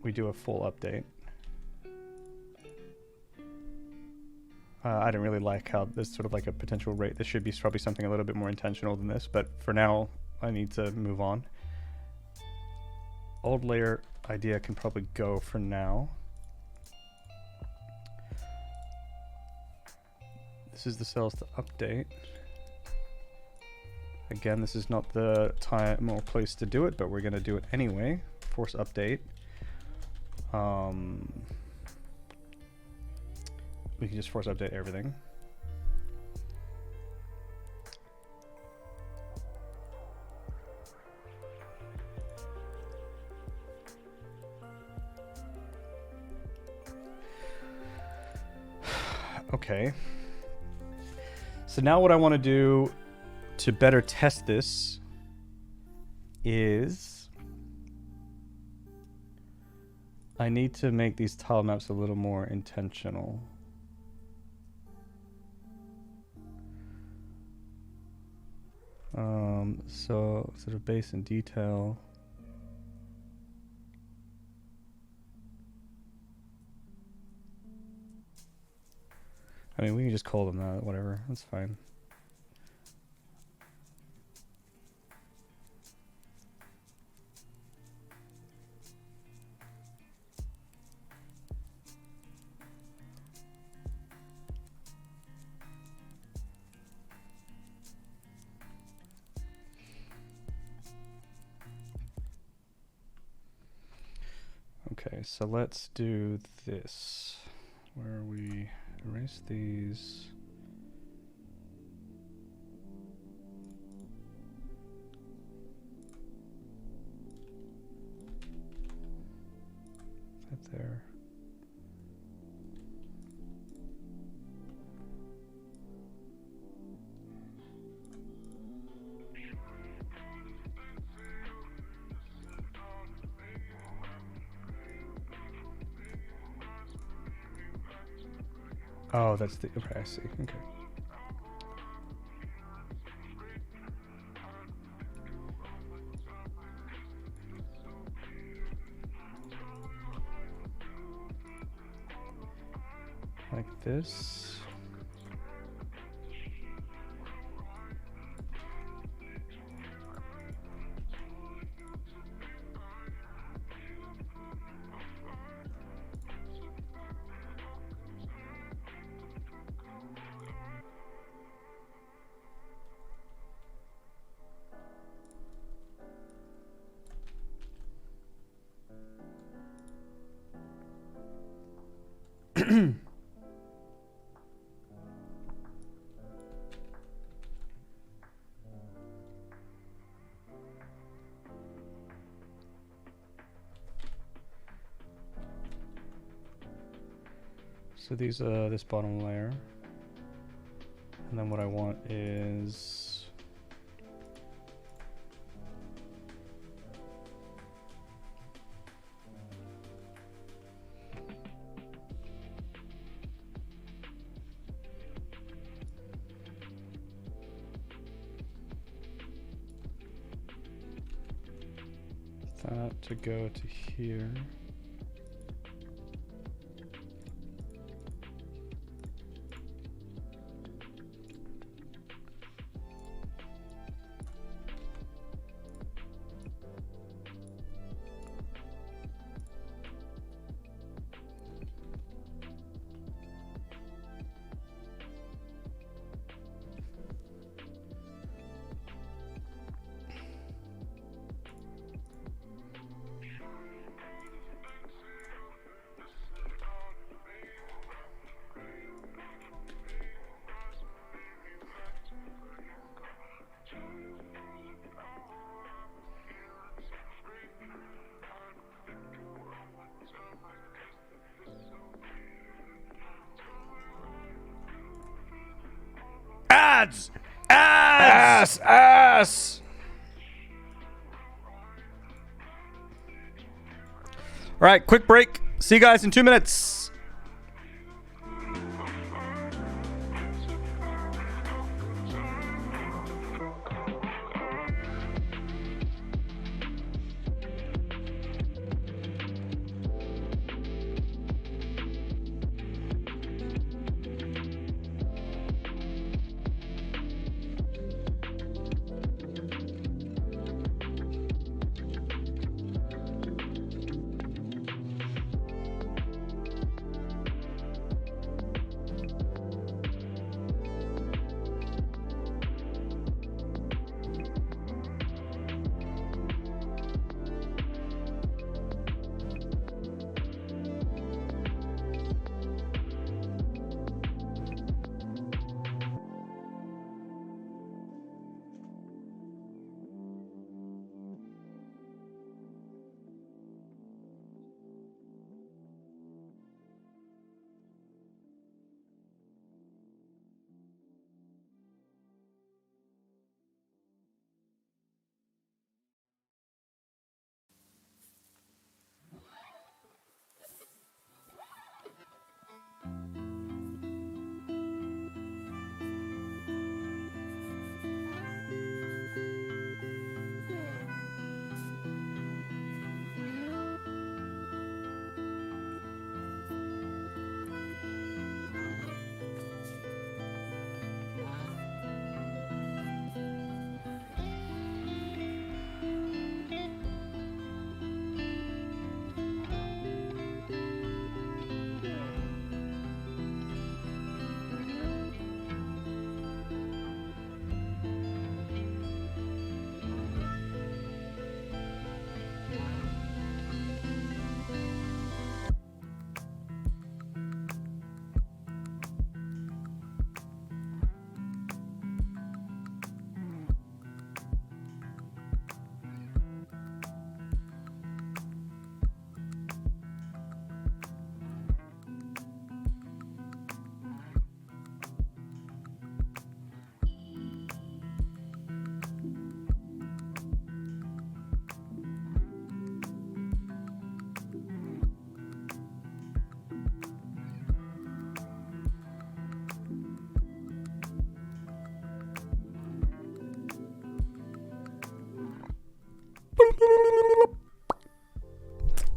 we do a full update. I didn't really like how this sort of like a potential rate. This should be probably something a little bit more intentional than this, but for now, I need to move on. Old layer idea can probably go for now. This is the cells to update. Again, this is not the time or place to do it, but we're going to do it anyway. Force update. We can just force update everything. Okay. So now what I want to do to better test this is I need to make these tile maps a little more intentional. So sort of base and detail. I mean, we can just call them that, whatever, that's fine. Okay, so let's do this, where we erase these. That there. Oh, that's the... Okay, I see. Okay. Like this. So these this bottom layer, and then what I want is that to go to here. Ads! Ass! Ass! All right, quick break. See you guys in 2 minutes.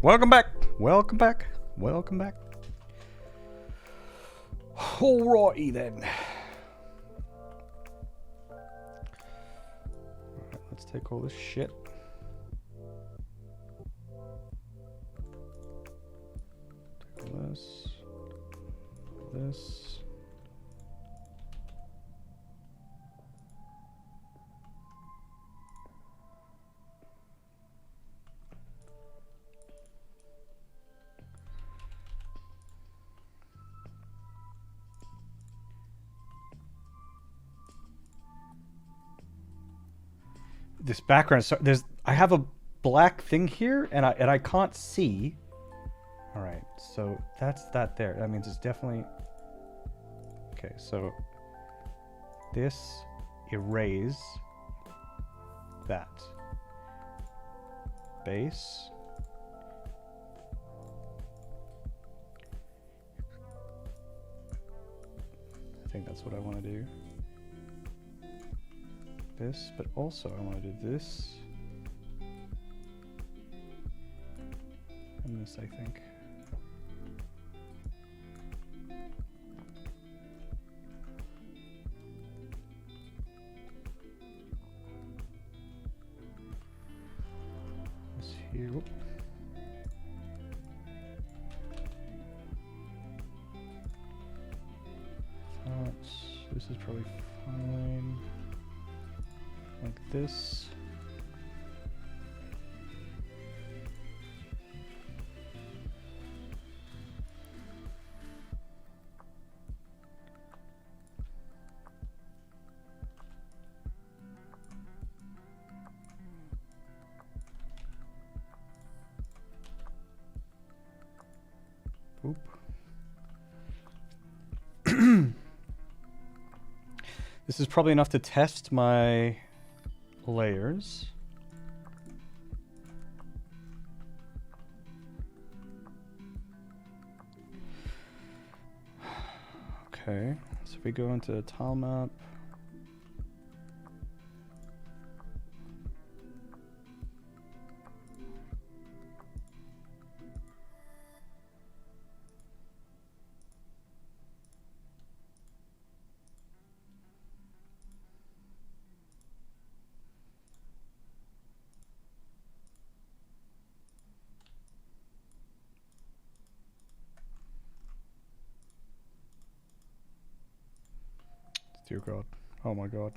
Welcome back. Welcome back. Welcome back. Alrighty then. Alright, let's take all this shit. Take all this. This. This background, so I have a black thing here and I can't see. All right, so that's that there. That means it's definitely okay. So this erase that base. I think that's what I want to do. This, but also I want to do this and this, I think. This here. Whoop. This is probably fine. Like this. Oop. This is probably enough to test my layers. Okay, so if we go into the tile map. Dear God. Oh my God.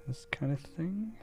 This kind of thing.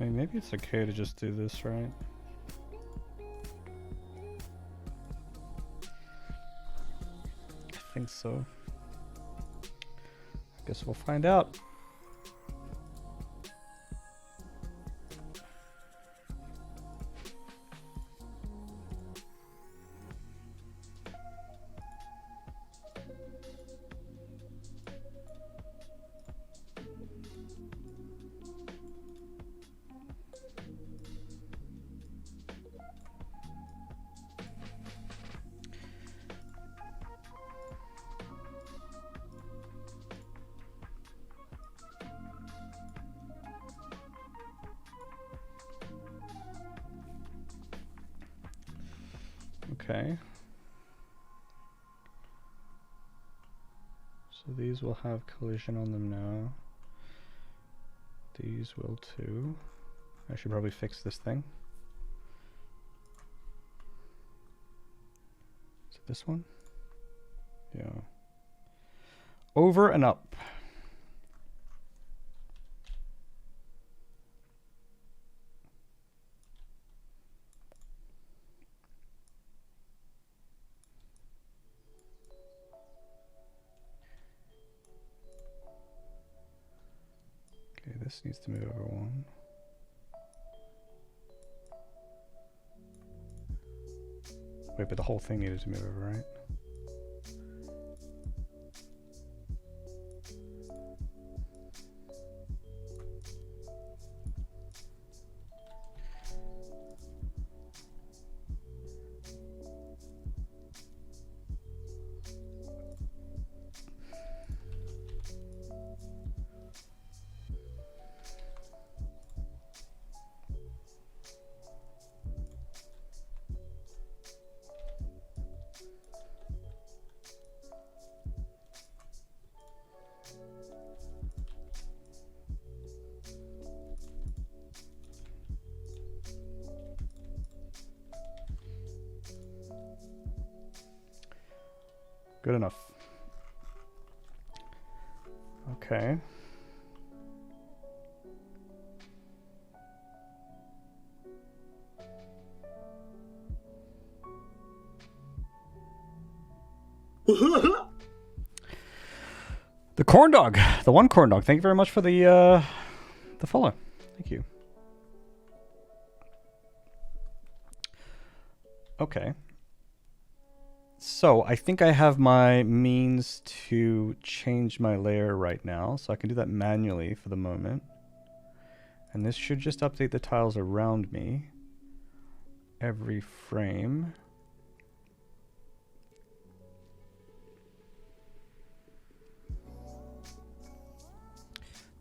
I mean, maybe it's okay to just do this, right? I think so. I guess we'll find out. Okay. So these will have collision on them now. These will too. I should probably fix this thing. Is it this one? Yeah. Over and up. Okay, this needs to move over one. Wait, but the whole thing needed to move over, right? Good enough. Okay. The corn dog, the one corn dog. Thank you very much for the follow. Thank you. Okay. So I think I have my means to change my layer right now, so I can do that manually for the moment. And this should just update the tiles around me every frame.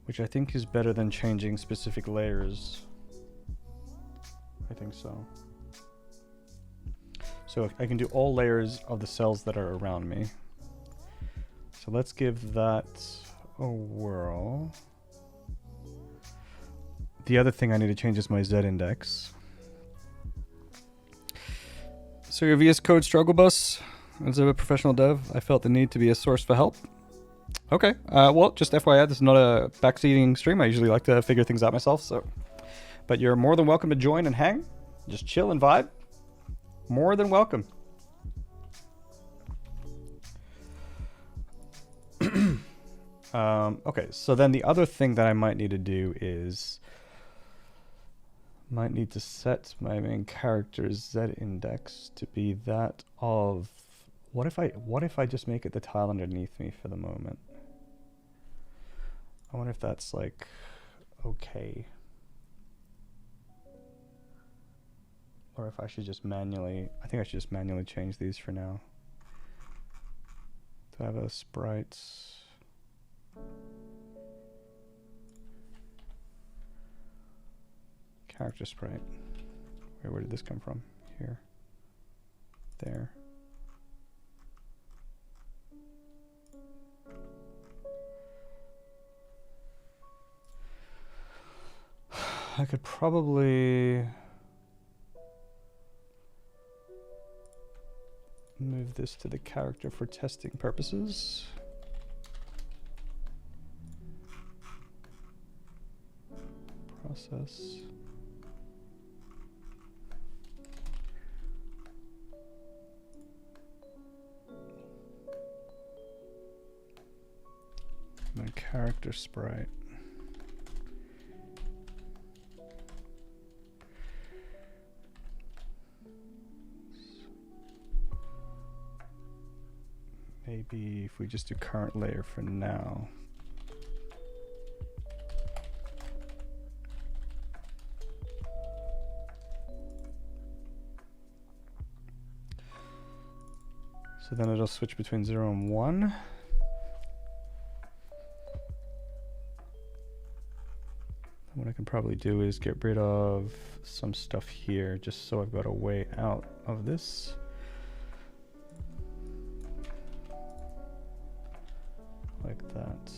Which I think is better than changing specific layers. I think so. So I can do all layers of the cells that are around me. So let's give that a whirl. The other thing I need to change is my Z index. So your VS Code struggle bus, as a professional dev, I felt the need to be a source for help. Okay, well, just FYI, this is not a backseating stream. I usually like to figure things out myself, so. But you're more than welcome to join and hang. Just chill and vibe. More than welcome. Okay, so then the other thing that I might need to do is might need to set my main character's Z index to be that of what if I just make it the tile underneath me for the moment? I wonder if that's like okay. Or if I should just manually, I think I should just manually change these for now. Do I have a sprites? Character sprite. Where did this come from? Here. There. I could probably move this to the character for testing purposes. Process. My character sprite. Maybe if we just do current layer for now. So then it'll switch between 0 and 1. What I can probably do is get rid of some stuff here just so I've got a way out of this. Like that.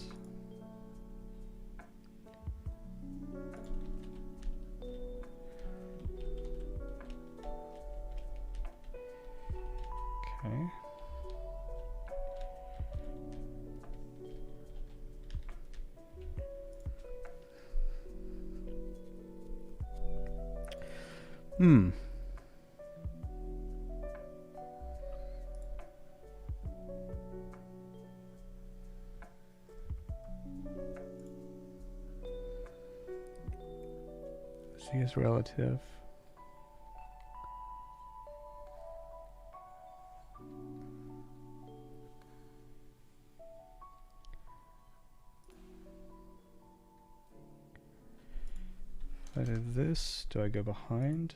Okay. Z is relative. this? Do I go behind?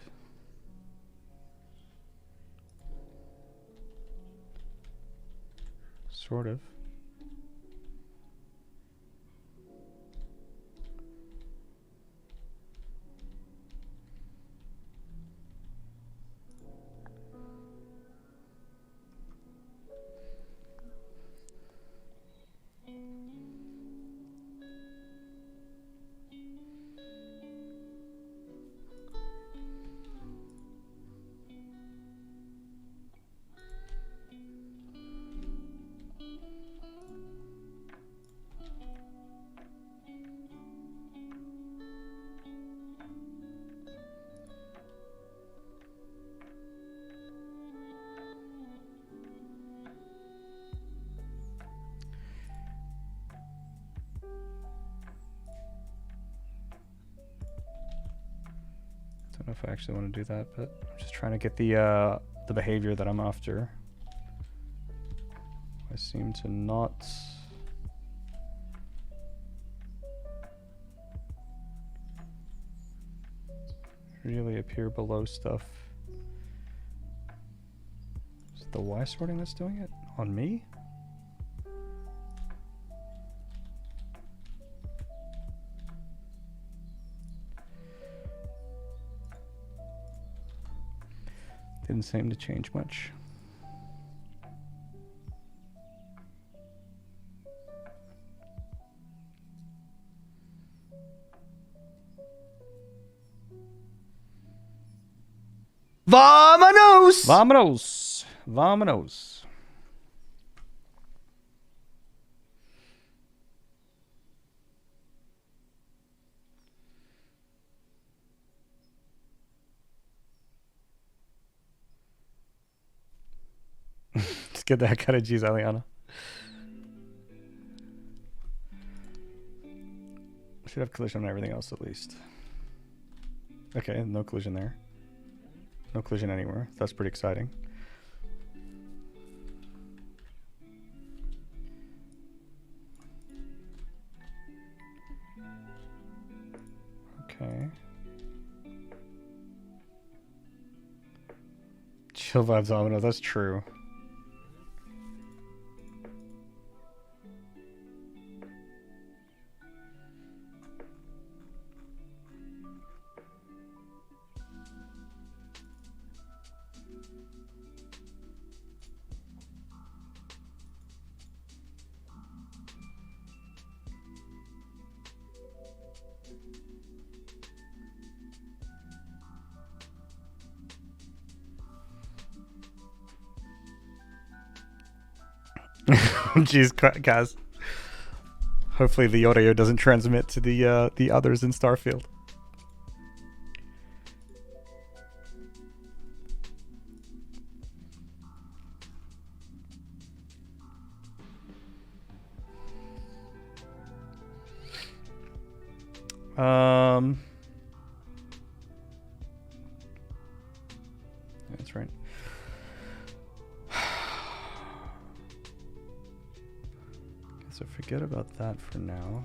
Sort of. Don't know if I actually want to do that, but I'm just trying to get the behavior that I'm after. I seem to not really appear below stuff. Is it the Y sorting that's doing it? On me? Didn't seem to change much. Vámonos! Vámonos! Vámonos! Just get the heck out of G's, Eliana. Should have collision on everything else at least. Okay, no collision there. No collision anywhere. That's pretty exciting. Okay. Chill vibes, Omino. That's true. Jeez, Kaz. Hopefully the audio doesn't transmit to the others in Starfield. That's right. So forget about that for now.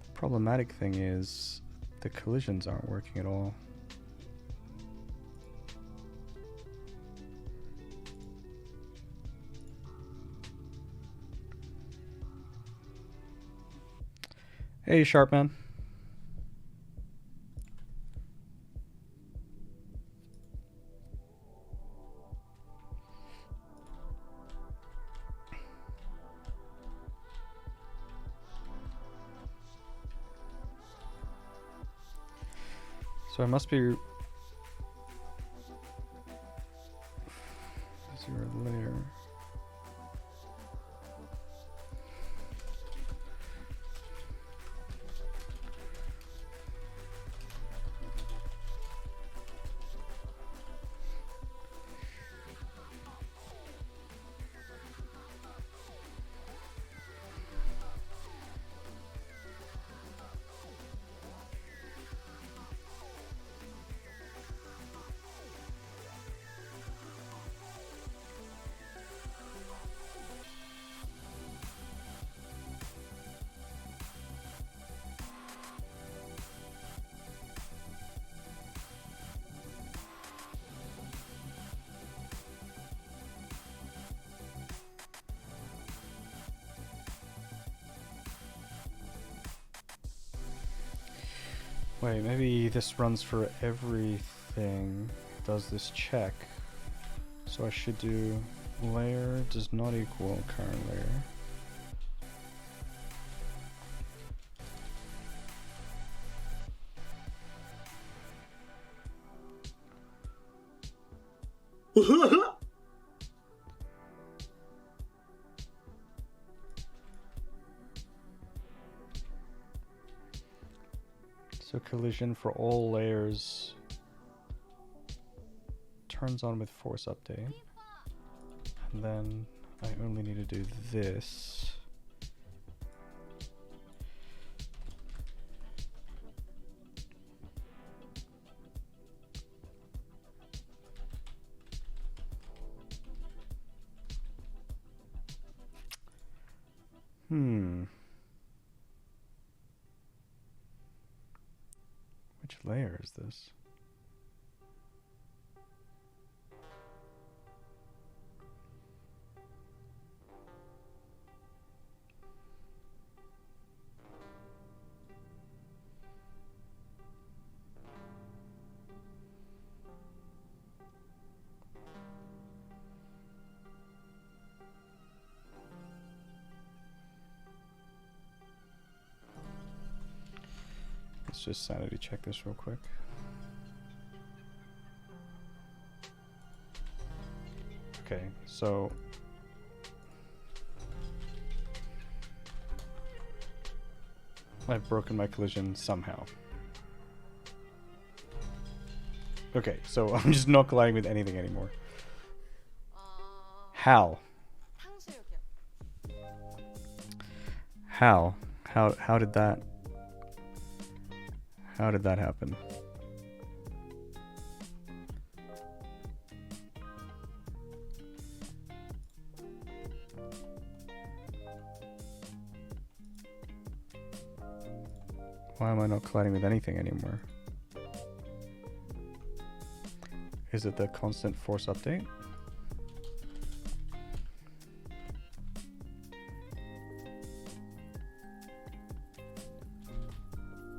The problematic thing is the collisions aren't working at all. Hey, Sharpman. So I must be 0 layer. Wait, maybe this runs for everything. Does this check? So I should do layer does not equal current layer. So collision for all layers turns on with force update. And then I only need to do this. Which layer is this? Let's just sanity check this real quick. Okay, so I've broken my collision somehow. Okay, so I'm just not colliding with anything anymore. How? How did that? How did that happen? Why am I not colliding with anything anymore? Is it the constant force update?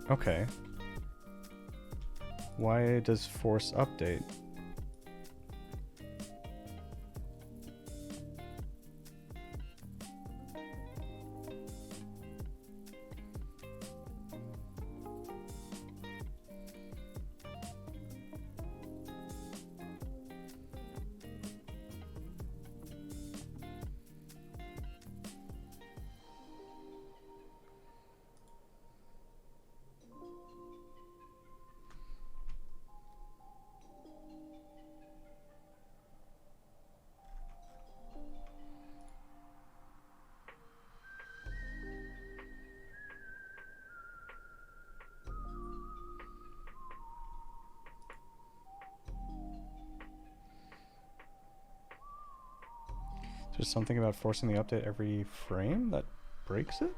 Okay. Why does force update? There's something about forcing the update every frame that breaks it?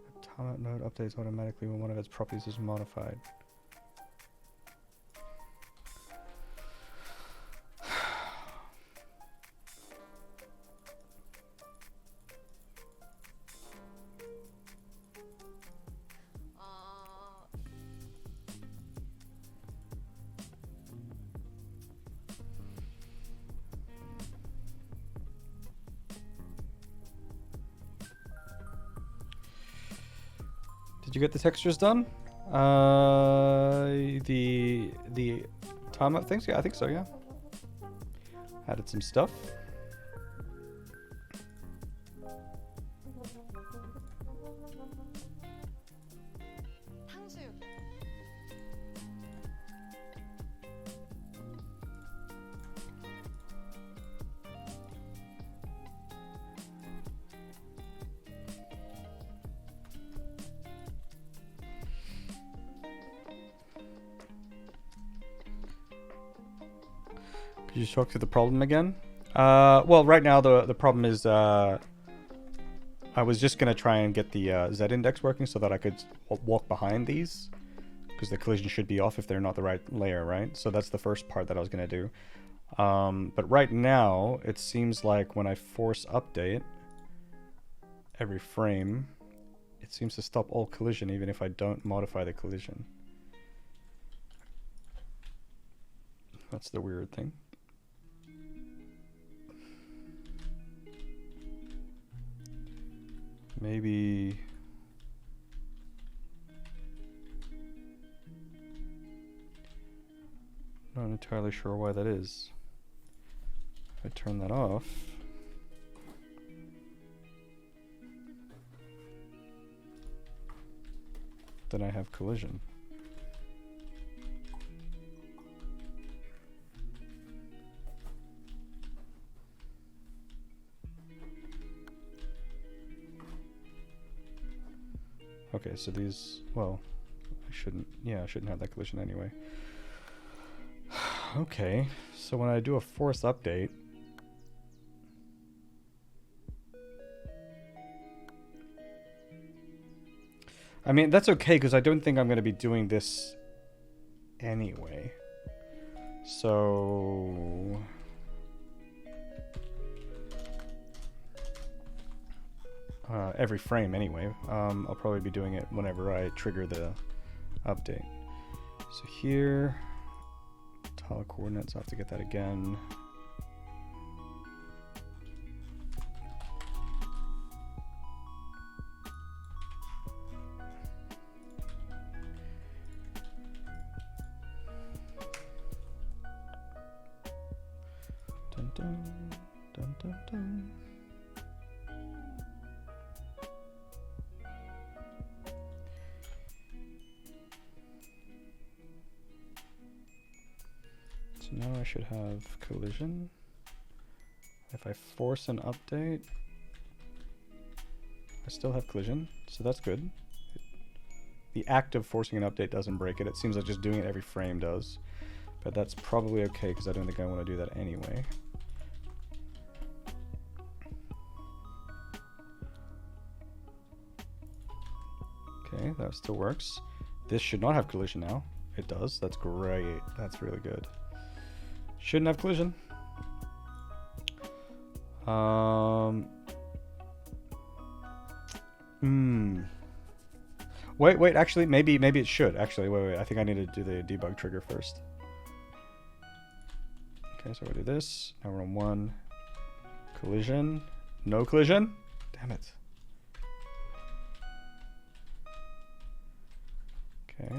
The timeout node updates automatically when one of its properties is modified. Did you get the textures done? The timeout things? Yeah, I think so, yeah. Added some stuff. Could you talk through the problem again? Well, right now the problem is I was just gonna try and get the Z index working so that I could walk behind these, because the collision should be off if they're not the right layer, right? So that's the first part that I was going to do. But right now, it seems like when I force update every frame, it seems to stop all collision even if I don't modify the collision. That's the weird thing. Maybe... Not entirely sure why that is. If I turn that off... then I have collision. Okay, so these, well, I shouldn't have that collision anyway. Okay, so when I do a force update, I mean, that's okay, because I don't think I'm going to be doing this anyway. So... every frame anyway. I'll probably be doing it whenever I trigger the update. So here, tile coordinates, I'll have to get that again. Dun dun dun dun dun. So now I should have collision. If I force an update, I still have collision, so that's good. The act of forcing an update doesn't break it. It seems like just doing it every frame does. But that's probably okay, because I don't think I want to do that anyway. Okay, that still works. This should not have collision now. It does. That's great. That's really good. Shouldn't have collision. Wait, actually, maybe it should. Actually, wait, I think I need to do the debug trigger first. Okay, so we'll do this. Now we're on 1. Collision. No collision? Damn it. Okay.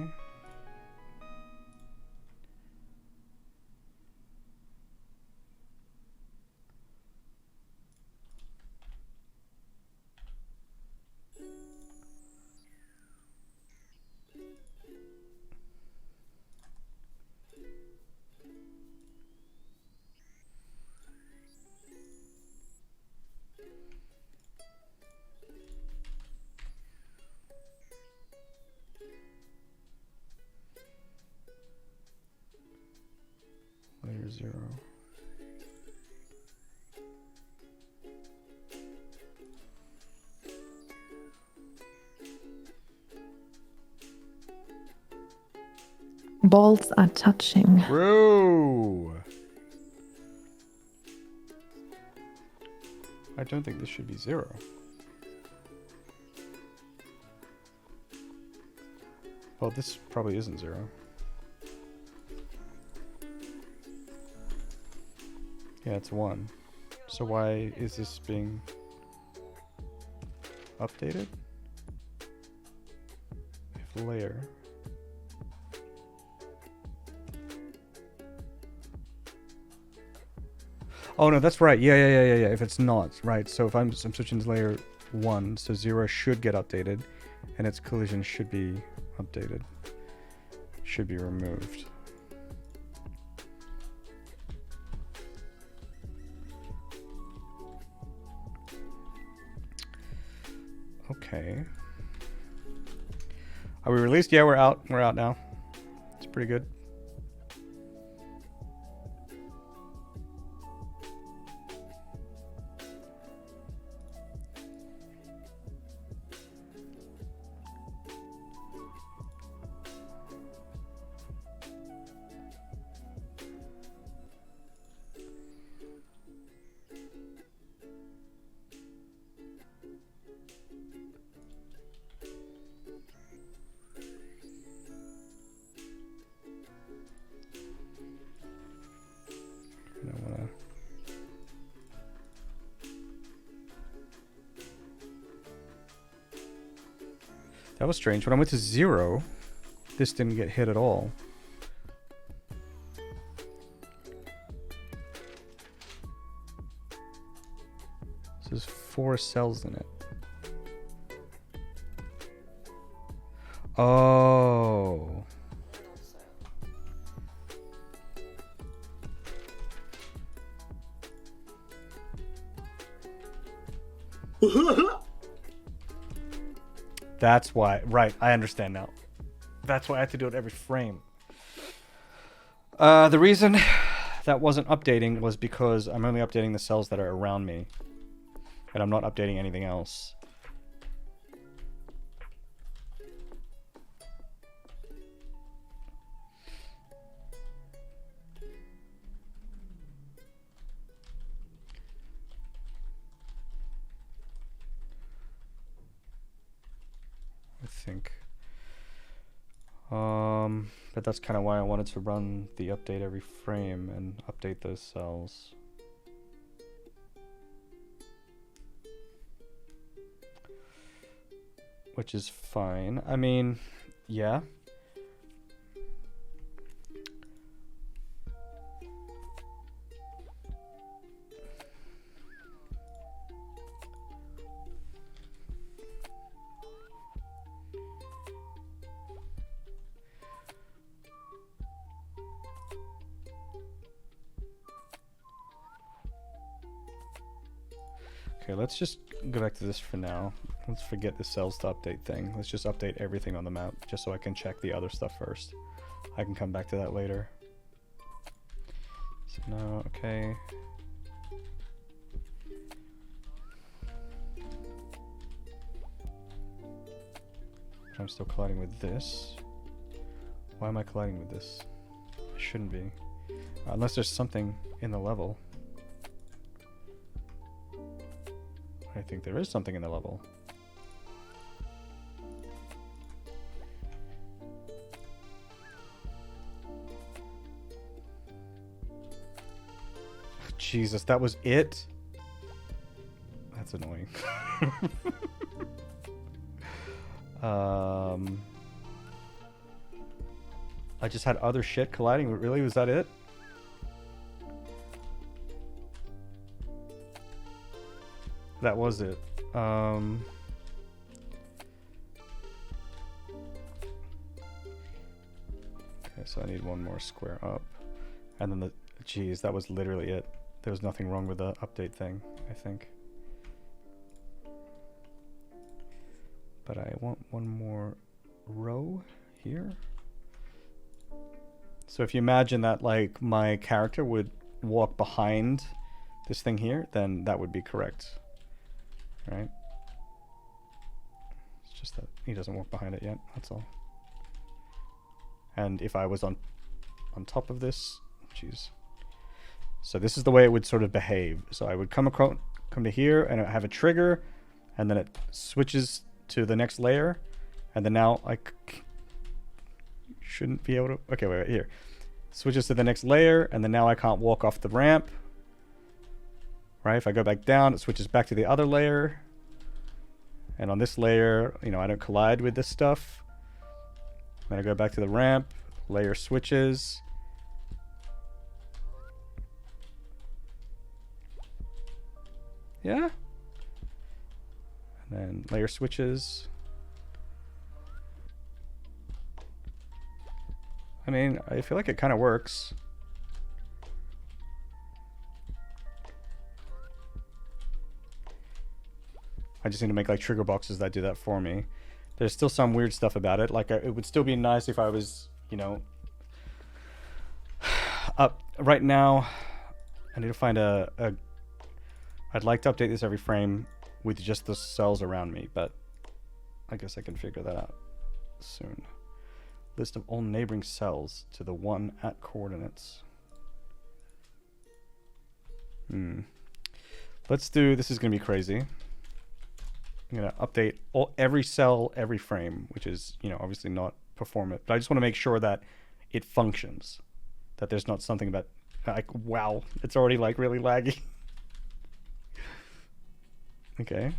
Layer 0. Balls are touching. Bro! I don't think this should be 0. Well, this probably isn't 0. Yeah, it's 1. So why is this being updated? If layer. Oh no, that's right. Yeah. If it's not, right. So if I'm switching to layer 1, so 0 should get updated, and its collision should be updated. Should be removed. Okay. Are we released? Yeah, we're out. We're out now. It's pretty good. That was strange. When I went to 0, this didn't get hit at all. So there's 4 cells in it. Oh. That's why. Right, I understand now. That's why I have to do it every frame. The reason that wasn't updating was because I'm only updating the cells that are around me. And I'm not updating anything else. I think. But that's kind of why I wanted to run the update every frame and update those cells. Which is fine. I mean, yeah. Okay, let's just go back to this for now. Let's forget the cells to update thing. Let's just update everything on the map, just so I can check the other stuff first. I can come back to that later. So now, okay. I'm still colliding with this. Why am I colliding with this? I shouldn't be. Unless there's something in the level. I think there is something in the level. Jesus, that was it? That's annoying. I just had other shit colliding. Really? Was that it? That was it. Okay, so I need one more square up. And then the... Geez, that was literally it. There was nothing wrong with the update thing, I think. But I want one more row here. So if you imagine that, like, my character would walk behind this thing here, then that would be correct. Right? It's just that he doesn't walk behind it yet, that's all. And if I was on top of this, jeez. So this is the way it would sort of behave. So I would come to here, and I have a trigger, and then it switches to the next layer, and then now I shouldn't be able to... Okay, wait, here. Switches to the next layer, and then now I can't walk off the ramp. Right? If I go back down, it switches back to the other layer. And on this layer, you know, I don't collide with this stuff. Then I go back to the ramp, layer switches. Yeah? And then layer switches. I mean, I feel like it kind of works. I just need to make like trigger boxes that do that for me. There's still some weird stuff about it. Like it would still be nice if I was, you know, up right now. I need to find I'd like to update this every frame with just the cells around me, but I guess I can figure that out soon. List of all neighboring cells to the one at coordinates. Let's do, this is going to be crazy. I'm going to update every cell, every frame, which is, you know, obviously not performant, but I just want to make sure that it functions, that there's not something about, like, wow, it's already like really laggy. Okay.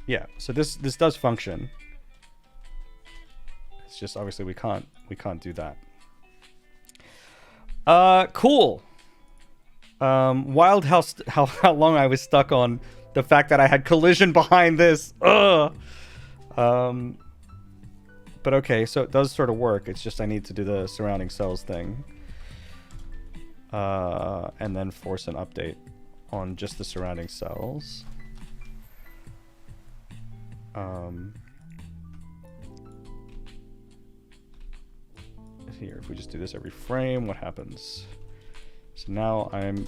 Yeah, so this does function. It's just obviously we can't do that. Cool. Wild how long I was stuck on the fact that I had collision behind this. Ugh. But okay, so it does sort of work. It's just I need to do the surrounding cells thing. And then force an update on just the surrounding cells. Here, if we just do this every frame, what happens? So now I'm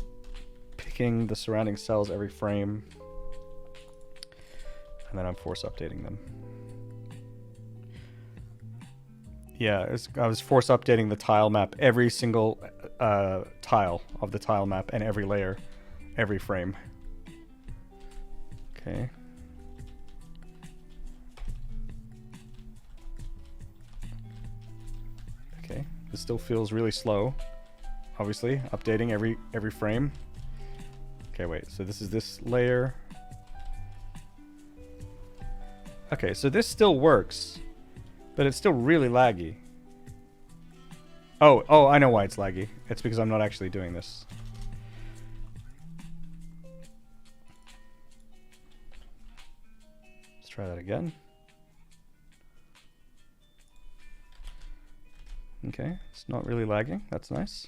picking the surrounding cells every frame, and then I'm force updating them. Yeah, I was force updating the tile map, every single tile of the tile map, and every layer, every frame. Okay. Okay, this still feels really slow. Obviously, updating every frame. Okay, wait, so this is this layer. Okay, so this still works, but it's still really laggy. Oh, I know why it's laggy. It's because I'm not actually doing this. Let's try that again. Okay, it's not really lagging. That's nice.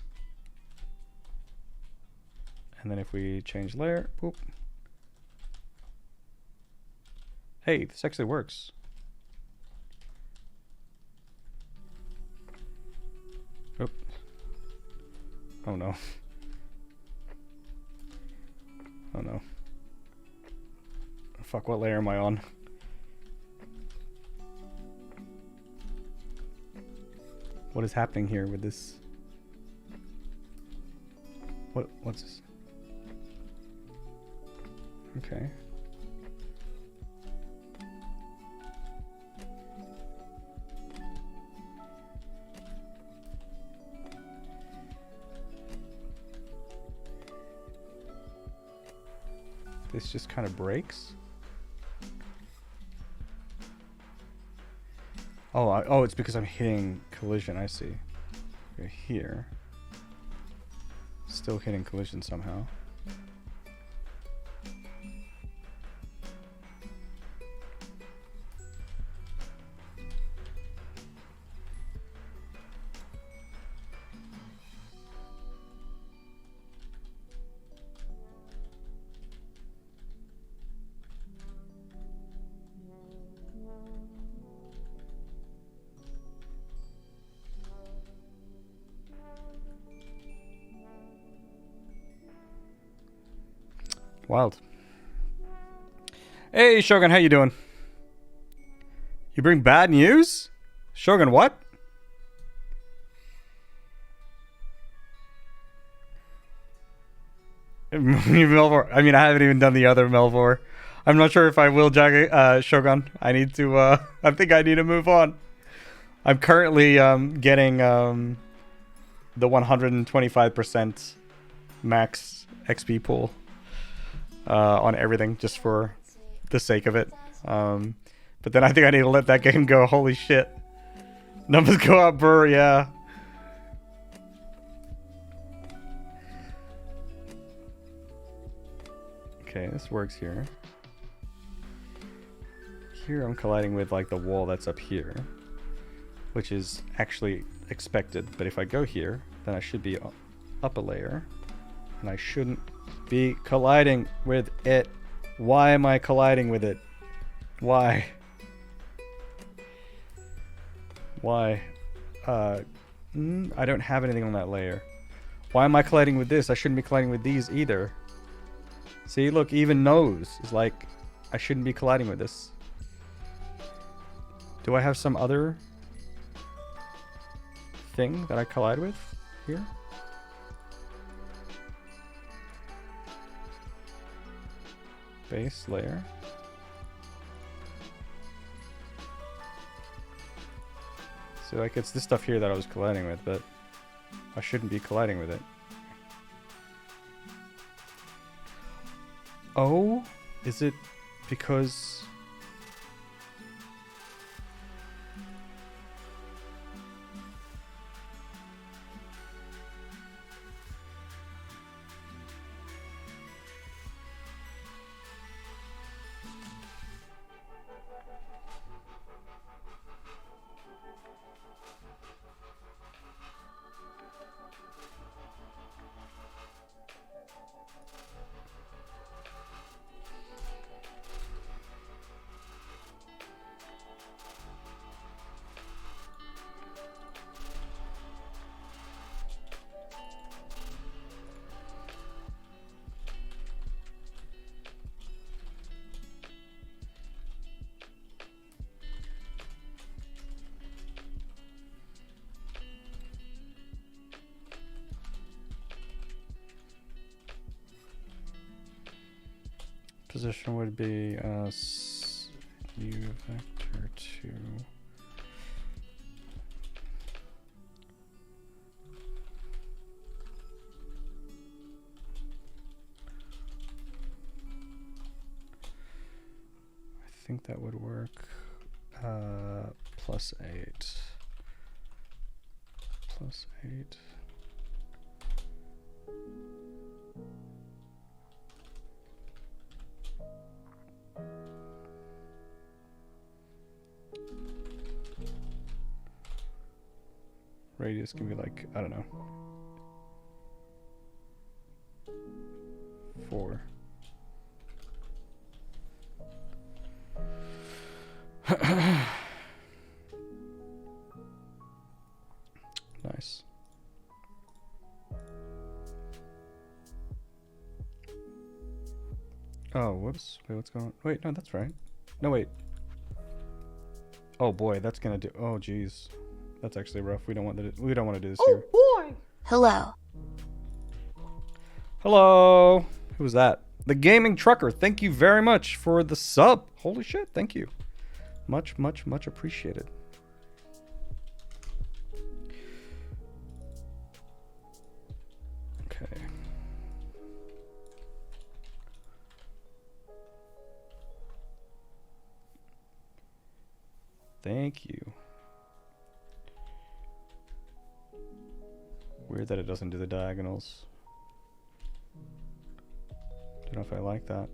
And then if we change layer, boop. Hey, this actually works. Oop. Oh no. Oh no. Fuck, what layer am I on? What is happening here with this? What's this? Okay. This just kind of breaks. Oh, it's because I'm hitting collision. I see. Right here. Still hitting collision somehow. Wild. Hey, Shogun, how you doing? You bring bad news? Shogun, what? Melvor. I mean, I haven't even done the other Melvor. I'm not sure if I will, Shogun. I need to, I think I need to move on. I'm currently, getting, the 125% max XP pool. On everything, just for the sake of it. But then I think I need to let that game go. Holy shit. Numbers go up, brr, yeah. Okay, this works here. Here I'm colliding with like the wall that's up here, which is actually expected. But if I go here, then I should be up a layer, and I shouldn't be colliding with it. Why am I colliding with it? Why? Why? I don't have anything on that layer. Why am I colliding with this? I shouldn't be colliding with these either. See, look, even nose is like, I shouldn't be colliding with this. Do I have some other thing that I collide with here? Base layer. So like it's this stuff here that I was colliding with, but I shouldn't be colliding with it. Oh, is it because position would be u vector 2. I think that would work. Plus 8. Plus 8. Radius can be like, I don't know, 4. Nice. Oh, whoops. Wait, what's going on? Wait, no, that's right. No, wait. Oh boy, that's gonna do. Oh, geez, that's actually rough. We don't want to. We don't want to do this here. boy! Hello. Hello. Who was that? The Gaming Trucker. Thank you very much for the sub. Holy shit! Thank you. Much, much, much appreciated. Okay. Thank you. Weird that it doesn't do the diagonals. Don't know if I like that.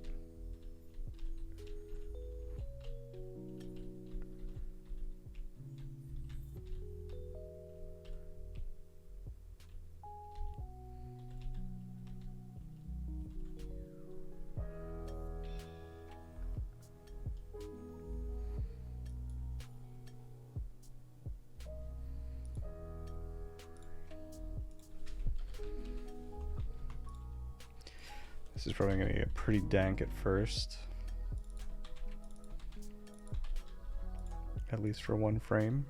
This is probably going to get pretty dank at first. At least for one frame.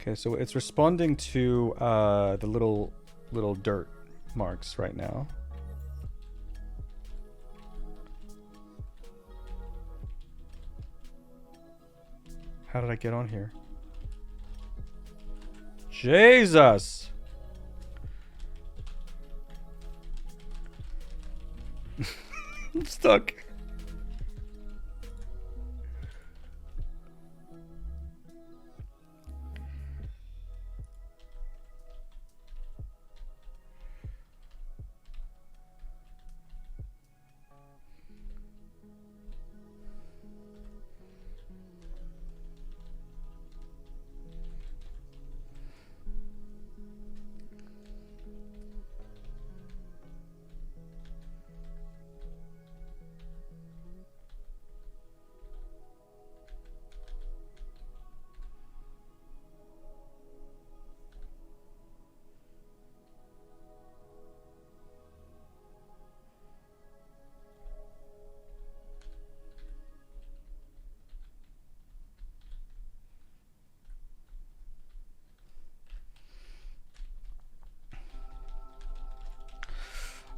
Okay, so it's responding to the little dirt marks right now. How did I get on here? Jesus! I'm stuck.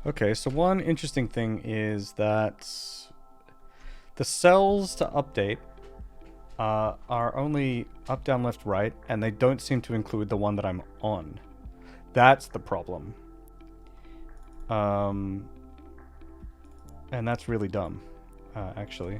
Okay, so one interesting thing is that the cells to update are only up, down, left, right, and they don't seem to include the one that I'm on. That's the problem. And that's really dumb, actually.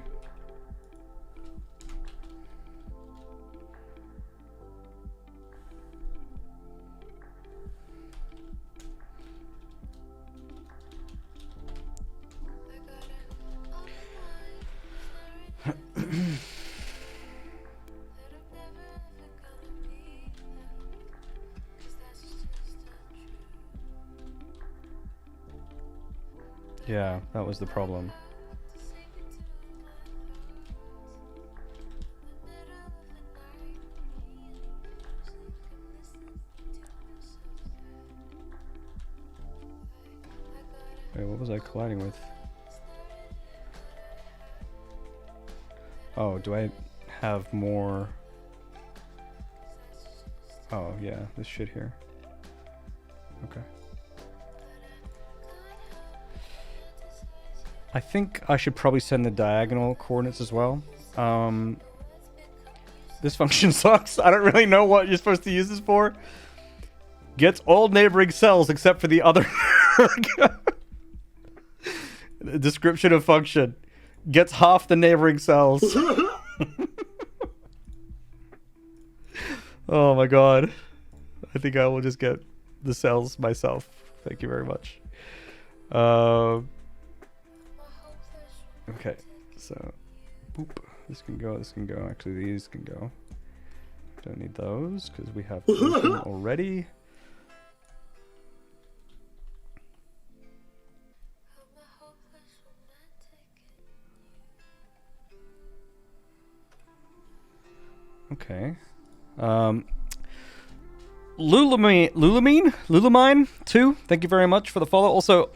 Yeah, that was the problem. Wait, what was I colliding with? Oh, do I have more? Oh, yeah, this shit here. Okay. I think I should probably send the diagonal coordinates as well. This function sucks. I don't really know what you're supposed to use this for. Gets all neighboring cells except for the other. The description of function. Gets half the neighboring cells. Oh my god. I think I will just get the cells myself. Thank you very much. Okay, so boop. This can go, this can go. Actually, these can go. Don't need those because we have them already. Okay. Lulamine 2, thank you very much for the follow. Also,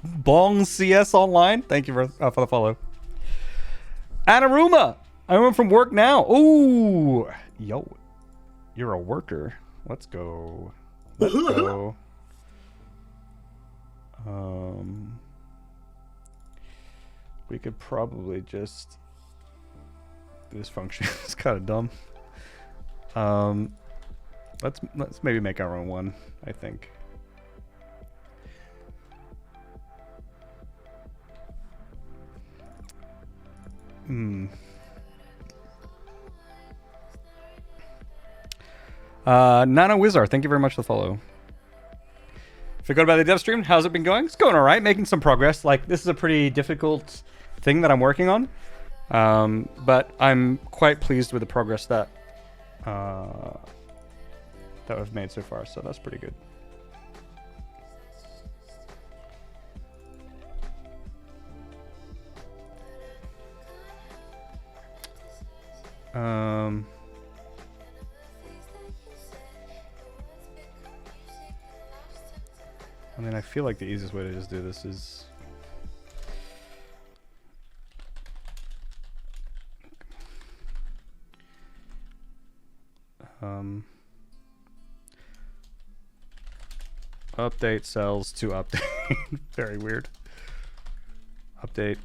Bong CS Online, thank you for the follow. Anaruma, I'm home from work now. Ooh, yo, you're a worker. Let's go. Let's go. We could probably just. This function is kind of dumb. Let's maybe make our own one, I think. Nano Wizard, thank you very much for the follow. Forgot about the dev stream. How's it been going? It's going all right, making some progress. Like, this is a pretty difficult thing that I'm working on. But I'm quite pleased with the progress that we've made so far, so that's pretty good. I mean, I feel like the easiest way to just do this is update cells to update. Very weird. Update.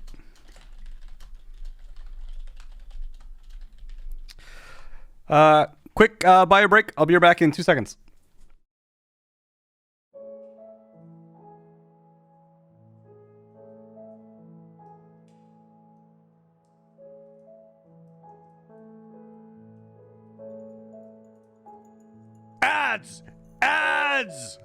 Quick bio break. I'll be right back in 2 seconds. Ads! Ads!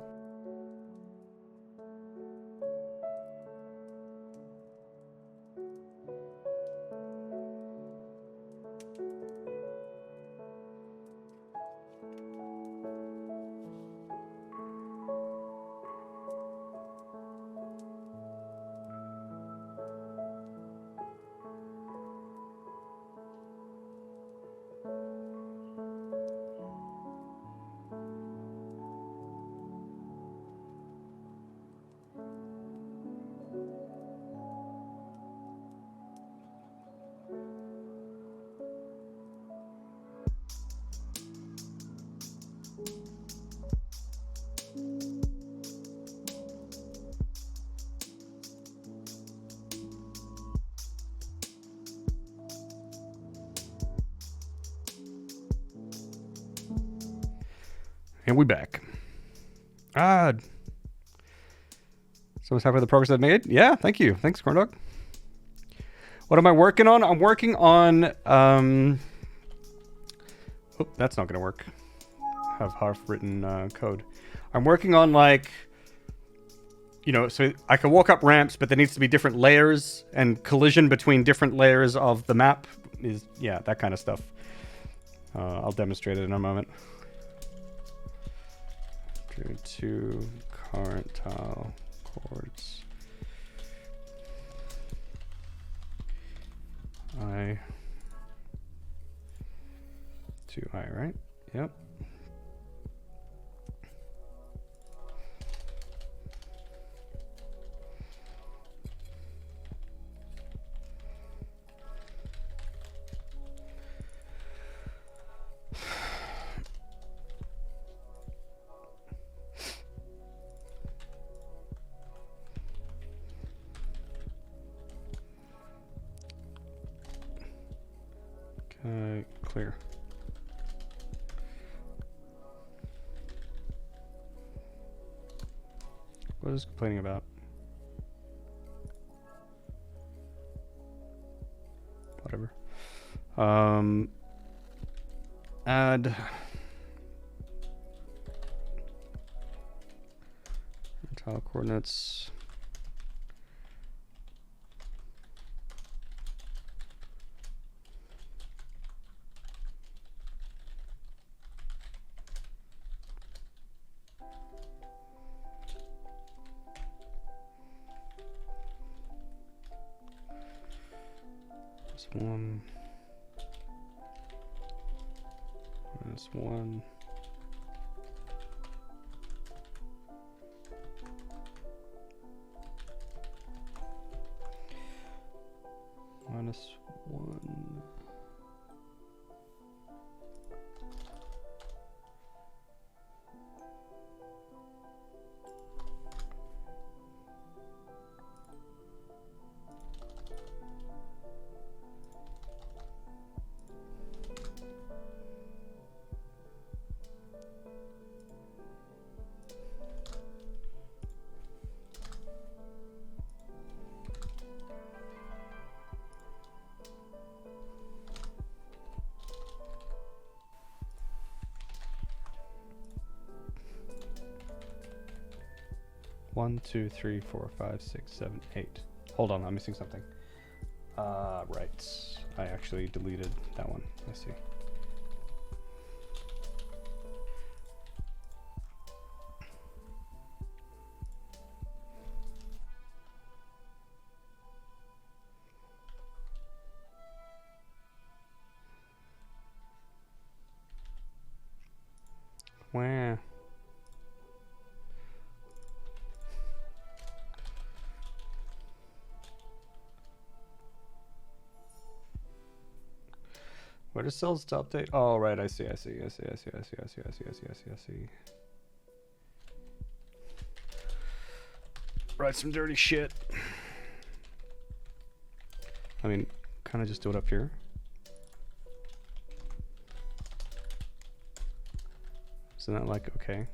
And we back. Someone's happy with the progress I've made? Yeah, thank you. Thanks, Corndog. What am I working on? I'm working on... Oh, that's not going to work. Have half-written code. I'm working on, like... You know, so I can walk up ramps, but there needs to be different layers, and collision between different layers of the map is... Yeah, that kind of stuff. I'll demonstrate it in a moment. 2 current tile chords. I 2I, right? Yep. Clear. What is complaining about? Whatever. Add tile coordinates. One minus one minus one. One, two, three, four, five, six, seven, eight. Hold on, I'm missing something. Right. I actually deleted that one. I see. Wow. Where does cells to update? Oh, right. I see. Write some dirty shit. I mean, kind of just do it up here. Isn't that like okay?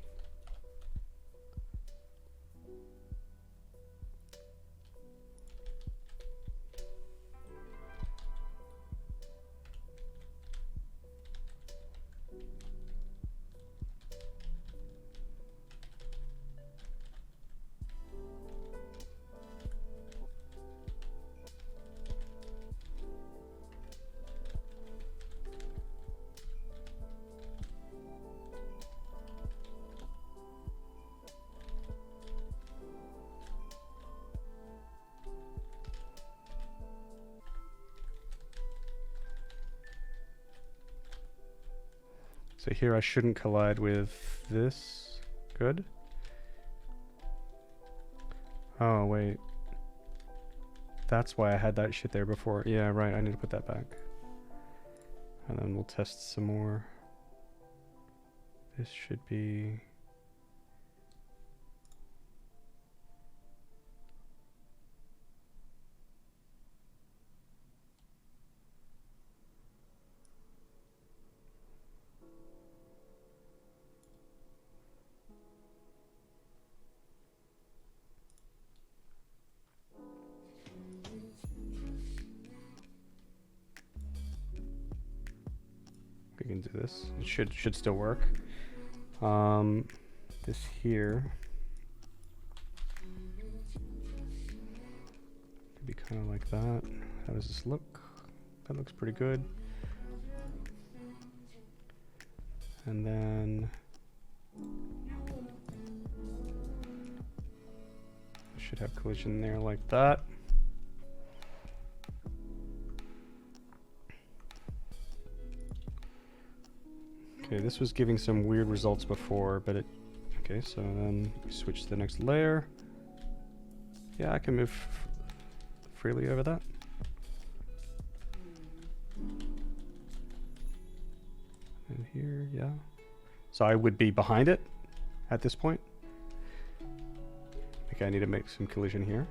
So here I shouldn't collide with this. Good. Oh, wait. That's why I had that shit there before. Yeah, right. I need to put that back. And then we'll test some more. This should be... We can do this. It should still work. This here could be kind of like that. How does this look? That looks pretty good. And then I should have collision there like that. Okay, this was giving some weird results before, but it... Okay, so then we switch to the next layer. Yeah, I can move freely over that. And here, yeah. So I would be behind it at this point. Okay, I need to make some collision here.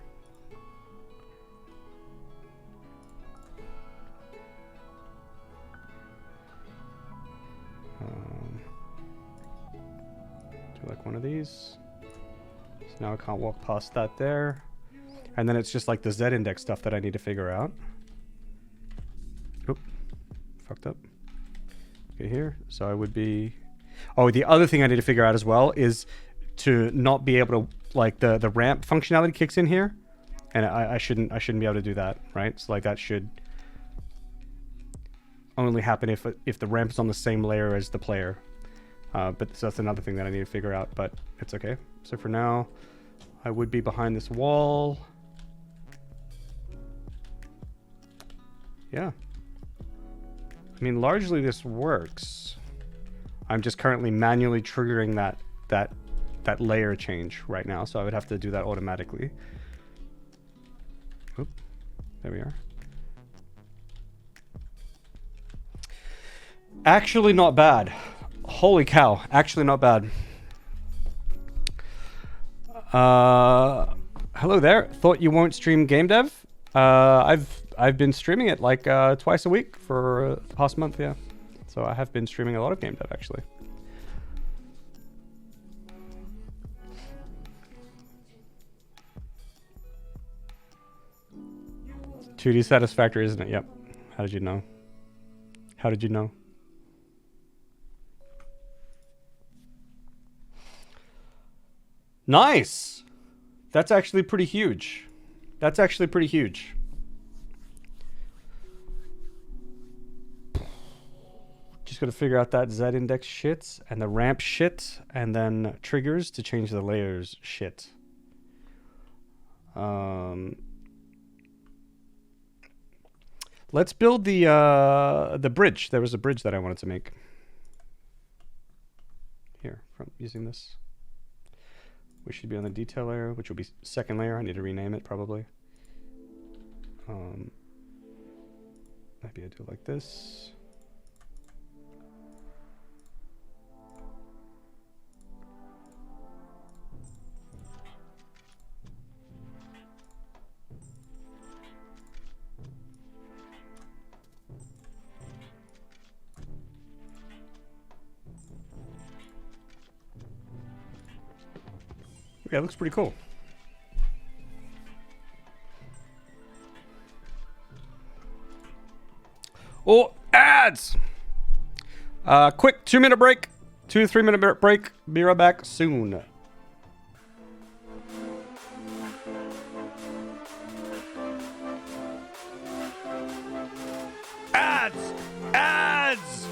of these. So now I can't walk past that there. And then it's just like the Z index stuff that I need to figure out. Oop. Fucked up. Okay, here. So I would be... Oh, the other thing I need to figure out as well is to not be able to... Like, the ramp functionality kicks in here. And I shouldn't be able to do that, right? So, like, that should only happen if the ramp is on the same layer as the player. But so that's another thing that I need to figure out, but it's okay. So for now, I would be behind this wall. Yeah. I mean, largely this works. I'm just currently manually triggering that layer change right now, so I would have to do that automatically. Oop. There we are. Actually not bad. Holy cow. Actually not bad. Hello there. Thought you won't stream game dev? I've been streaming it like twice a week for the past month, yeah. So I have been streaming a lot of game dev actually. 2D satisfactory, isn't it? Yep. How did you know? How did you know? Nice! That's actually pretty huge. That's actually pretty huge. Just gotta figure out that Z index shit and the ramp shit and then triggers to change the layers shit. Let's build the bridge. There was a bridge that I wanted to make. Here, from using this. We should be on the detail layer, which will be second layer. I need to rename it probably. Maybe I do it like this. Yeah, it looks pretty cool. Oh, ads! Quick 2-minute break. 2 to 3 minute break. Be right back soon. Ads! Ads!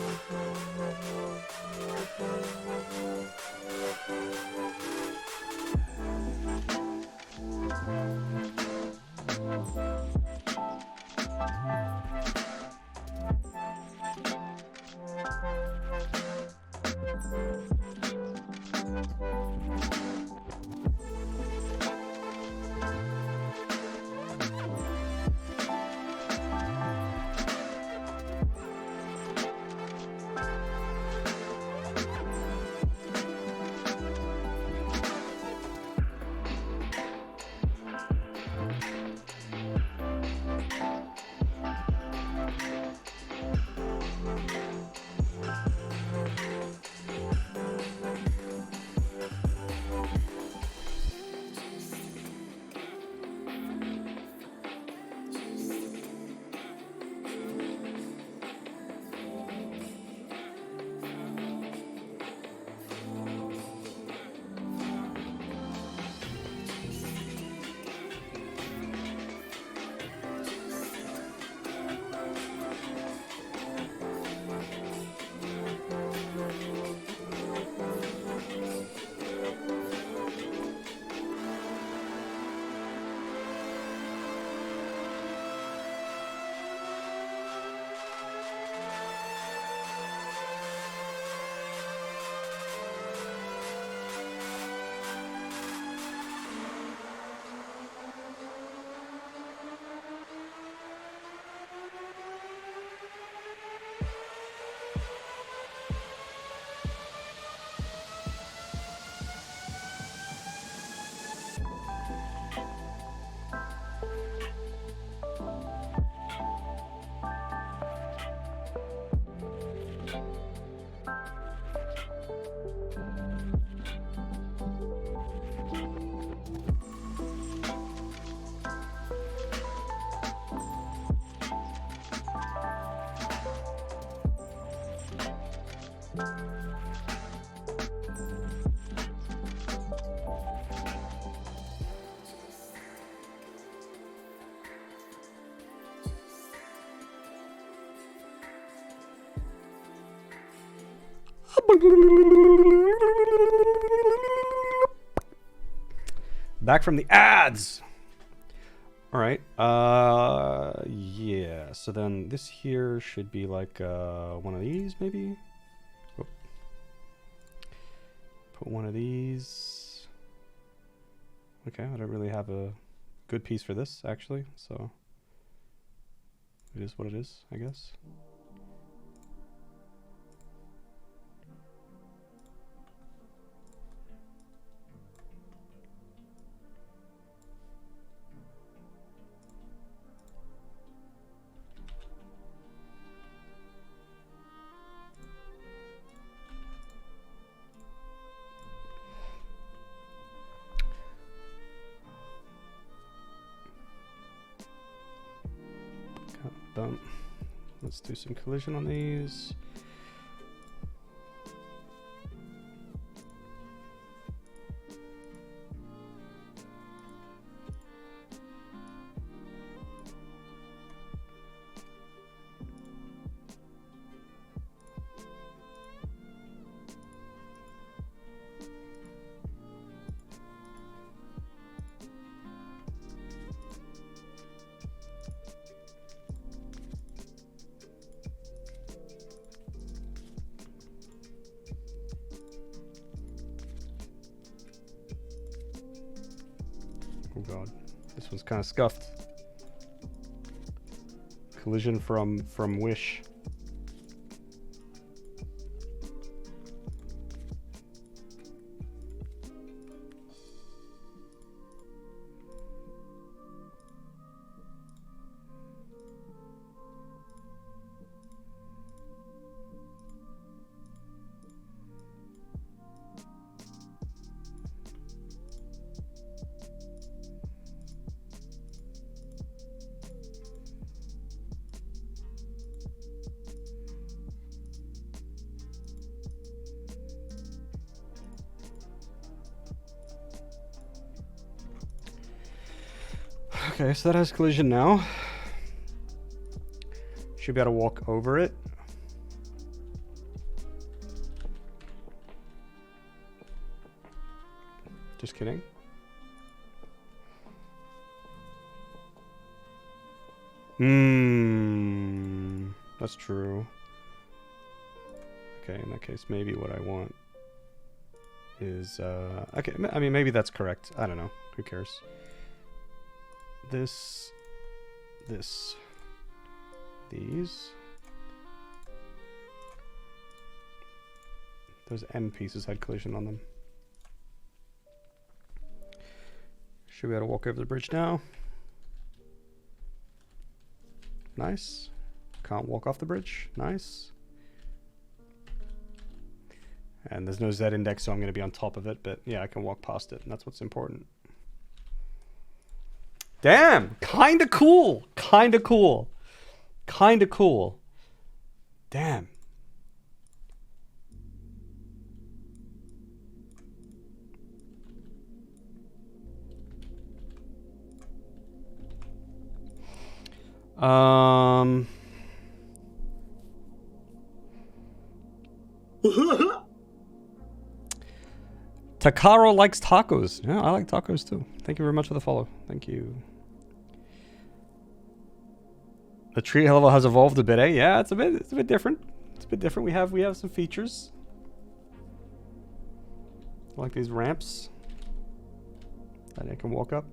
Back from the ads. All right. Yeah. So then this here should be like one of these, maybe. Oh. Put one of these. Okay, I don't really have a good piece for this actually, so it is what it is, I guess. Done. Let's do some collision on these. Oh god, this one's kind of scuffed. Collision from Wish. Okay, so that has collision now. Should be able to walk over it. Just kidding. That's true. Okay, in that case, maybe what I want is, okay, I mean, maybe that's correct. I don't know. Who cares? This, these. Those M pieces had collision on them. Should be able to walk over the bridge now. Nice. Can't walk off the bridge. Nice. And there's no Z index, so I'm going to be on top of it, but yeah, I can walk past it, and that's what's important. Damn! Kinda cool! Kinda cool. Kinda cool. Damn. Takaro likes tacos. Yeah, I like tacos too. Thank you very much for the follow. Thank you. The tree level has evolved a bit, eh? Yeah, it's a bit different. It's a bit different. We have some features. I like these ramps that I can walk up.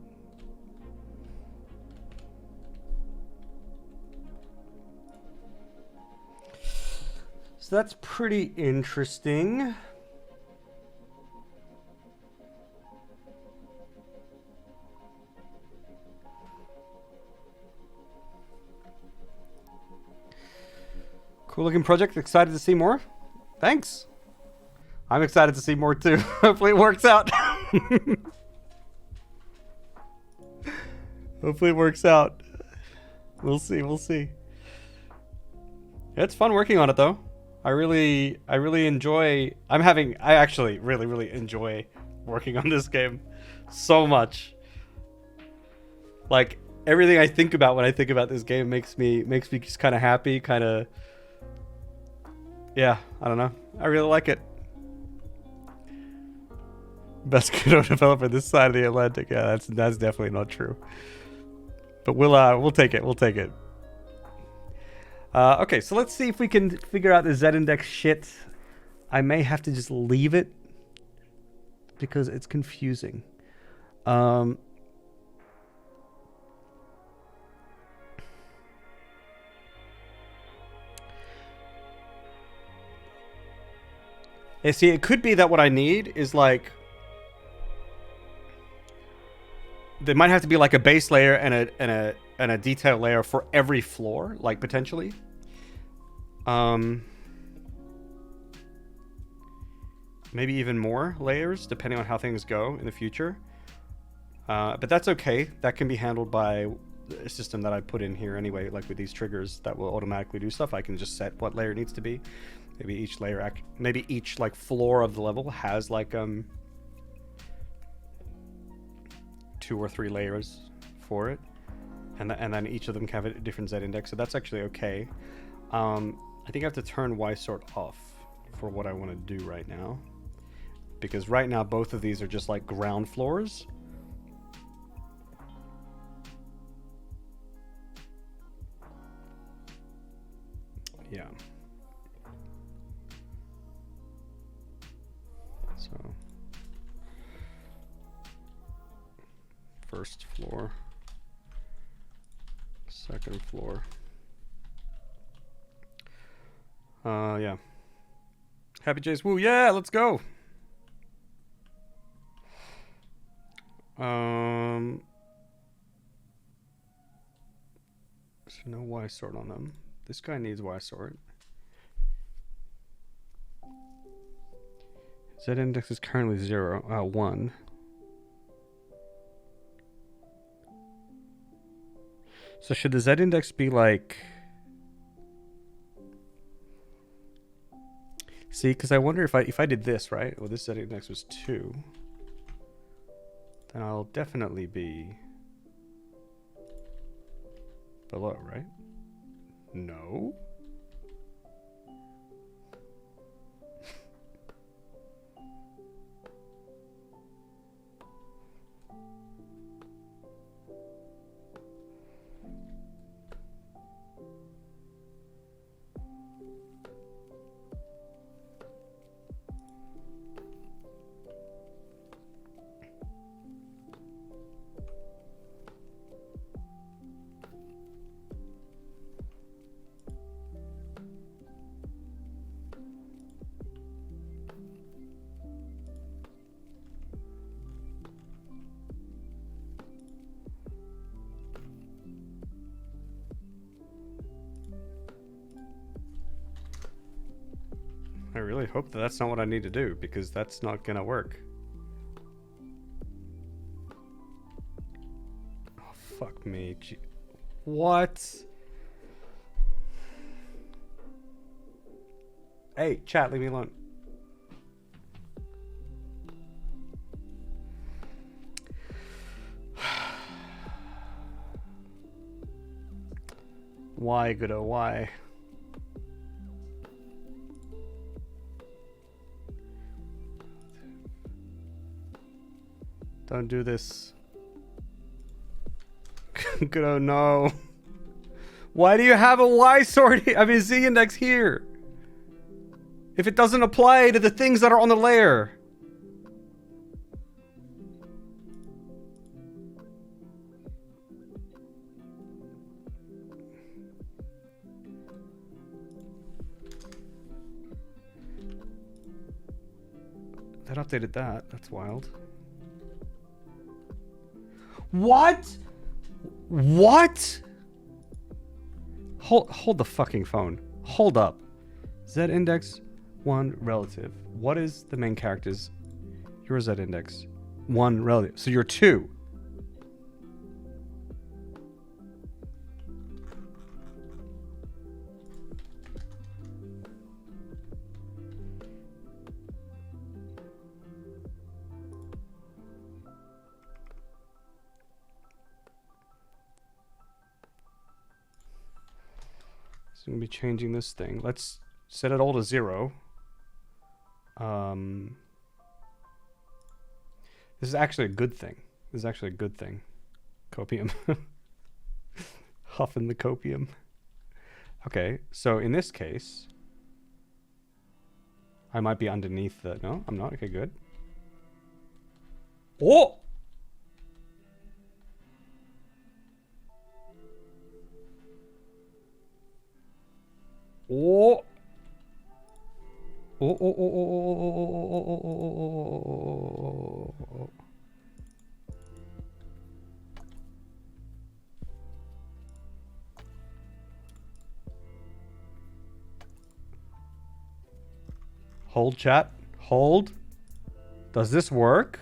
So that's pretty interesting. Cool looking project. Excited to see more. Thanks. I'm excited to see more too. Hopefully it works out. Hopefully it works out. We'll see. We'll see. It's fun working on it though. I really enjoy. I actually really enjoy working on this game so much. Like everything I think about when I think about this game makes me just kind of happy, kind of Yeah, I don't know. I really like it. Best Godot developer this side of the Atlantic. Yeah, that's definitely not true. But we'll take it. We'll take it. Okay, so let's see if we can figure out the Z-index shit. I may have to just leave it because it's confusing. Yeah, see, it could be that what I need is like there might have to be like a base layer and a detail layer for every floor, like potentially. Maybe even more layers depending on how things go in the future. But that's okay. That can be handled by a system that I put in here anyway, like with these triggers that will automatically do stuff. I can just set what layer needs to be. Maybe each layer, maybe each like floor of the level has like 2 or 3 layers for it, and then each of them can have a different Z index. So that's actually okay. I think I have to turn Y sort off for what I want to do right now, because right now both of these are just like ground floors. Yeah. So first floor, second floor. Yeah. Happy Jace, woo, yeah, let's go. So no Y sort on them. This guy needs Y sort. Z index is currently 1. So should the Z index be like... See, because I wonder if I did this, right? Well, this Z index was 2. Then I'll definitely be below, right? No? I really hope that that's not what I need to do, because that's not gonna work. Oh, fuck me. What? Hey, chat, leave me alone. Why, Godot, why? Don't do this. Godot, no. Why do you have a Y sort? I mean, Z index here. If it doesn't apply to the things that are on the layer. That updated that. That's wild. What? What? Hold the fucking phone. Hold up. Z index 1 relative. What is the main character's? Your Z index 1 relative. So you're 2. So I'm gonna be changing this thing. Let's Set it all to 0. This is actually a good thing. This is actually a good thing. Copium. Huffing the copium. Okay, so in this case, I might be underneath the... No, I'm not. Okay, good. Oh! Oh! Oh, oh, oh, oh, oh, oh, oh. Hold, chat. Hold. Does this work?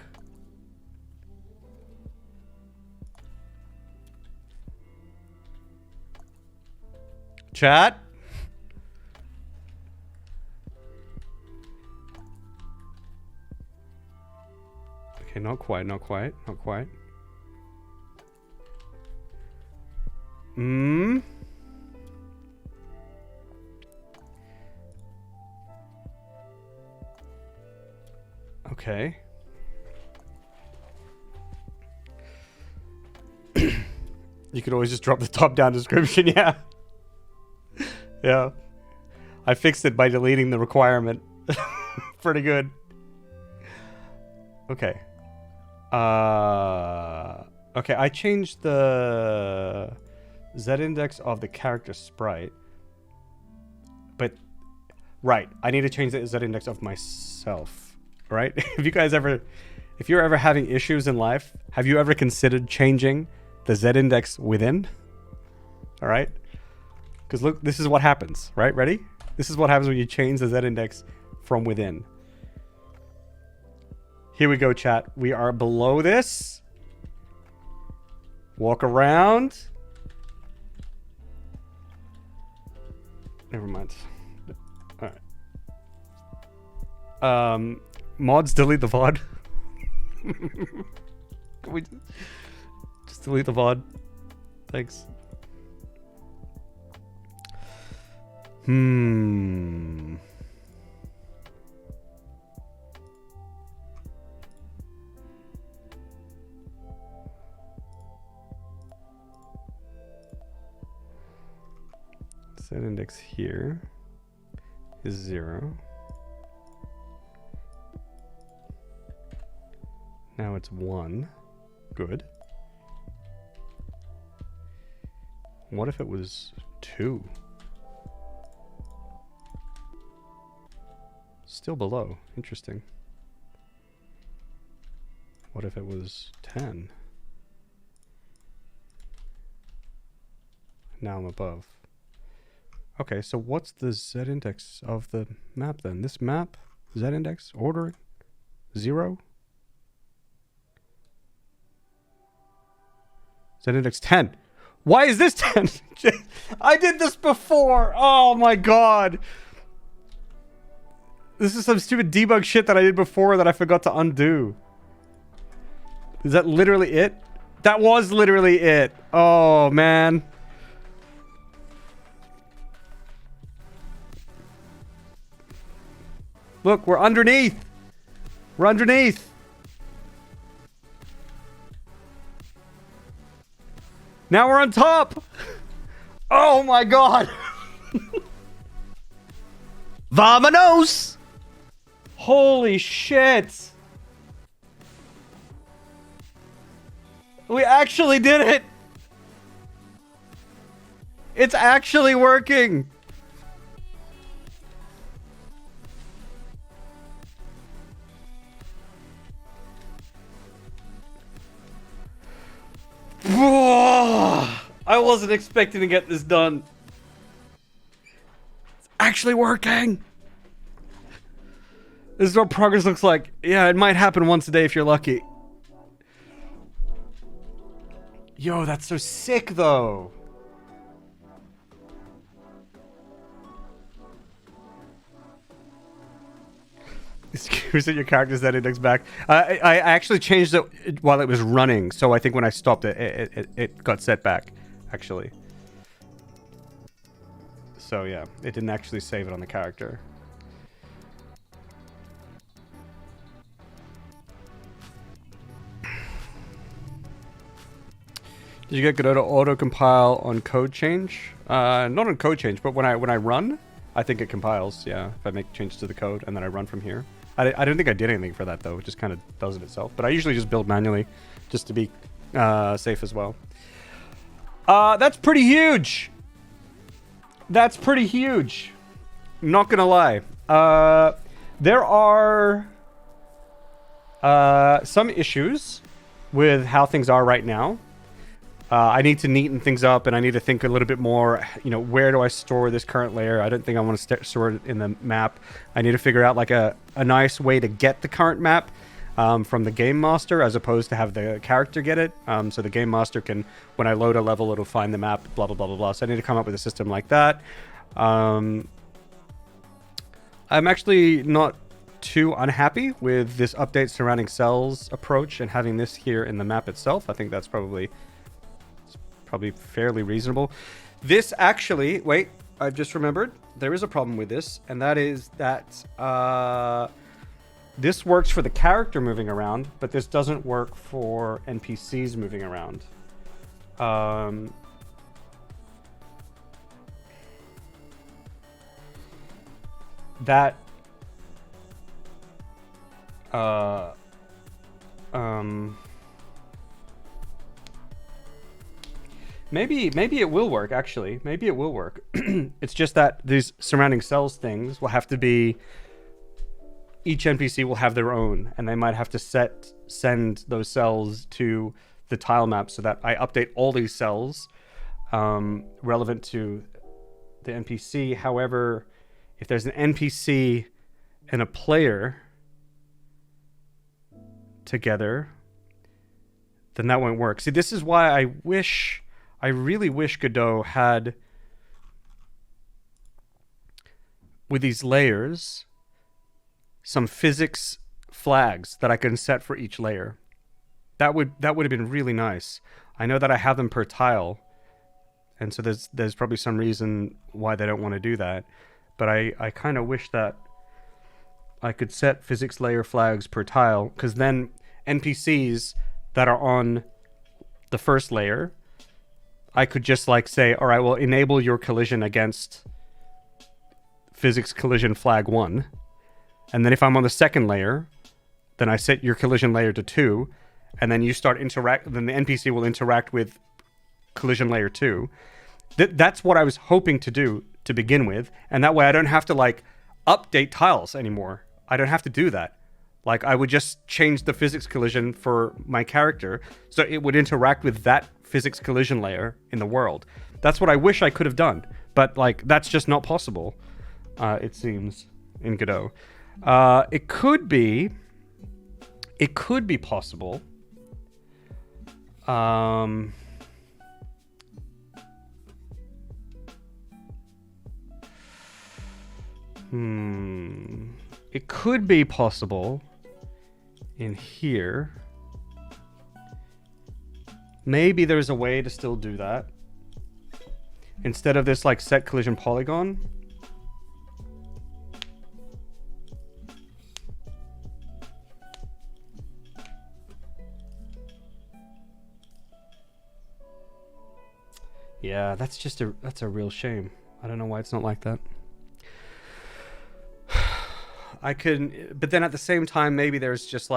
Chat? Okay, not quite, not quite, not quite. Okay. You could always just drop the top-down description, yeah. Yeah. I fixed it by deleting the requirement. Pretty good. Okay. Okay, I changed the z-index of the character sprite. But, right, I need to change the z-index of myself, right? If you're ever having issues in life, have you ever considered changing the z-index within? All right? Because look, this is what happens, right? Ready? This is what happens when you change the z-index from within. Here we go, chat. We are below this. Walk around. Never mind. All right. Mods, delete the VOD. Can we just delete the VOD? Thanks. Set index here is 0. Now it's 1. Good. What if it was 2? Still below. Interesting. What if it was 10? Now I'm above. Okay, so what's the z-index of the map then? This map, z-index, ordering, 0? Z-index 10. Why is this 10? I did this before. Oh my god. This is some stupid debug shit that I did before that I forgot to undo. Is that literally it? That was literally it. Oh, man. Look, we're underneath. We're underneath. Now we're on top. Oh, my God. Vamonos. Holy shit. We actually did it. It's actually working. I wasn't expecting to get this done. It's actually working. This is what progress looks like. Yeah, it might happen once a day if you're lucky. Yo, that's so sick, though. Reset your character's z-index back. I actually changed it while it was running, so I think when I stopped it, it got set back, actually. So yeah, it didn't actually save it on the character. Did you get Godot to auto-compile on code change? Not on code change, but when I run, I think it compiles, yeah, if I make changes to the code and then I run from here. I don't think I did anything for that, though. It just kind of does it itself. But I usually just build manually just to be safe as well. That's pretty huge. That's pretty huge. Not going to lie. There are some issues with how things are right now. I need to neaten things up, and I need to think a little bit more, where do I store this current layer? I don't think I want to store it in the map. I need to figure out like a nice way to get the current map from the game master, as opposed to have the character get it. So the game master can, when I load a level, it'll find the map, blah, blah, blah, blah, blah. So I need to come up with a system like that. I'm actually not too unhappy with this update surrounding cells approach and having this here in the map itself. I think that's probably fairly reasonable. This actually, wait, I've just remembered there is a problem with this, and that is that this works for the character moving around, but this doesn't work for NPCs moving around. Maybe it will work, actually. Maybe it will work. It's just that these surrounding cells things will have to be... Each NPC will have their own, and they might have to send those cells to the tile map so that I update all these cells relevant to the NPC. However, if there's an NPC and a player together, then that won't work. See, this is why I really wish Godot had, with these layers, some physics flags that I can set for each layer. That would have been really nice. I know that I have them per tile, and so there's probably some reason why they don't want to do that. But I kind of wish that I could set physics layer flags per tile, because then NPCs that are on the first layer, I could just say, all right, well, enable your collision against physics collision flag 1. And then if I'm on the second layer, then I set your collision layer to 2, and then you start then the NPC will interact with collision layer 2. That's what I was hoping to do to begin with, and that way I don't have to update tiles anymore. I don't have to do that. I would just change the physics collision for my character so it would interact with that physics collision layer in the world. That's what I wish I could have done, but that's just not possible, it seems, in Godot. It could be possible. It could be possible in here. Maybe there's a way to still do that. Instead of this set collision polygon. Yeah, that's a real shame. I don't know why it's not like that. But then at the same time, maybe there's just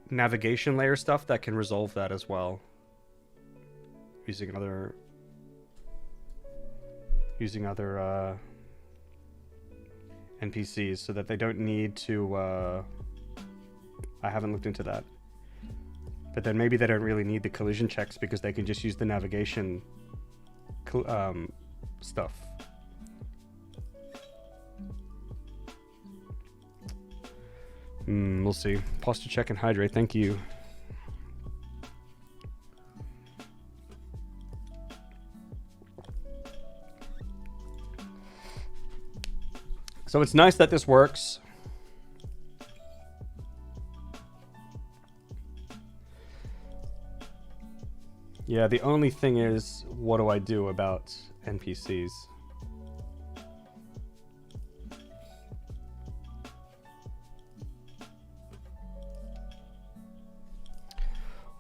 navigation layer stuff that can resolve that as well. Using other NPCs so that they don't need to, I haven't looked into that. But then maybe they don't really need the collision checks because they can just use the navigation stuff. We'll see. Posture check and hydrate. Thank you. So it's nice that this works. Yeah, the only thing is, what do I do about NPCs?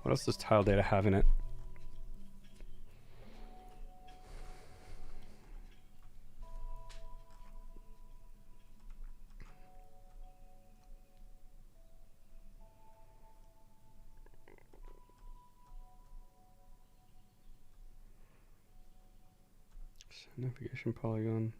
What else does tile data have in it? Navigation polygon.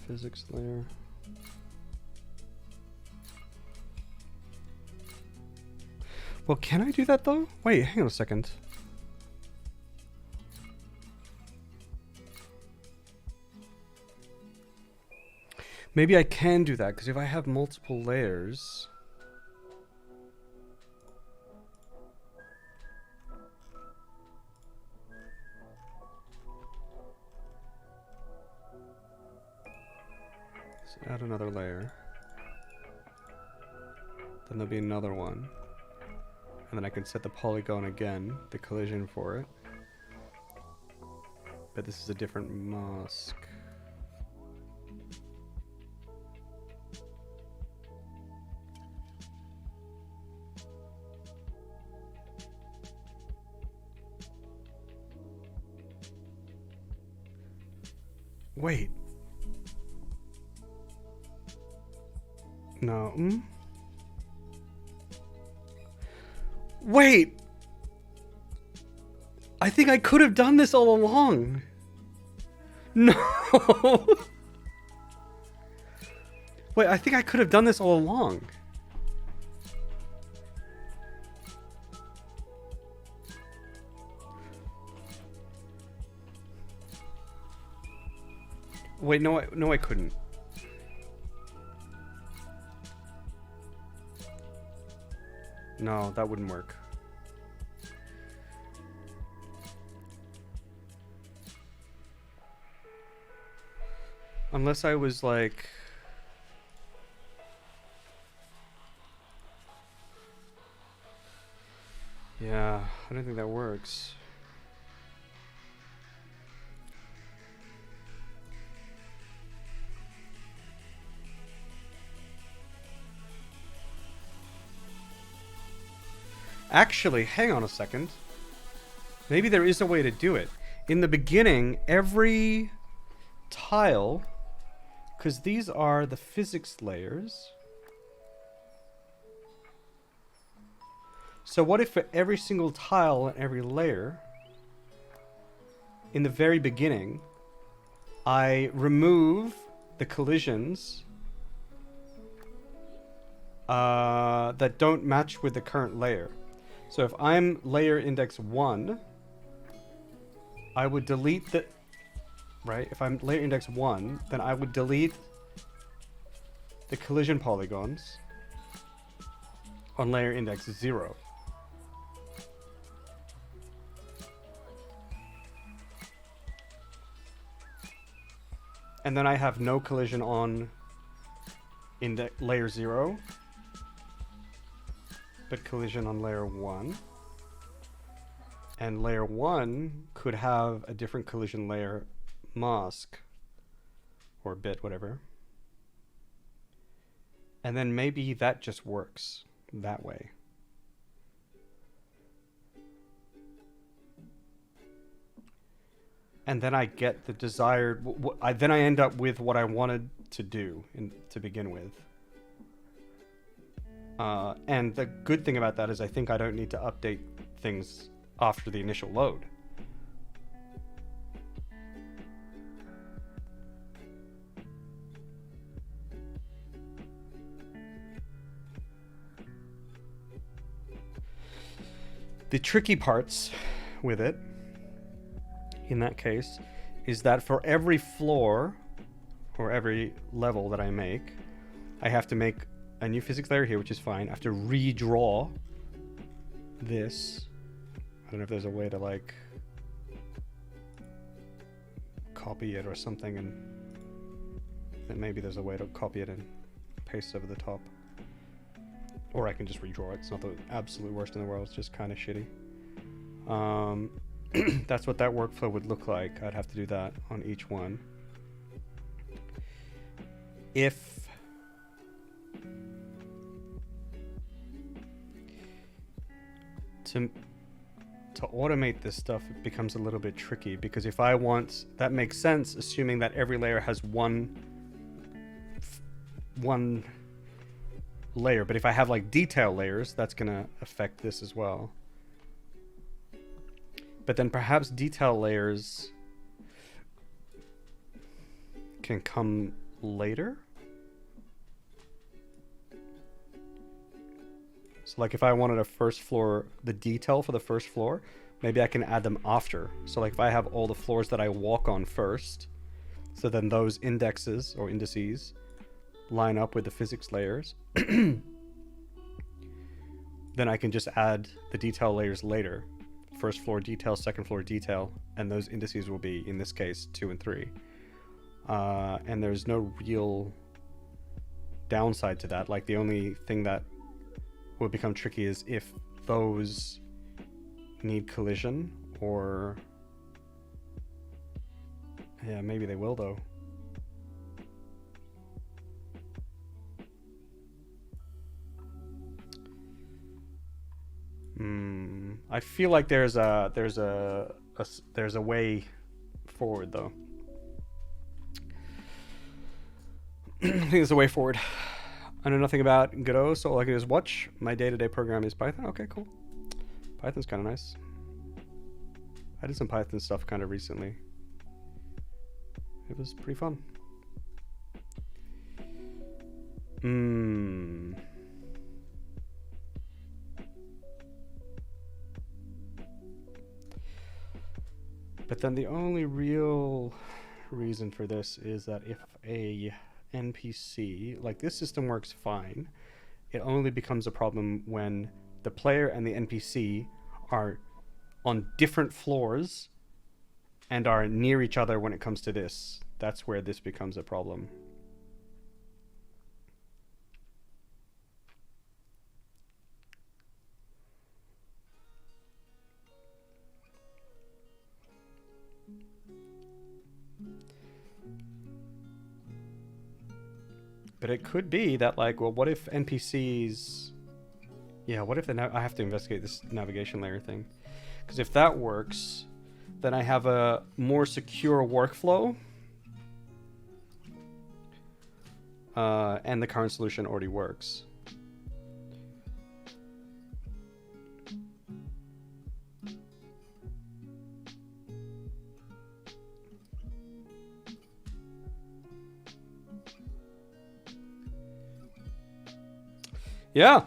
Physics layer. Well, can I do that though? Wait, hang on a second. Maybe I can do that, because if I have multiple layers... Let's add another layer. Then there'll be another one. And then I can set the polygon again, the collision for it. But this is a different mask. Wait. No. Wait! I think I could have done this all along. No! Wait, I think I could have done this all along. Wait, no, I couldn't. No, that wouldn't work. Unless I was like... Yeah, I don't think that works. Actually, hang on a second. Maybe there is a way to do it. In the beginning, every tile, because these are the physics layers. So what if for every single tile and every layer, in the very beginning, I remove the collisions that don't match with the current layer. So if I'm layer index 1, I would delete the... Right? If I'm layer index 1, then I would delete the collision polygons on layer index 0. And then I have no collision on layer 0. But collision on layer 1. And layer 1 could have a different collision layer mask. Or bit, whatever. And then maybe that just works that way. And then I get the desired... then I end up with what I wanted to do to begin with. And the good thing about that is I think I don't need to update things after the initial load. The tricky parts with it, in that case, is that for every floor or every level that I make, I have to make a new physics layer here, which is fine. I have to redraw this. I don't know if there's a way to like copy it or something, and maybe there's a way to copy it and paste it over the top. Or I can just redraw it. It's not the absolute worst in the world. It's just kind of shitty. That's what that workflow would look like. I'd have to do that on each one. If to automate this stuff, it becomes a little bit tricky, because if I want, that makes sense, assuming that every layer has one layer, but if I have like detail layers, that's gonna affect this as well. But then perhaps detail layers can come later. So like if I wanted a first floor, the detail for the first floor, maybe I can add them after. So like if I have all the floors that I walk on first, so then those indexes or indices line up with the physics layers, then I can just add the detail layers later. First floor detail, second floor detail, and those indices will be, in this case, 2 and 3. And there's no real downside to that. Like the only thing that would become tricky is if those need collision, or yeah, maybe they will though. I feel like there's a way forward though. I think there's a way forward. I know nothing about Godot, so all I can do is watch. My day-to-day program is Python. Okay, cool. Python's kind of nice. I did some Python stuff kind of recently. It was pretty fun. But then the only real reason for this is that if a NPC, like this system works fine, it only becomes a problem when the player and the NPC are on different floors and are near each other when it comes to this. That's where this becomes a problem. But it could be that, like, well, what if NPCs... Yeah, what if I have to investigate this navigation layer thing. Because if that works, then I have a more secure workflow. And the current solution already works. Yeah.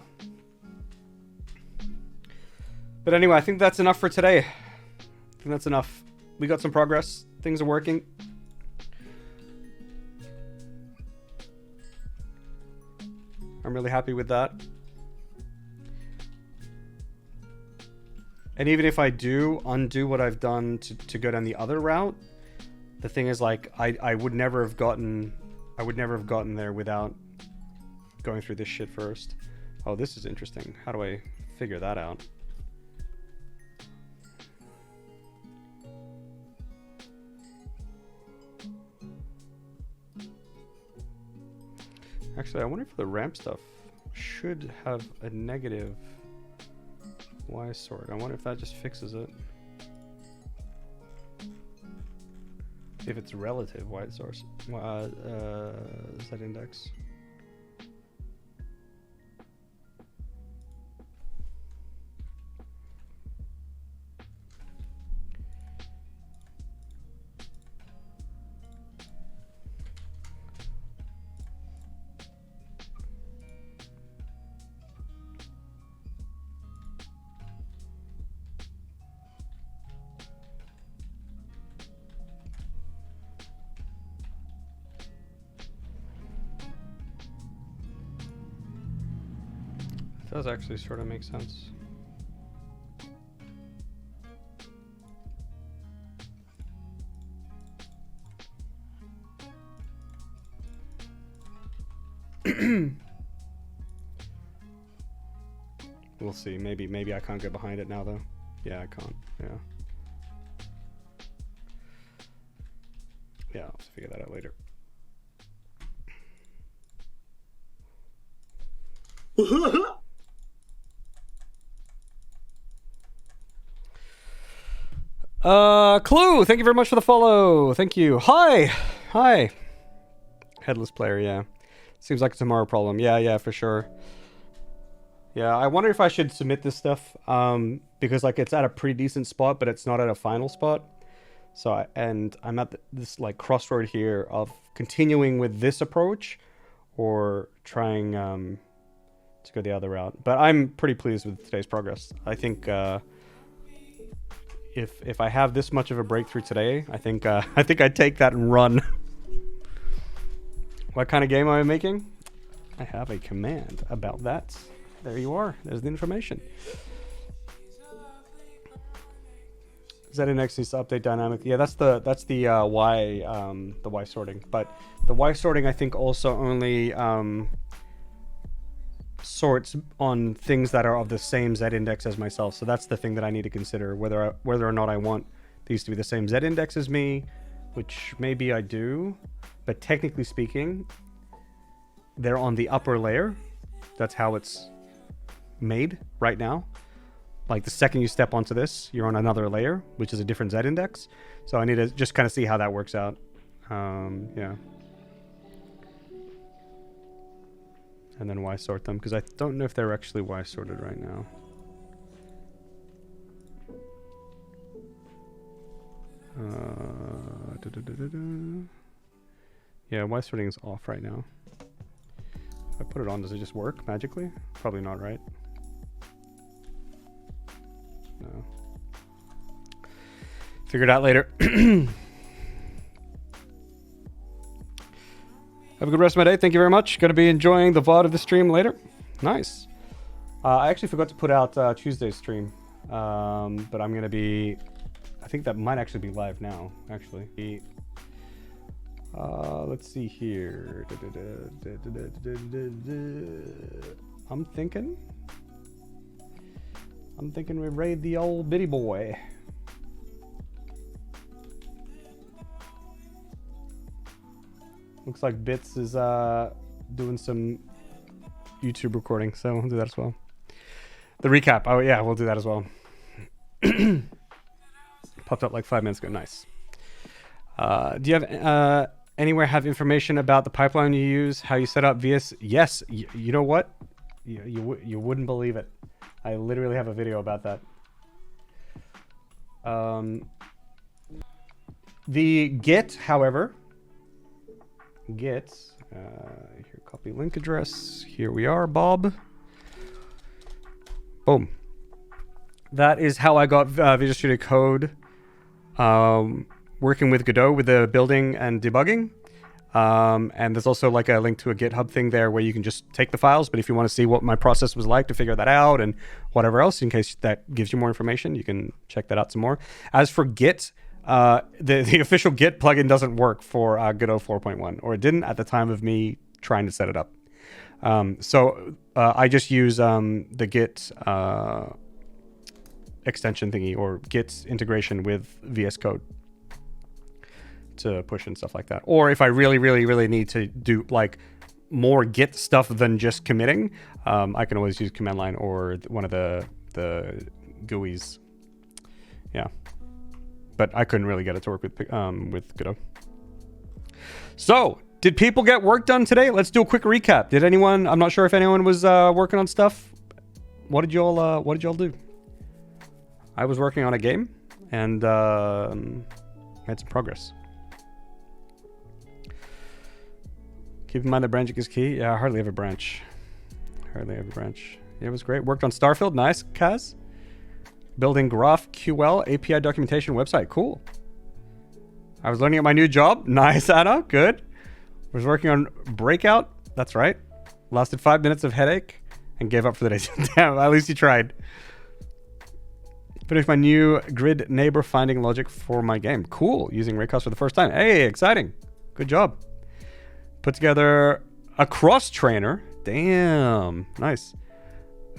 But anyway, I think that's enough for today. I think that's enough. We got some progress. Things are working. I'm really happy with that. And even if I do undo what I've done to go down the other route, the thing is, like, I would never have gotten there without going through this shit first. Oh, this is interesting. How do I figure that out? Actually, I wonder if the ramp stuff should have a negative Y sort. I wonder if that just fixes it. See if it's relative Y source. Z index. does actually sort of make sense. We'll see. Maybe I can't get behind it now though. Yeah, I can't. Yeah. Yeah, I'll have to figure that out later. Clue, thank you very much for the follow. Thank you. Hi. Headless player, yeah. Seems like a tomorrow problem. Yeah, for sure. Yeah, I wonder if I should submit this stuff, because like it's at a pretty decent spot, but it's not at a final spot. So I'm at this like crossroad here of continuing with this approach or trying to go the other route. But I'm pretty pleased with today's progress. I think if I have this much of a breakthrough today, I think I'd take that and run. What kind of game am I making? I have a command about that. There you are. There's the information. ZNX needs to update dynamically. Yeah, that's the Y sorting. But the Y sorting I think also only sorts on things that are of the same Z index as myself. So that's the thing that I need to consider, whether or not I want these to be the same Z index as me, which maybe I do, but technically speaking, they're on the upper layer. That's how it's made right now. Like the second you step onto this, you're on another layer, which is a different Z index. So I need to just kind of see how that works out. Yeah. And then Y sort them, because I don't know if they're actually Y sorted right now. Yeah, Y sorting is off right now. If I put it on, does it just work magically? Probably not, right? No. Figure it out later. Have a good rest of my day. Thank you very much. Going to be enjoying the VOD of the stream later. Nice. I actually forgot to put out Tuesday's stream. But I'm going to be... I think that might actually be live now, actually. Let's see here. I'm thinking we raid the old bitty boy. Looks like Bits is doing some YouTube recording, so we'll do that as well. The recap. Oh yeah, we'll do that as well. Popped up like 5 minutes ago. Nice. Do you have anywhere have information about the pipeline you use, how you set up VS? Yes. You know what? You wouldn't believe it. I literally have a video about that. The Git, however, here, copy link address. Here we are, Bob. Boom. That is how I got Visual Studio Code. Working with Godot with the building and debugging. And there's also like a link to a GitHub thing there where you can just take the files. But if you want to see what my process was like to figure that out and whatever else, in case that gives you more information, you can check that out some more. As for Git, the official Git plugin doesn't work for Godot 4.1, or it didn't at the time of me trying to set it up. So I just use the Git extension thingy, or Git integration with VS Code to push and stuff like that. Or if I really need to do like more Git stuff than just committing, I can always use command line or one of the GUIs. Yeah, but I couldn't really get it to work with Godot. So, did people get work done today? Let's do a quick recap. Did anyone? I'm not sure if anyone was working on stuff. What did y'all do? I was working on a game and made some progress. Keep in mind that branching is key. Yeah, I hardly have a branch. Yeah, it was great. Worked on Starfield. Nice, Kaz. Building GraphQL API documentation website. Cool. I was learning at my new job. Nice, Anna. Good. Was working on Breakout. That's right. Lasted 5 minutes of headache. and gave up for the day. Damn, at least you tried. Finish my new grid neighbor finding logic for my game. Cool. Using raycast for the first time. Hey, exciting. Good job. Put together a cross trainer. Damn. Nice.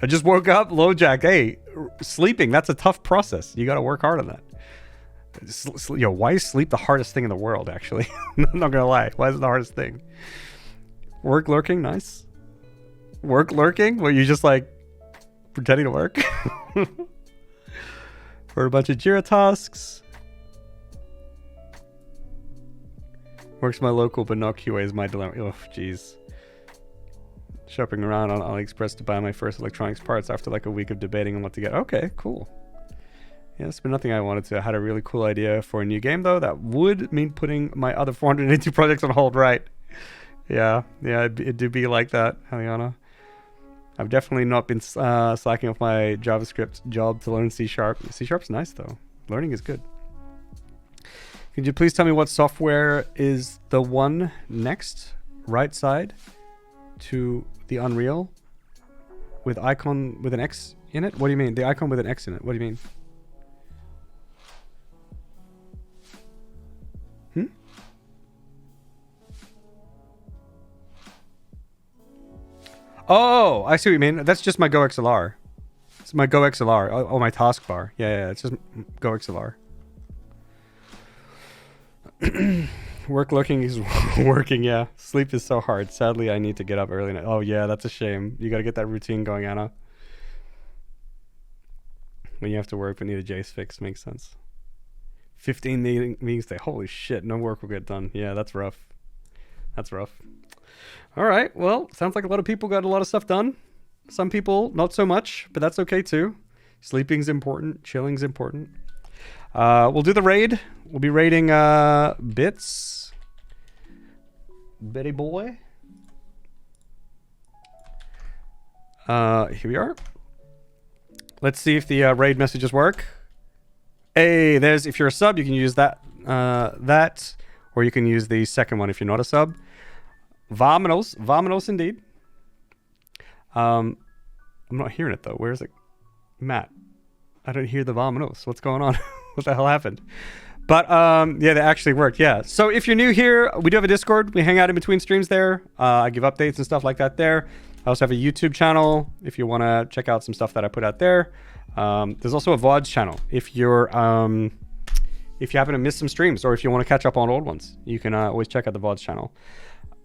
I just woke up. Low jack. Hey, sleeping. That's a tough process. You got to work hard on that. Yo, why is sleep the hardest thing in the world, actually? I'm not going to lie. Why is it the hardest thing? Work lurking. Nice. Work lurking? Well, you just like pretending to work? For a bunch of Jira tasks. Works my local, but not QA is my dilemma. Oh, jeez. Shopping around on AliExpress to buy my first electronics parts after like a week of debating on what to get. Okay, cool. Yeah, it's been nothing I wanted to. I had a really cool idea for a new game, though. That would mean putting my other 482 projects on hold, right? Yeah, it do be like that, Heliana. I've definitely not been slacking off my JavaScript job to learn C#. C# is nice, though. Learning is good. Could you please tell me what software is the one next right side to the Unreal with icon with an X in it? What do you mean? The icon with an X in it. What do you mean? Oh, I see what you mean. That's just my Go XLR. It's my Go XLR. Oh, my taskbar. Yeah, it's just Go XLR. Work looking is working, yeah. Sleep is so hard. Sadly, I need to get up early night. Oh, yeah, that's a shame. You got to get that routine going, Anna. When you have to work but need a Jace fix, makes sense. 15 meetings today. Holy shit, no work will get done. Yeah, that's rough. That's rough. All right, well, sounds like a lot of people got a lot of stuff done. Some people, not so much, but that's okay too. Sleeping's important. Chilling's important. We'll do the raid. We'll be raiding Bits. Betty boy. Here we are. Let's see if the raid messages work. Hey, there's, if you're a sub, you can use that, or you can use the second one if you're not a sub. Vamonos indeed. I'm not hearing it though. Where is it? Matt, I don't hear the vamonos. What's going on? What the hell happened? But yeah, that actually worked. Yeah. So if you're new here, we do have a Discord. We hang out in between streams there. I give updates and stuff like that there. I also have a YouTube channel if you want to check out some stuff that I put out there. There's also a VODs channel if you're if you happen to miss some streams or if you want to catch up on old ones. You can always check out the VODs channel.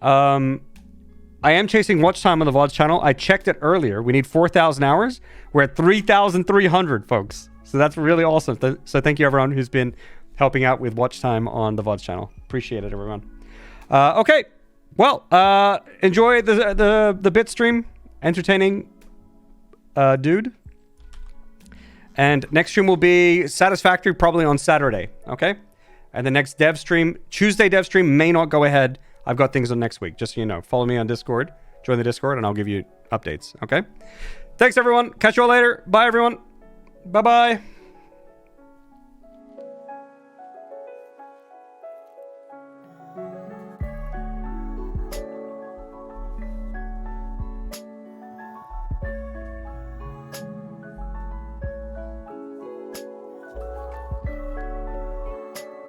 I am chasing watch time on the VODs channel. I checked it earlier. We need 4,000 hours. We're at 3,300, folks. So that's really awesome. So thank you, everyone who's been helping out with watch time on the VODs channel. Appreciate it, everyone. Okay. Well, enjoy the bit stream. Entertaining dude. And next stream will be Satisfactory, probably on Saturday. Okay? And the next dev stream, Tuesday dev stream, may not go ahead. I've got things on next week, just so you know. Follow me on Discord. Join the Discord, and I'll give you updates. Okay? Thanks, everyone. Catch you all later. Bye, everyone. Bye-bye.